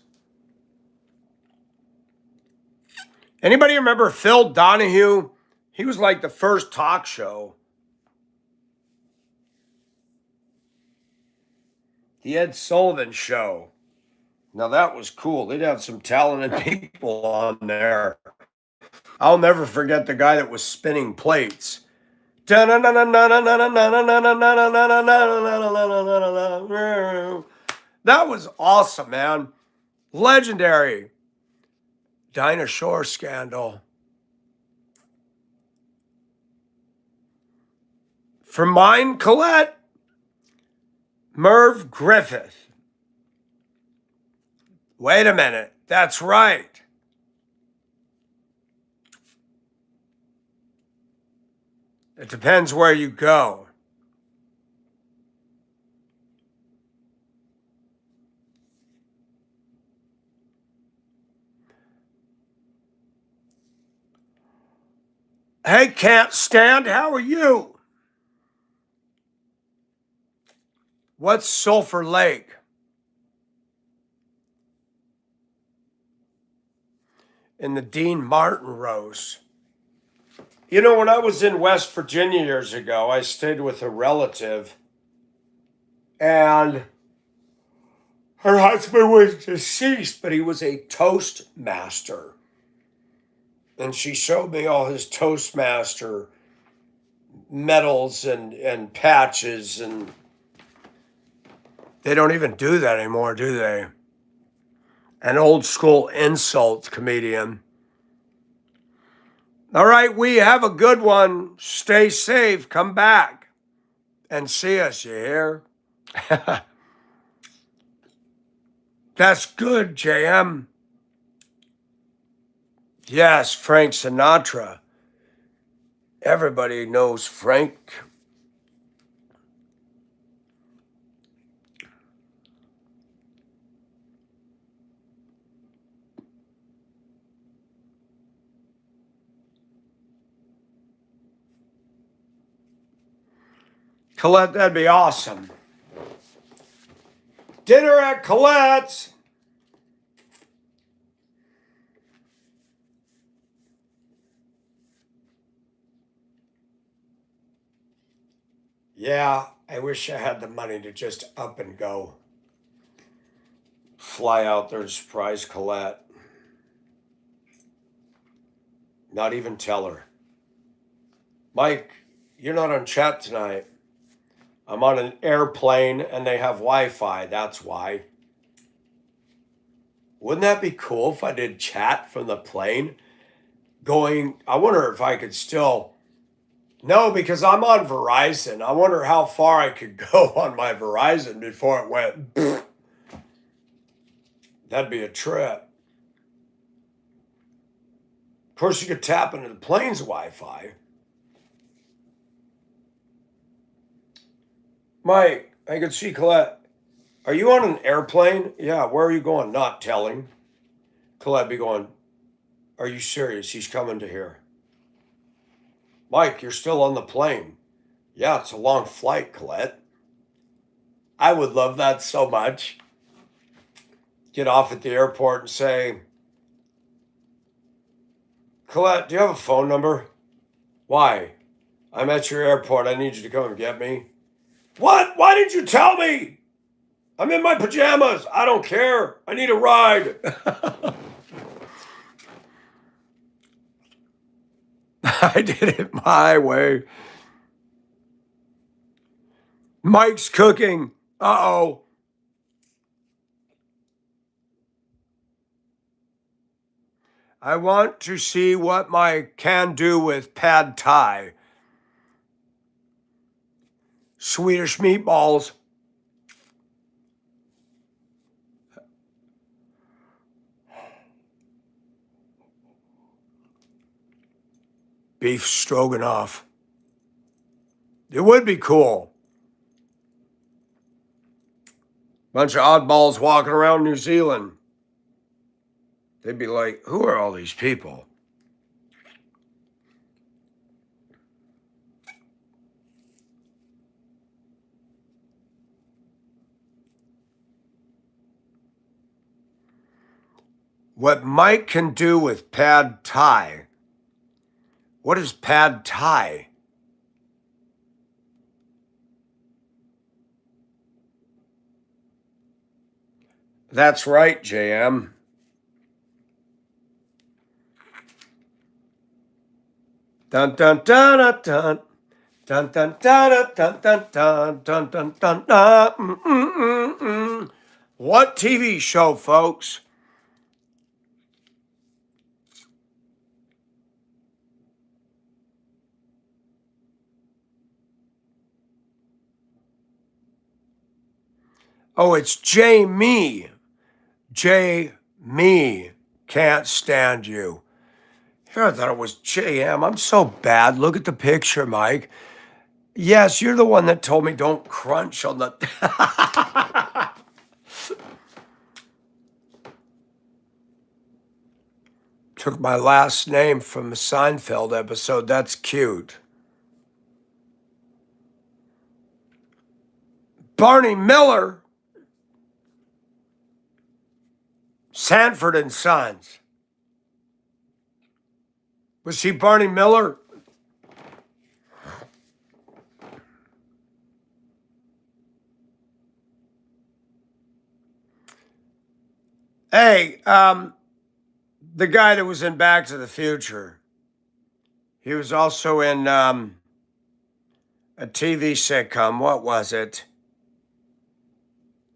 Anybody remember Phil Donahue? He was like the first talk show. The Ed Sullivan Show. Now that was cool. They'd have some talented people on there. I'll never forget the guy that was spinning plates. That was awesome, man. Legendary. Dinosaur Scandal. For mine, Colette, Merv Griffith. Wait a minute. That's right. It depends where you go. Hey, Can't Stand, how are you? What's Sulphur Lake? In the Dean Martin roast. You know, when I was in West Virginia years ago, I stayed with a relative, and her husband was deceased, but he was a Toastmaster. And she showed me all his Toastmaster medals and patches, and they don't even do that anymore, do they? An old school insult comedian. All right, we have a good one. Stay safe. Come back and see us, you hear? That's good, JM. Yes, Frank Sinatra. Everybody knows Frank. Colette, that'd be awesome. Dinner at Colette's. Yeah, I wish I had the money to just up and go. Fly out there and surprise Colette. Not even tell her. Mike, you're not on chat tonight. I'm on an airplane and they have Wi-Fi, that's why. Wouldn't that be cool if I did chat from the plane? I wonder if I could still... No, because I'm on Verizon. I wonder how far I could go on my Verizon before it went... That'd be a trip. Of course, you could tap into the plane's Wi-Fi. Mike, I could see Colette. Are you on an airplane? Yeah, where are you going? Not telling. Colette be going, are you serious? He's coming to here. Mike, you're still on the plane. Yeah, it's a long flight, Colette. I would love that so much. Get off at the airport and say, Colette, do you have a phone number? Why? I'm at your airport. I need you to come and get me. What? Why didn't you tell me? I'm in my pajamas. I don't care. I need a ride. I did it my way. Mike's cooking. Uh-oh. I want to see what my can do with pad thai. Swedish meatballs. Beef stroganoff. It would be cool. Bunch of oddballs walking around New Zealand. They'd be like, who are all these people? What Mike can do with pad thai. What is pad thai? That's right, JM. Dun dun dun dun dun. Dun dun dun dun dun dun dun dun dun dun. What TV show, folks? Oh, it's Jamie. Jamie. Can't stand you. Here, I thought it was JM. I'm so bad. Look at the picture, Mike. Yes, you're the one that told me don't crunch on the. Took my last name from the Seinfeld episode. That's cute. Barney Miller. Sanford and Sons. Was he Barney Miller? Hey, the guy that was in Back to the Future. He was also in a TV sitcom. What was it?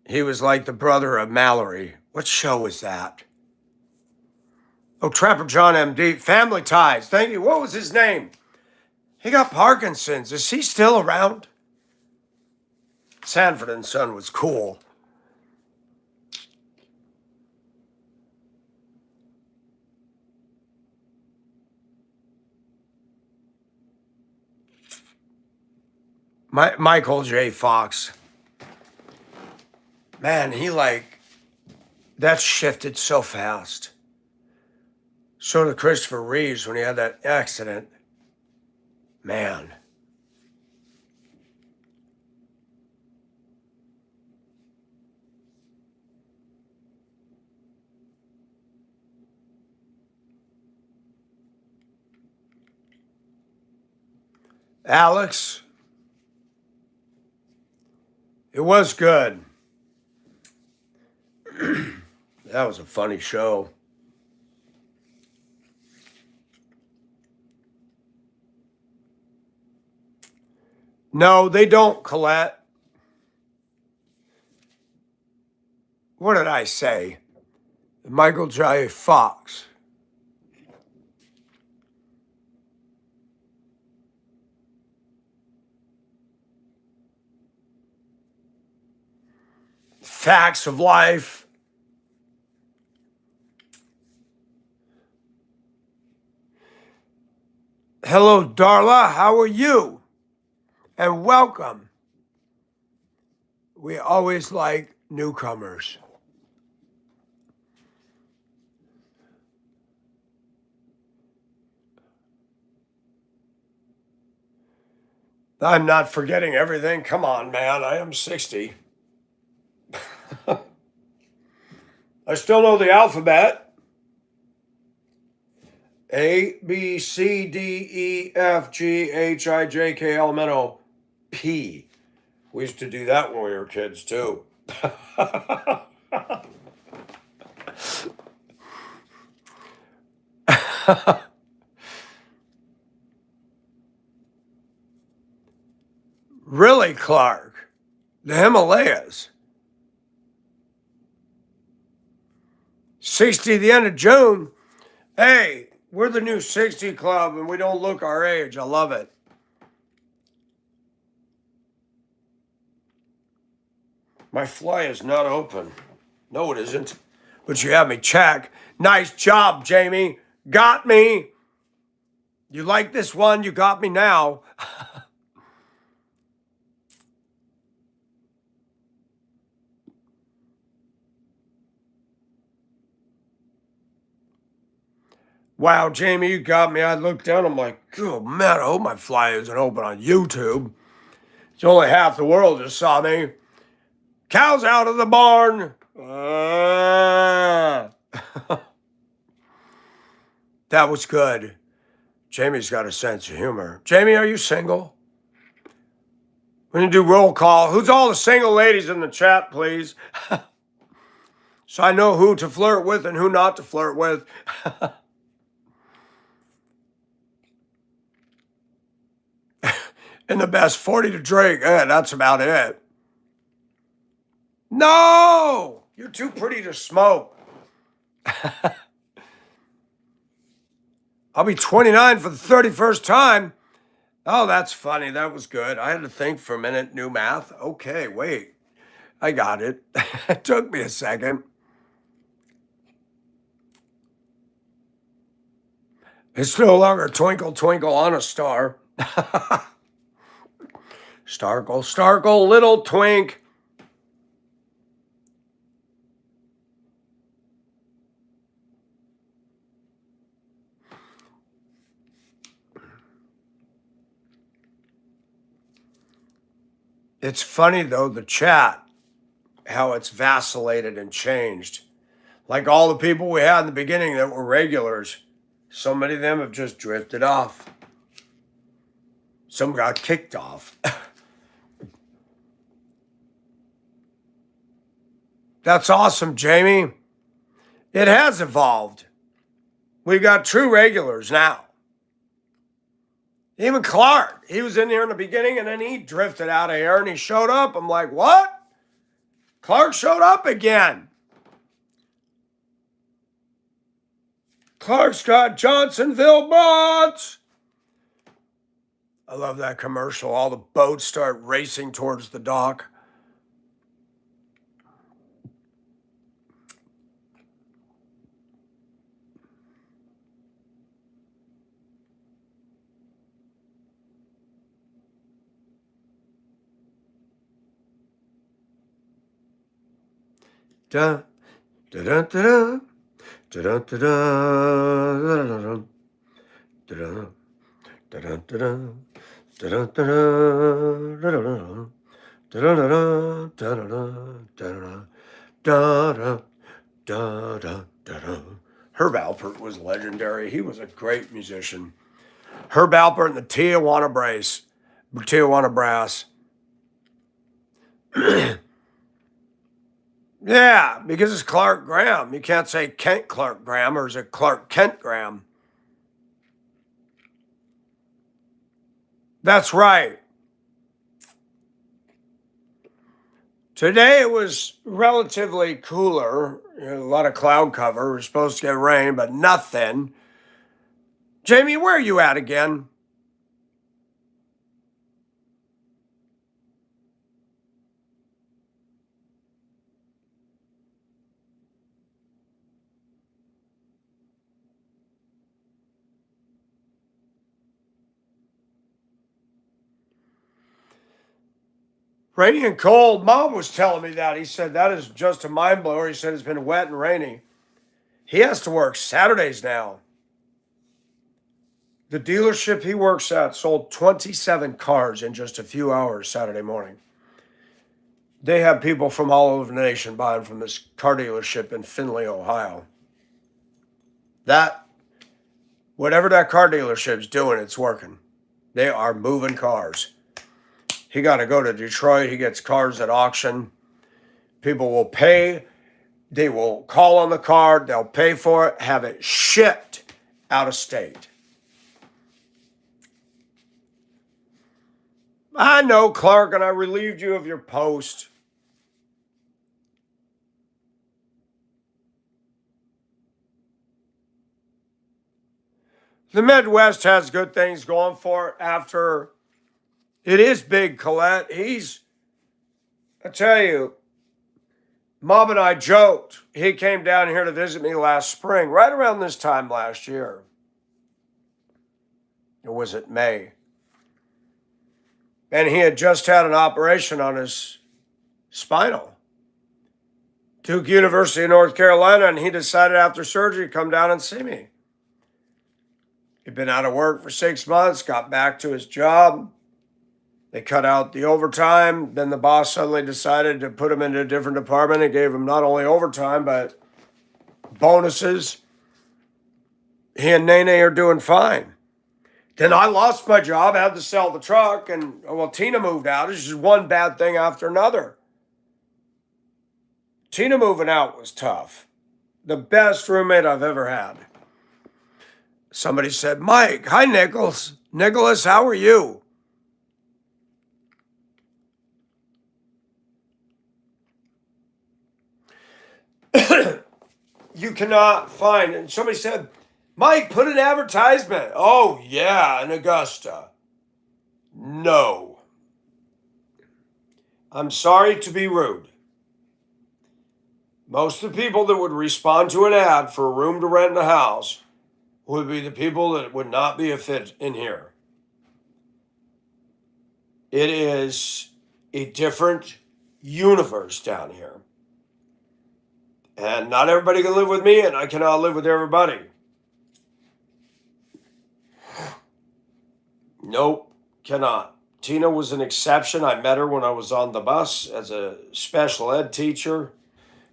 He was like the brother of Mallory. What show was that? Oh, Trapper John M.D. Family Ties. Thank you. What was his name? He got Parkinson's. Is he still around? Sanford and Son was cool. Michael J. Fox. Man, that shifted so fast. So did Christopher Reeves when he had that accident. Man. Alex, it was good. That was a funny show. No, they don't, Colette. What did I say? Michael J. Fox. Facts of Life. Hello, Darla. How are you? And welcome. We always like newcomers. I'm not forgetting everything. Come on, man. I am 60. I still know the alphabet. A, B, C, D, E, F, G, H, I, J, K, L, M, N, O, P. We used to do that when we were kids, too. Really, Clark? The Himalayas. 60 the end of June. Hey, we're the new 60 club and we don't look our age. I love it. My fly is not open. No, it isn't. But you have me check. Nice job, Jamie. Got me. You like this one? You got me now. Wow, Jamie, you got me. I looked down. I'm like, oh, man, I hope my fly isn't open on YouTube. It's only half the world just saw me. Cows out of the barn. That was good. Jamie's got a sense of humor. Jamie, are you single? We're going to do roll call. Who's all the single ladies in the chat, please? So I know who to flirt with and who not to flirt with. And the best 40 to drink, that's about it. No! You're too pretty to smoke. I'll be 29 for the 31st time. Oh, that's funny. That was good. I had to think for a minute. New math. Okay, wait. I got it. It took me a second. It's no longer twinkle, twinkle on a star. Starkle, starkle, little twink. It's funny, though, the chat, how it's vacillated and changed. Like all the people we had in the beginning that were regulars, so many of them have just drifted off. Some got kicked off. That's awesome, Jamie. It has evolved. We've got true regulars now. Even Clark, he was in here in the beginning and then he drifted out of here and he showed up. I'm like, what? Clark showed up again. Clark Scott Johnsonville boats. I love that commercial. All the boats start racing towards the dock. Da da da da da da da da da. Herb Alpert was legendary. He was a great musician. Herb Alpert and the Tijuana Brass. Yeah, because it's Clark Graham. You can't say Kent Clark Graham, or is it Clark Kent Graham? That's right. Today it was relatively cooler. A lot of cloud cover. We're supposed to get rain, but nothing. Jamie, where are you at again? Rainy and cold. Mom was telling me that. He said that is just a mind blower. He said it's been wet and rainy. He has to work Saturdays now. The dealership he works at sold 27 cars in just a few hours Saturday morning. They have people from all over the nation buying from this car dealership in Findlay, Ohio. Whatever that car dealership's doing, it's working. They are moving cars. He got to go to Detroit. He gets cars at auction. People will pay. They will call on the car. They'll pay for it, have it shipped out of state. I know, Clark, and I relieved you of your post. The Midwest has good things going for it after. It is big, Colette. I tell you, Mom and I joked. He came down here to visit me last spring, right around this time last year. Or was it May? And he had just had an operation on his spinal. Duke University of North Carolina, and he decided after surgery to come down and see me. He'd been out of work for 6 months, got back to his job. They cut out the overtime. Then the boss suddenly decided to put him into a different department and gave him not only overtime, but bonuses. He and Nene are doing fine. Then I lost my job, had to sell the truck, and Tina moved out. It's just one bad thing after another. Tina moving out was tough. The best roommate I've ever had. Somebody said, Mike, hi, Nicholas. Nicholas, how are you? You cannot find, and somebody said, Mike, put an advertisement. Oh, yeah, in Augusta. No. I'm sorry to be rude. Most of the people that would respond to an ad for a room to rent in a house would be the people that would not be a fit in here. It is a different universe down here. And not everybody can live with me, and I cannot live with everybody. Nope, cannot. Tina was an exception. I met her when I was on the bus as a special ed teacher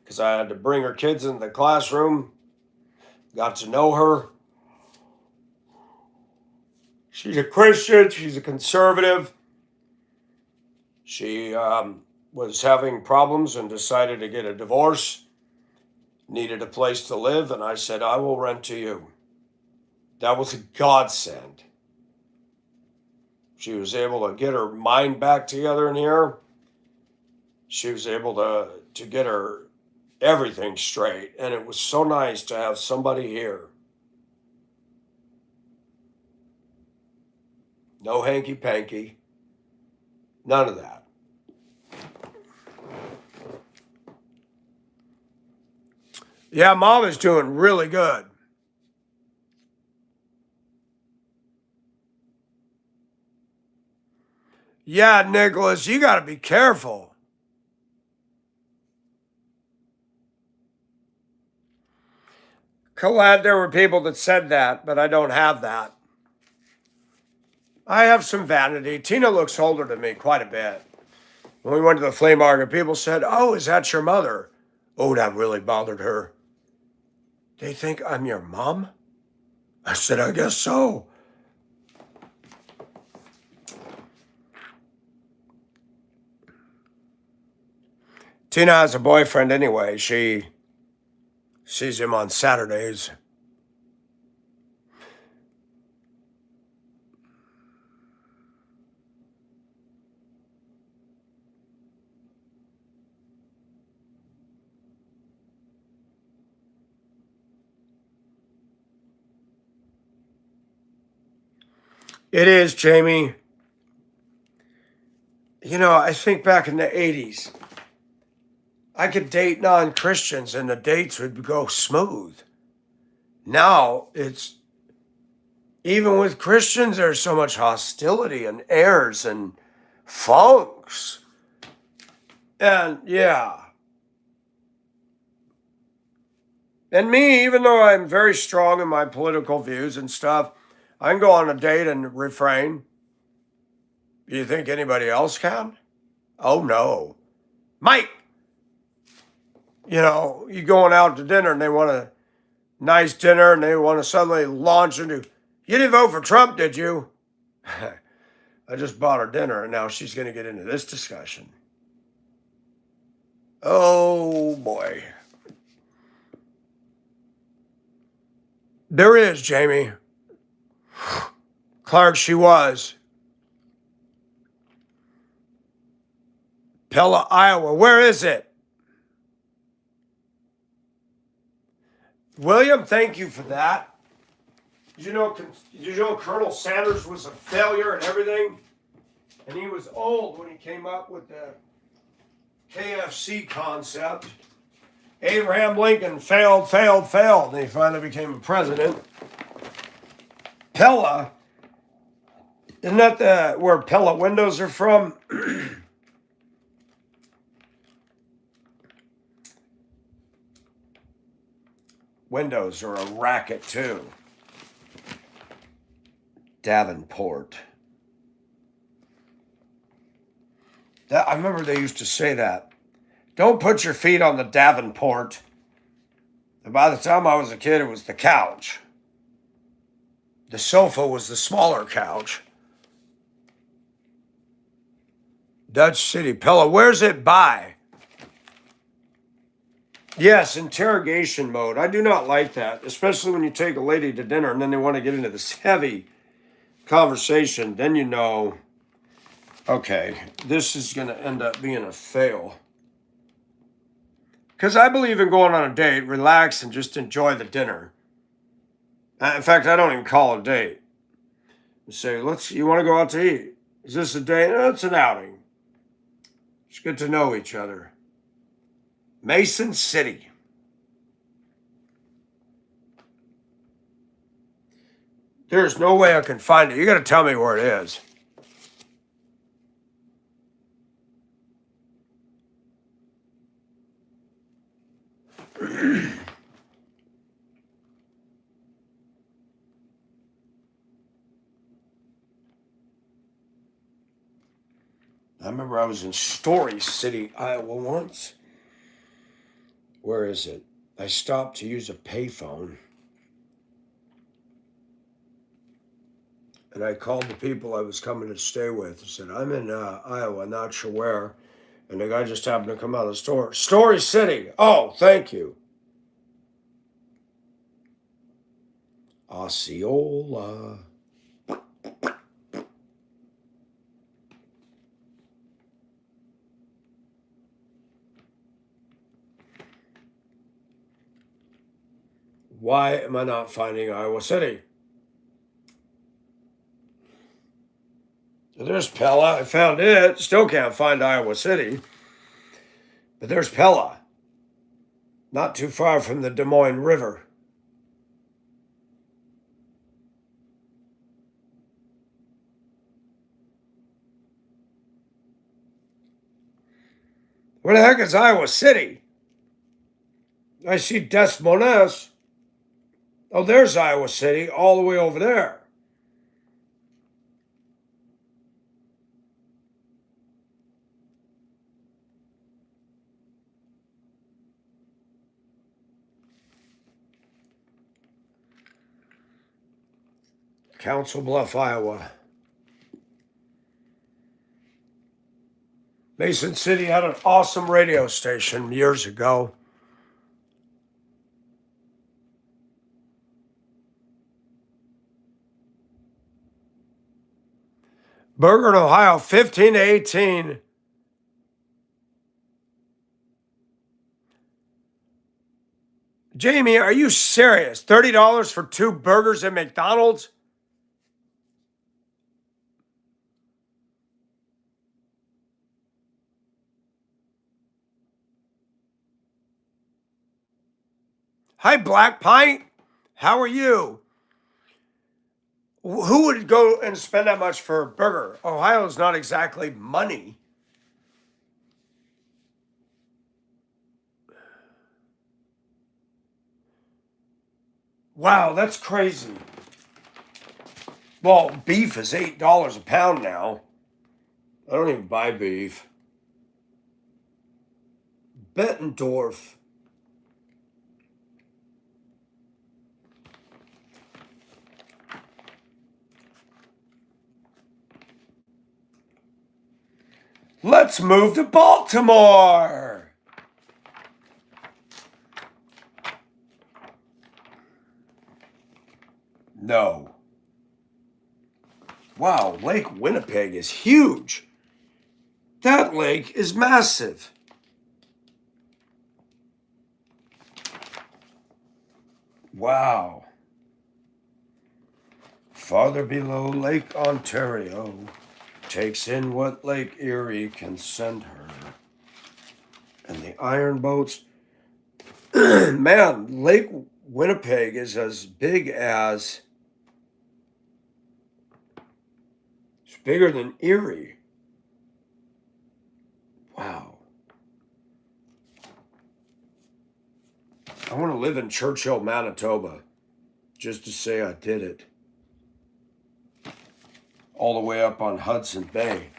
because I had to bring her kids into the classroom. Got to know her. She's a Christian. She's a conservative. She was having problems and decided to get a divorce. Needed a place to live, and I said, I will rent to you. That was a godsend. She was able to get her mind back together in here. She was able to get her everything straight, and it was so nice to have somebody here. No hanky-panky. None of that. Yeah, Mom is doing really good. Yeah, Nicholas, you got to be careful. Glad there were people that said that, but I don't have that. I have some vanity. Tina looks older than me quite a bit. When we went to the flea market, people said, oh, is that your mother? Oh, that really bothered her. They think I'm your mom? I said, I guess so. Tina has a boyfriend anyway. She sees him on Saturdays. It is, Jamie. You know, I think back in the 80s, I could date non-Christians and the dates would go smooth. Now it's, even with Christians, there's so much hostility and airs and funks. And yeah. And me, even though I'm very strong in my political views and stuff, I can go on a date and refrain. Do you think anybody else can? Oh no. Mike! You know, you going out to dinner and they want a nice dinner and they want to suddenly launch into, you didn't vote for Trump, did you? I just bought her dinner and now she's going to get into this discussion. Oh boy. There is, Jamie. Clark, she was. Pella, Iowa. Where is it? William, thank you for that. Did you know Colonel Sanders was a failure and everything? And he was old when he came up with the KFC concept. Abraham Lincoln failed, and he finally became a president. Pella, isn't that where Pella windows are from? Windows are a racket too. Davenport. I remember they used to say that. Don't put your feet on the Davenport. And by the time I was a kid, it was the couch. The sofa was the smaller couch. Dutch City. Pella, where's it by? Yes, interrogation mode. I do not like that, especially when you take a lady to dinner and then they want to get into this heavy conversation. Then you know, okay, this is going to end up being a fail. Because I believe in going on a date, relax, and just enjoy the dinner. In fact, I don't even call it a date. I say, you want to go out to eat? Is this a date? No, it's an outing. It's good to know each other. Mason City. There's no way I can find it. You got to tell me where it is. I remember I was in Story City, Iowa once. Where is it? I stopped to use a payphone. And I called the people I was coming to stay with. I said, I'm in Iowa, not sure where. And the guy just happened to come out of the store. Story City. Oh, thank you. Osceola. Why am I not finding Iowa City? There's Pella. I found it. Still can't find Iowa City. But there's Pella. Not too far from the Des Moines River. Where the heck is Iowa City? I see Des Moines. Oh, there's Iowa City, all the way over there. Council Bluff, Iowa. Mason City had an awesome radio station years ago. Bergen, Ohio, 15 to 18. Jamie, are you serious? $30 for 2 burgers at McDonald's? Hi, Black Pint. How are you? Who would go and spend that much for a burger? Ohio's not exactly money. Wow, that's crazy. Well, beef is $8 a pound now. I don't even buy beef. Bettendorf. Let's move to Baltimore. No. Wow, Lake Winnipeg is huge. That lake is massive. Wow. Farther below, Lake Ontario takes in what Lake Erie can send her. And the iron boats. Man, Lake Winnipeg is as big as... It's bigger than Erie. Wow. I want to live in Churchill, Manitoba, just to say I did it. All the way up on Hudson Bay.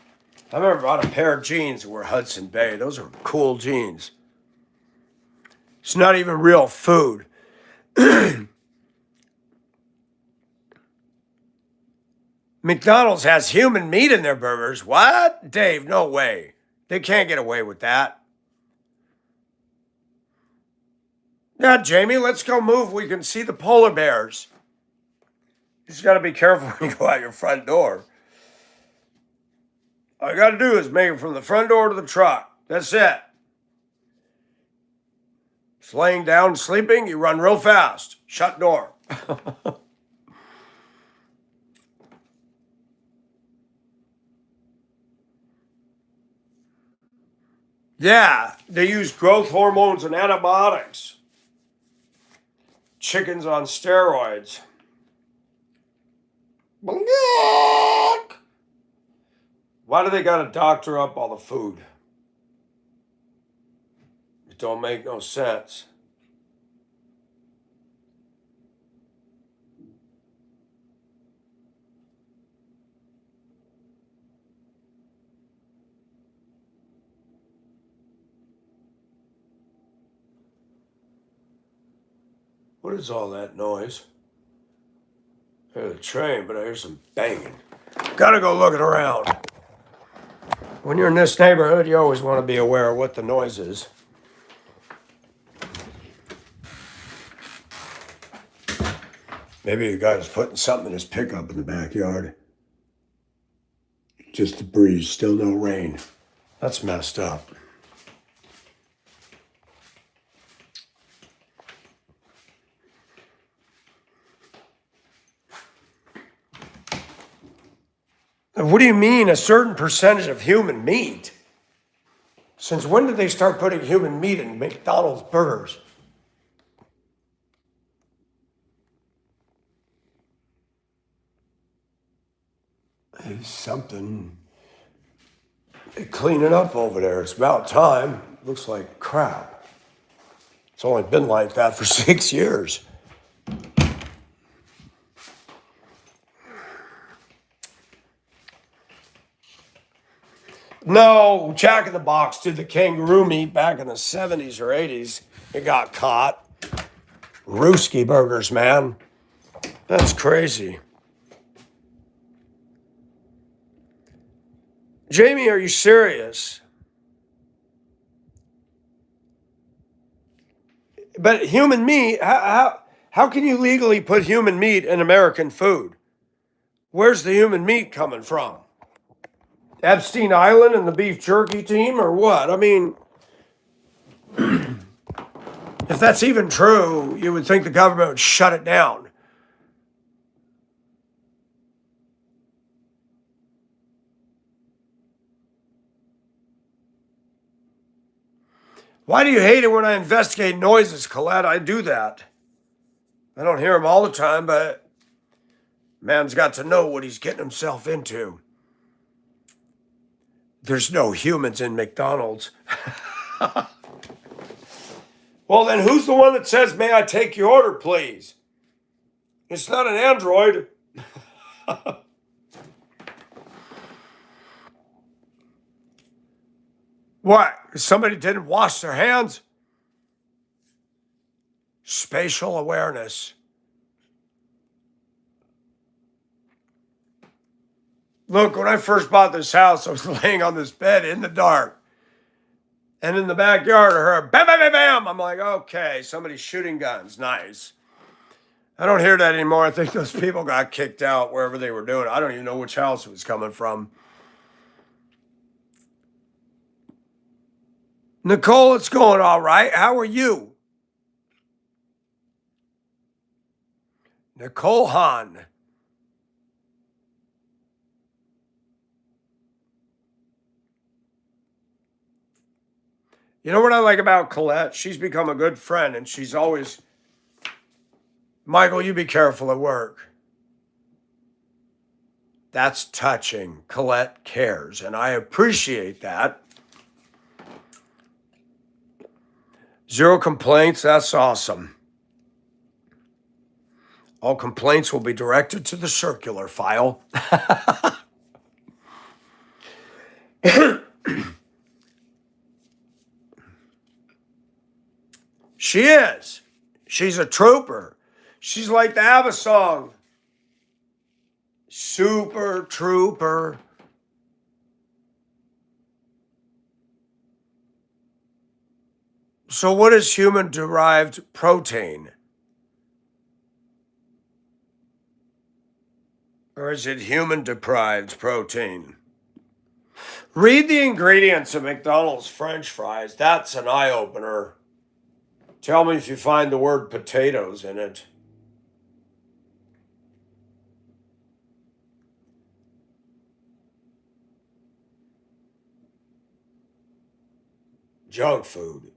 I remember I bought a pair of jeans that were Hudson Bay. Those are cool jeans. It's not even real food. McDonald's has human meat in their burgers. What? Dave, no way. They can't get away with that. Yeah, Jamie, let's go move. We can see the polar bears. You just got to be careful when you go out your front door. All you got to do is make it from the front door to the truck. That's it. Just laying down, sleeping, you run real fast. Shut door. Yeah, they use growth hormones and antibiotics. Chickens on steroids. Why do they got to doctor up all the food? It don't make no sense. What is all that noise? I hear the train, but I hear some banging. Gotta go looking around. When you're in this neighborhood, you always want to be aware of what the noise is. Maybe the guy's putting something in his pickup in the backyard. Just a breeze, still no rain. That's messed up. What do you mean a certain percentage of human meat? Since when did they start putting human meat in McDonald's burgers? There's something. They clean it up over there. It's about time. Looks like crap. It's only been like that for 6 years. No, Jack in the Box did the kangaroo meat back in the 70s or 80s. It got caught. Rooski burgers, man. That's crazy. Jamie, are you serious? But human meat, how can you legally put human meat in American food? Where's the human meat coming from? Epstein Island and the beef jerky team, or what? I mean, if that's even true, you would think the government would shut it down. Why do you hate it when I investigate noises, Colette? I do that. I don't hear them all the time, but man's got to know what he's getting himself into. There's no humans in McDonald's. Well, then who's the one that says, may I take your order, please? It's not an android. What? Somebody didn't wash their hands? Spatial awareness. Look, when I first bought this house, I was laying on this bed in the dark. And in the backyard, I heard bam, bam, bam, bam. I'm like, okay, somebody's shooting guns. Nice. I don't hear that anymore. I think those people got kicked out wherever they were doing it. I don't even know which house it was coming from. Nicole, it's going all right. How are you? Nicole Hahn. You know what I like about Colette? She's become a good friend, and she's always, Michael, you be careful at work. That's touching. Colette cares, and I appreciate that. 0 complaints. That's awesome. All complaints will be directed to the circular file. She is. She's a trooper. She's like the ABBA song. Super trooper. So what is human-derived protein? Or is it human-deprived protein? Read the ingredients of McDonald's French fries. That's an eye-opener. Tell me if you find the word potatoes in it. Junk food.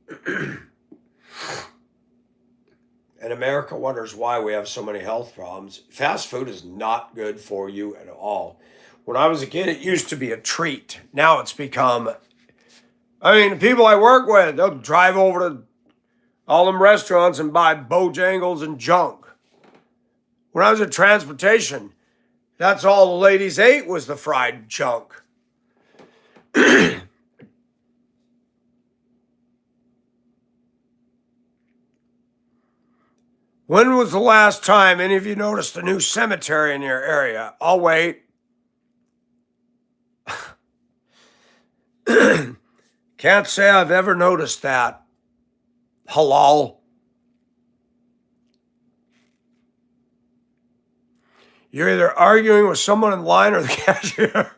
And America wonders why we have so many health problems. Fast food is not good for you at all. When I was a kid, it used to be a treat. Now it's become, the people I work with, they'll drive over to all them restaurants and buy Bojangles and junk. When I was in transportation, that's all the ladies ate was the fried junk. When was the last time any of you noticed a new cemetery in your area? I'll wait. Can't say I've ever noticed that. Halal. You're either arguing with someone in line or the cashier.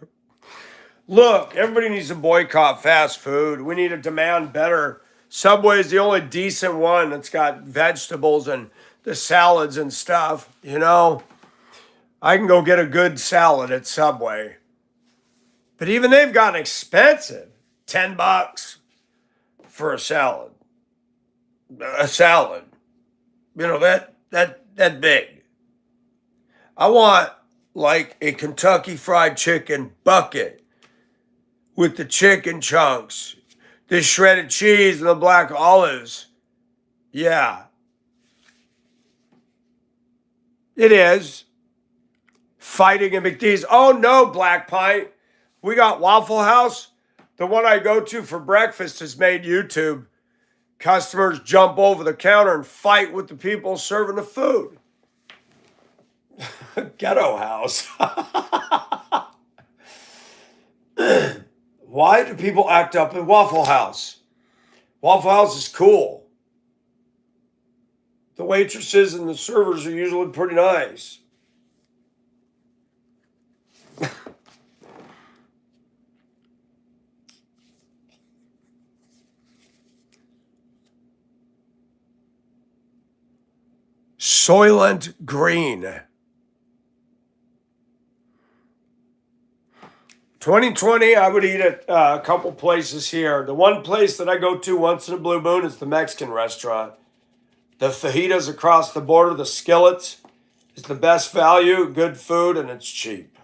Look, everybody needs to boycott fast food. We need to demand better. Subway's the only decent one that's got vegetables and the salads and stuff, I can go get a good salad at Subway. But even they've gotten expensive. $10 for a salad. A salad. That big. I want like a Kentucky Fried Chicken bucket with the chicken chunks, the shredded cheese and the black olives. Yeah. It is. Fighting in McDee's. Oh no, Black Pint. We got Waffle House. The one I go to for breakfast has made YouTube. Customers jump over the counter and fight with the people serving the food. Ghetto house. Why do people act up in Waffle House? Waffle House is cool. The waitresses and the servers are usually pretty nice. Soylent Green. 2020, I would eat at a couple places here. The one place that I go to once in a blue moon is the Mexican restaurant. The fajitas across the border, the skillets, is the best value, good food, and it's cheap.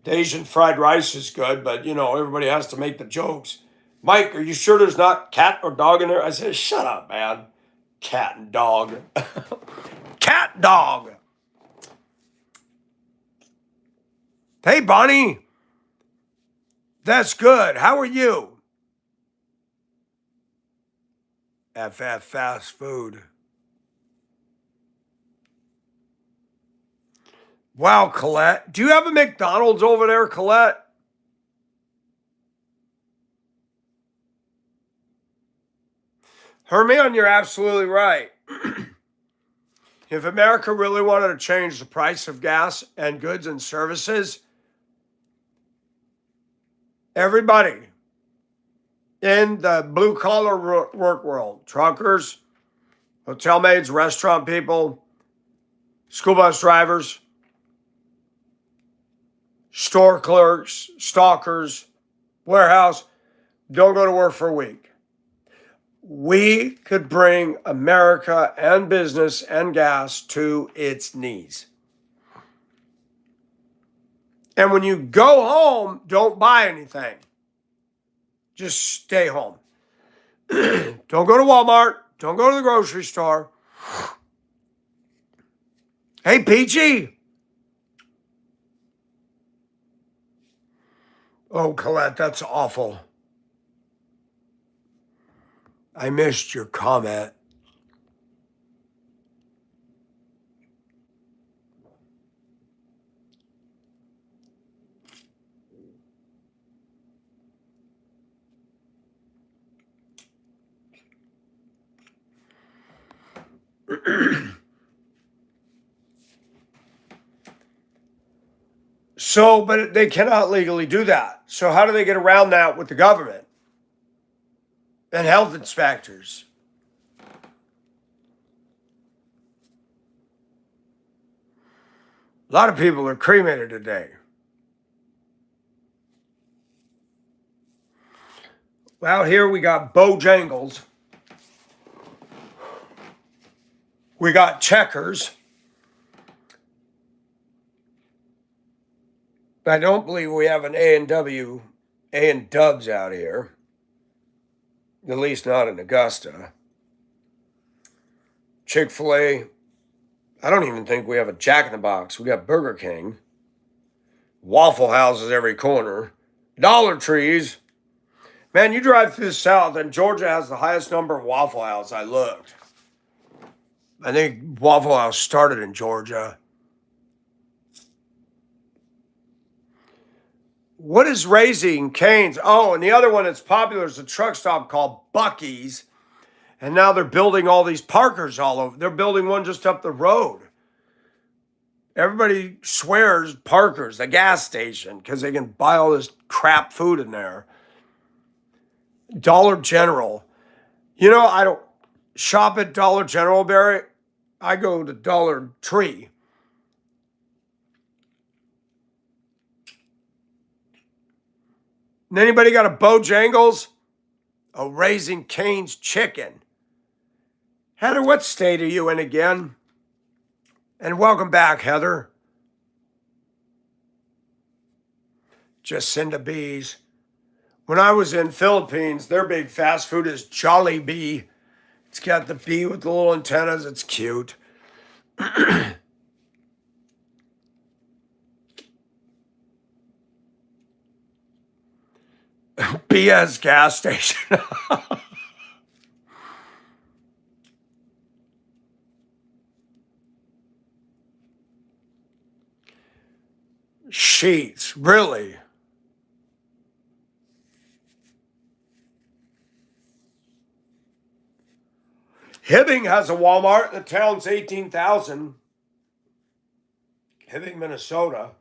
The Asian fried rice is good, but everybody has to make the jokes. Mike, are you sure there's not cat or dog in there? I said, shut up, man. Cat and dog. Cat dog. Hey, Bonnie. That's good. How are you? FF fast food. Wow, Colette. Do you have a McDonald's over there, Colette? Herman, you're absolutely right. If America really wanted to change the price of gas and goods and services, everybody in the blue-collar work world, truckers, hotel maids, restaurant people, school bus drivers, store clerks, stalkers, warehouse, don't go to work for a week. We could bring America and business and gas to its knees. And when you go home, don't buy anything. Just stay home. Don't go to Walmart. Don't go to the grocery store. Hey, Peachy. Oh, Colette, that's awful. I missed your comment. So, but they cannot legally do that. So how do they get around that with the government and health inspectors? A lot of people are cremated today. Out here we got Bojangles. We got Checkers. I don't believe we have an A&W, A&Dubs out here. At least not in Augusta. Chick-fil-A. I don't even think we have a Jack in the Box. We got Burger King. Waffle houses every corner. Dollar Trees. Man, you drive through the South and Georgia has the highest number of Waffle Houses. I looked. I think Waffle House started in Georgia. What is Raising Cane's? Oh, and the other one that's popular is a truck stop called Buc-ee's. And now they're building all these Parkers all over. They're building one just up the road. Everybody swears Parker's, the gas station, because they can buy all this crap food in there. Dollar General. You know, I don't shop at Dollar General, Barry. I go to Dollar Tree. And anybody got a Bojangles? A Raising Cane's chicken. Heather, what state are you in again? And welcome back, Heather. Jacinda Bees. When I was in Philippines, their big fast food is Jollibee. It's got the bee with the little antennas. It's cute. BS gas station. Sheets, really? Hibbing has a Walmart. The town's 18,000. Hibbing, Minnesota.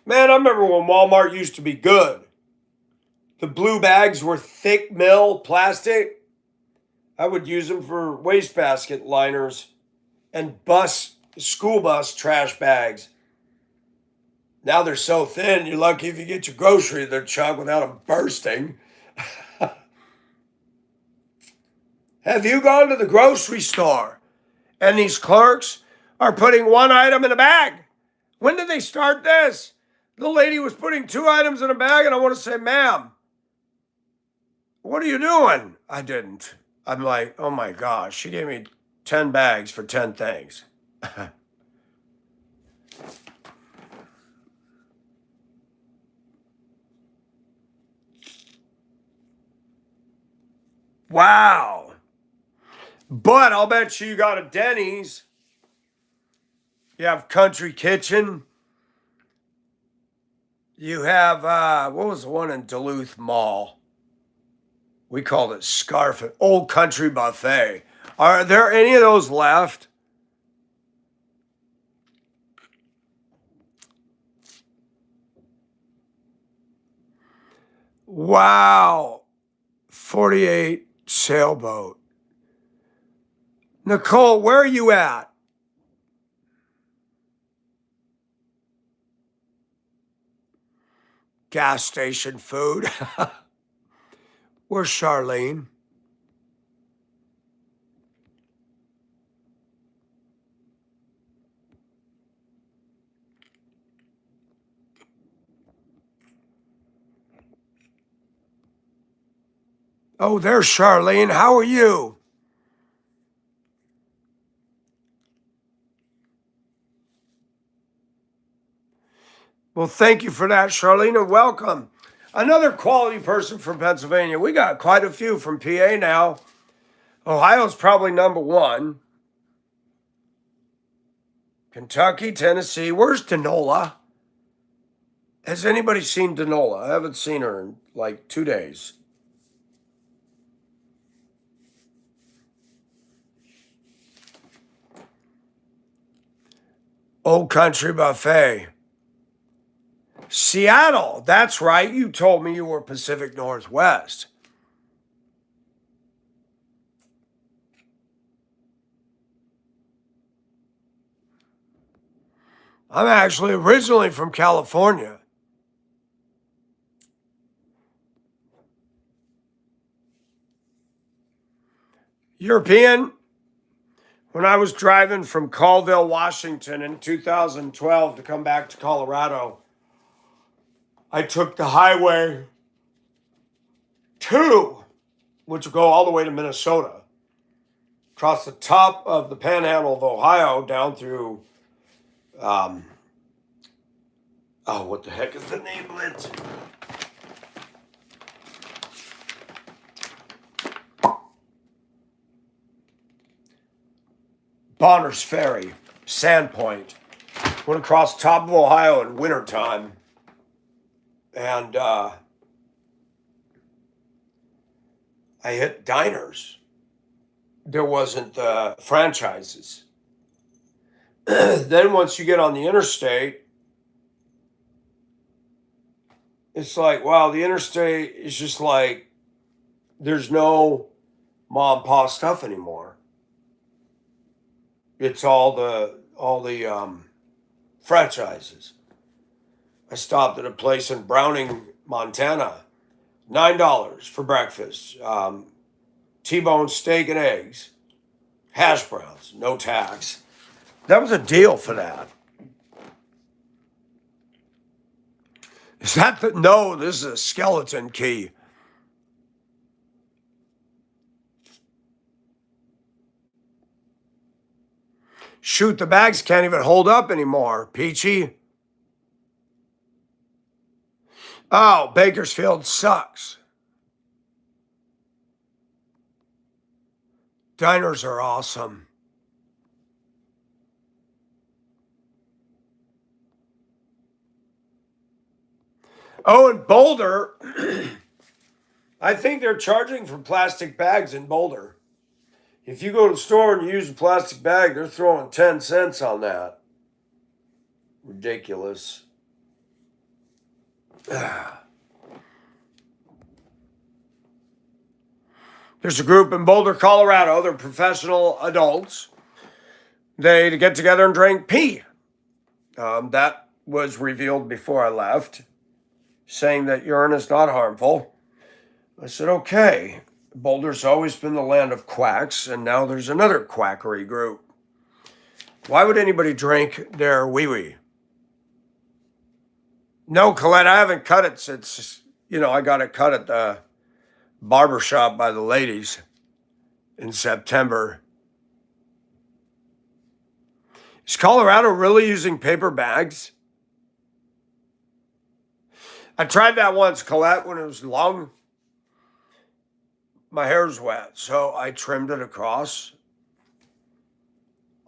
Man, I remember when Walmart used to be good. The blue bags were thick mill plastic. I would use them for wastebasket liners and school bus trash bags. Now they're so thin, you're lucky if you get your grocery in their chunk without them bursting. Have you gone to the grocery store and these clerks are putting one item in a bag? When did they start this? The lady was putting 2 items in a bag, and I want to say, ma'am, what are you doing? I didn't. I'm like, oh my gosh, she gave me 10 bags for 10 things. Wow. But I'll bet you got a Denny's. You have Country Kitchen. You have, what was the one in Duluth Mall? We called it Scarf, Old Country Buffet. Are there any of those left? Wow. 48 sailboat. Nicole, where are you at? Gas station food. Where's Charlene? Oh, there's Charlene. How are you? Well, thank you for that, Charlene, and welcome. Another quality person from Pennsylvania. We got quite a few from PA now. Ohio's probably number 1. Kentucky, Tennessee. Where's Denola? Has anybody seen Denola? I haven't seen her in like 2 days. Old Country Buffet. Seattle. That's right. You told me you were Pacific Northwest. I'm actually originally from California. European. When I was driving from Colville, Washington in 2012 to come back to Colorado, I took the Highway 2, which will go all the way to Minnesota, across the top of the Panhandle of Ohio, down through, what the heck is the name of it? Bonner's Ferry, Sandpoint. Went across the top of Ohio in wintertime. And I hit diners. There wasn't franchises. Then once you get on the interstate, it's like, wow, the interstate is just like, there's no mom and pop stuff anymore. It's all the franchises. I stopped at a place in Browning, Montana. $9 for breakfast. T-bone steak and eggs. Hash browns, no tax. That was a deal for that. Is that the... No, this is a skeleton key. Shoot, the bags can't even hold up anymore. Peachy. Oh, Bakersfield sucks. Diners are awesome. Oh, in Boulder, I think they're charging for plastic bags in Boulder. If you go to the store and you use a plastic bag, they're throwing 10 cents on that. Ridiculous. There's a group in Boulder, Colorado. They're professional adults. They get together and drink pee. That was revealed before I left, saying that urine is not harmful. I said, okay. Boulder's always been the land of quacks, and now there's another quackery group. Why would anybody drink their wee-wee? No, Colette, I haven't cut it since, I got it cut at the barbershop by the ladies in September. Is Colorado really using paper bags? I tried that once, Colette, when it was long. My hair's wet, so I trimmed it across.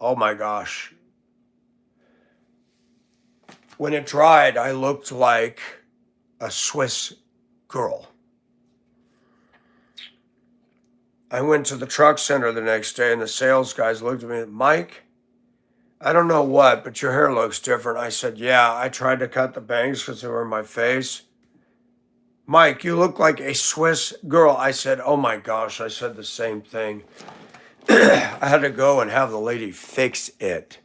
Oh my gosh. When it dried, I looked like a Swiss girl. I went to the truck center the next day, and the sales guys looked at me, Mike, I don't know what, but your hair looks different. I said, yeah, I tried to cut the bangs because they were in my face. Mike, you look like a Swiss girl. I said, oh my gosh, I said the same thing. I had to go and have the lady fix it.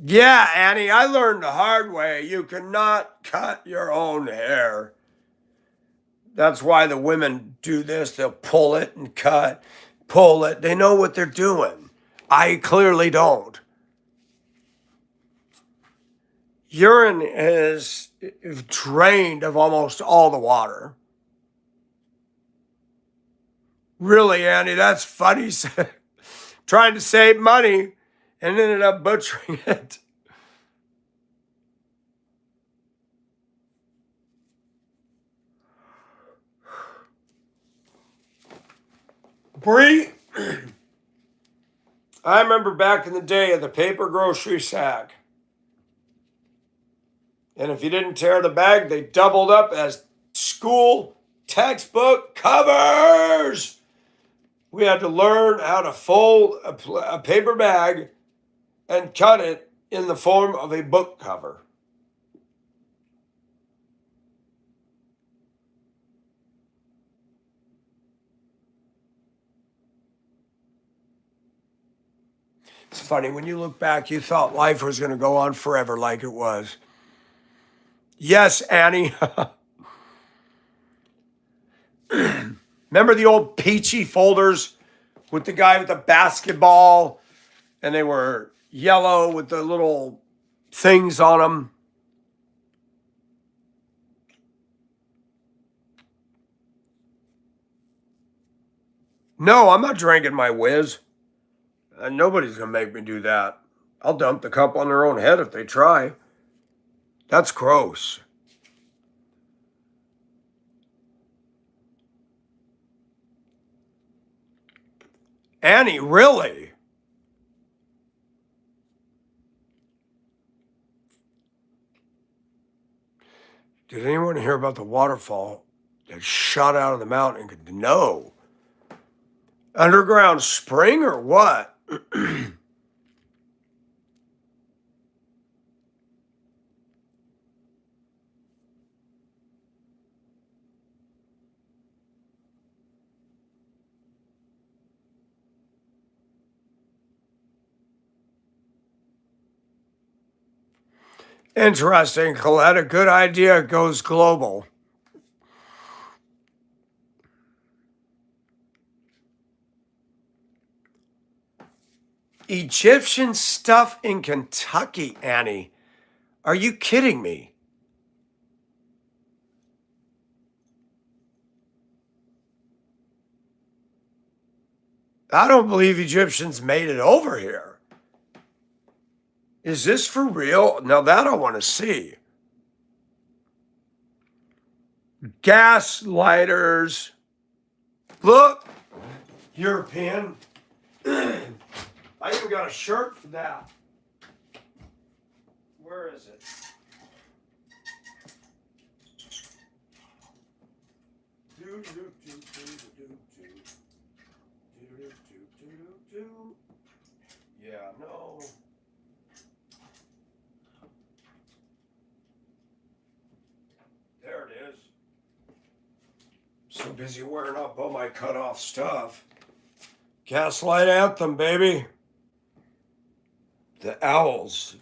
Yeah, Annie, I learned the hard way. You cannot cut your own hair. That's why the women do this. They'll pull it and cut, pull it. They know what they're doing. I clearly don't. Urine is drained of almost all the water. Really, Annie, that's funny. Trying to save money and ended up butchering it. Bree, I remember back in the day of the paper grocery sack. And if you didn't tear the bag, they doubled up as school textbook covers. We had to learn how to fold a paper bag and cut it in the form of a book cover. It's funny, when you look back, you thought life was going to go on forever like it was. Yes, Annie. Remember the old peachy folders with the guy with the basketball, and they were yellow with the little things on them? No, I'm not drinking my whiz. Nobody's going to make me do that. I'll dump the cup on their own head if they try. That's gross. Annie, really? Did anyone hear about the waterfall that shot out of the mountain? No. Underground spring or what? Interesting, Colette. A good idea goes global. Egyptian stuff in Kentucky, Annie. Are you kidding me? I don't believe Egyptians made it over here. Is this for real? Now that I want to see. Gas lighters. Look, European. I even got a shirt for that. Where is it? Yeah, no. There it is. So busy wearing up all my cut off stuff. Gaslight Anthem, baby. The Owls.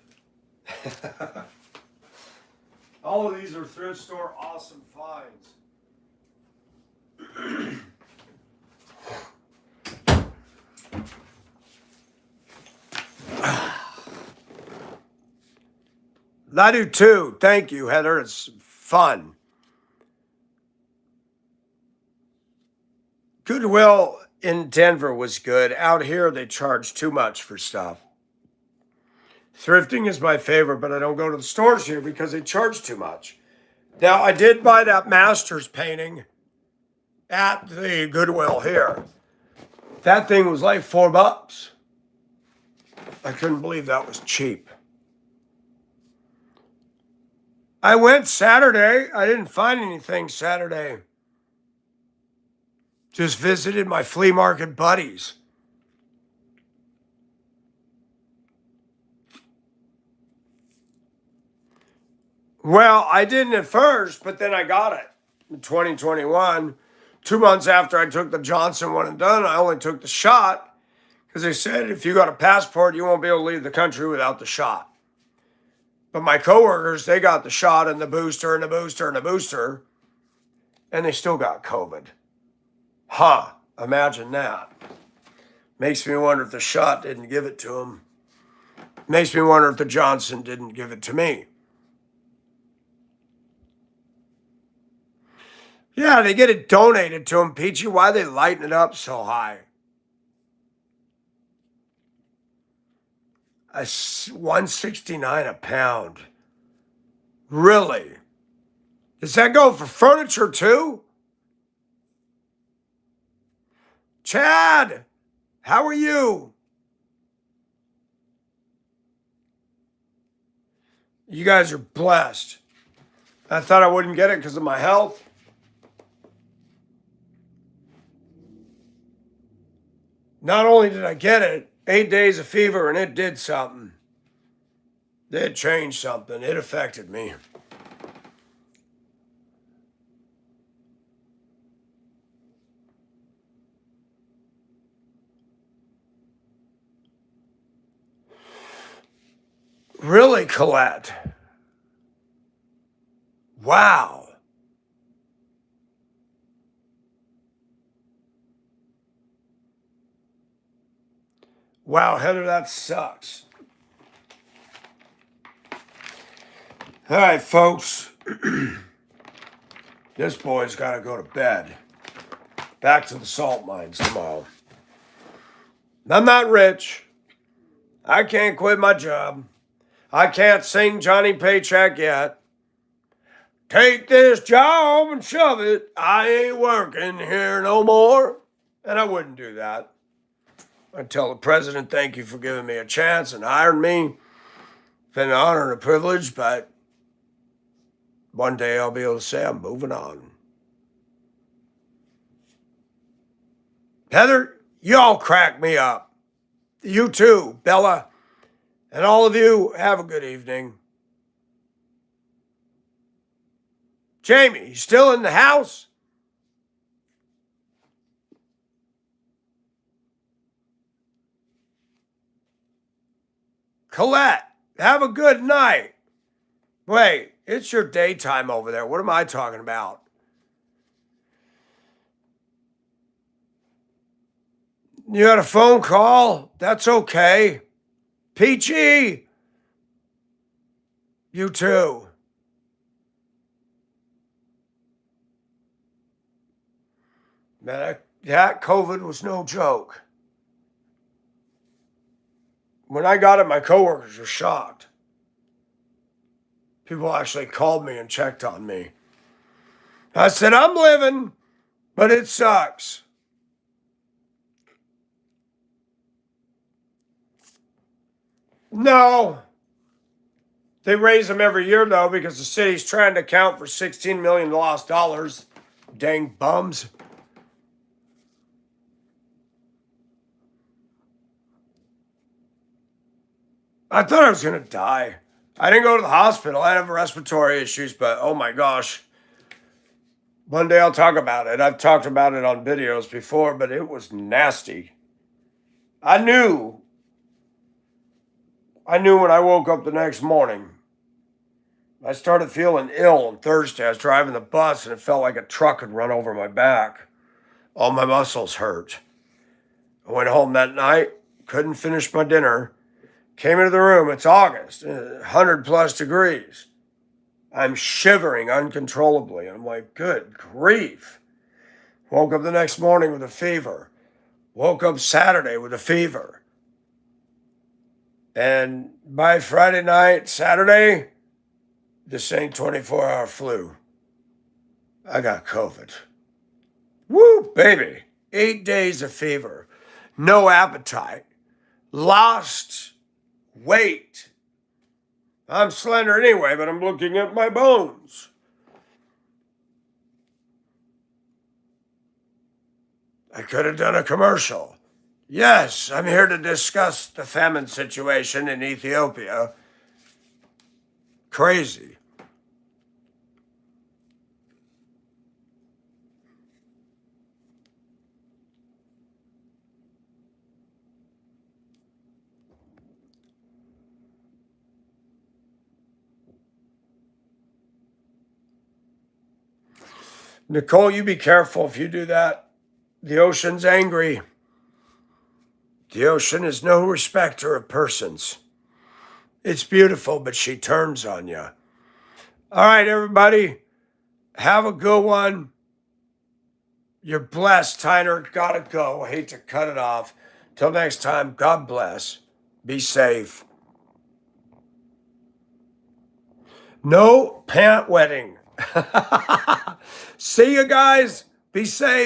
All of these are thrift store awesome finds. I do too. Thank you, Heather. It's fun. Goodwill in Denver was good. Out here, they charge too much for stuff. Thrifting is my favorite, but I don't go to the stores here because they charge too much. Now, I did buy that Masters painting at the Goodwill here. That thing was like $4. I couldn't believe that was cheap. I went Saturday. I didn't find anything Saturday. Just visited my flea market buddies. Well, I didn't at first, but then I got it in 2021. 2 months after I took the Johnson one and done, I only took the shot because they said if you got a passport, you won't be able to leave the country without the shot. But my coworkers, they got the shot and the booster and the booster and the booster, and they still got COVID. Huh, imagine that. Makes me wonder if the shot didn't give it to them. Makes me wonder if the Johnson didn't give it to me. Yeah, they get it donated to them, Peachy. Why are they lighting it up so high? $169 a pound. Really? Does that go for furniture too? Chad, how are you? You guys are blessed. I thought I wouldn't get it because of my health. Not only did I get it, 8 days of fever, and it did something. It changed something. It affected me. Really, Colette? Wow. Wow, Heather, that sucks. All right, folks. This boy's got to go to bed. Back to the salt mines tomorrow. I'm not rich. I can't quit my job. I can't sing Johnny Paycheck yet. Take this job and shove it. I ain't working here no more. And I wouldn't do that. I'd tell the president, thank you for giving me a chance and hiring me. It's been an honor and a privilege, but one day I'll be able to say I'm moving on. Heather, y'all crack me up. You too, Bella. And all of you, have a good evening. Jamie, you still in the house? Colette, have a good night. Wait, it's your daytime over there. What am I talking about? You had a phone call? That's okay. Peachy, you too. Man, that COVID was no joke. When I got it, my coworkers were shocked. People actually called me and checked on me. I said, I'm living, but it sucks. No. They raise them every year, though, because the city's trying to account for $16 million lost dollars. Dang bums. I thought I was going to die. I didn't go to the hospital. I have respiratory issues, but oh my gosh. One day I'll talk about it. I've talked about it on videos before, but it was nasty. I knew when I woke up the next morning. I started feeling ill on Thursday. I was driving the bus and it felt like a truck had run over my back. All my muscles hurt. I went home that night, couldn't finish my dinner. Came into the room, it's August, 100 plus degrees. I'm shivering uncontrollably. I'm like, good grief. Woke up the next morning with a fever. Woke up Saturday with a fever. And by Friday night, Saturday, this ain't 24-hour flu. I got COVID. Woo, baby. 8 days of fever. No appetite. Lost weight. I'm slender anyway, but I'm looking at my bones. I could have done a commercial. Yes, I'm here to discuss the famine situation in Ethiopia. Crazy. Nicole, you be careful if you do that. The ocean's angry. The ocean is no respecter of persons. It's beautiful, but she turns on you. All right, everybody. Have a good one. You're blessed, Tyner. Gotta go. I hate to cut it off. Till next time, God bless. Be safe. No pant wetting. See you guys. Be safe.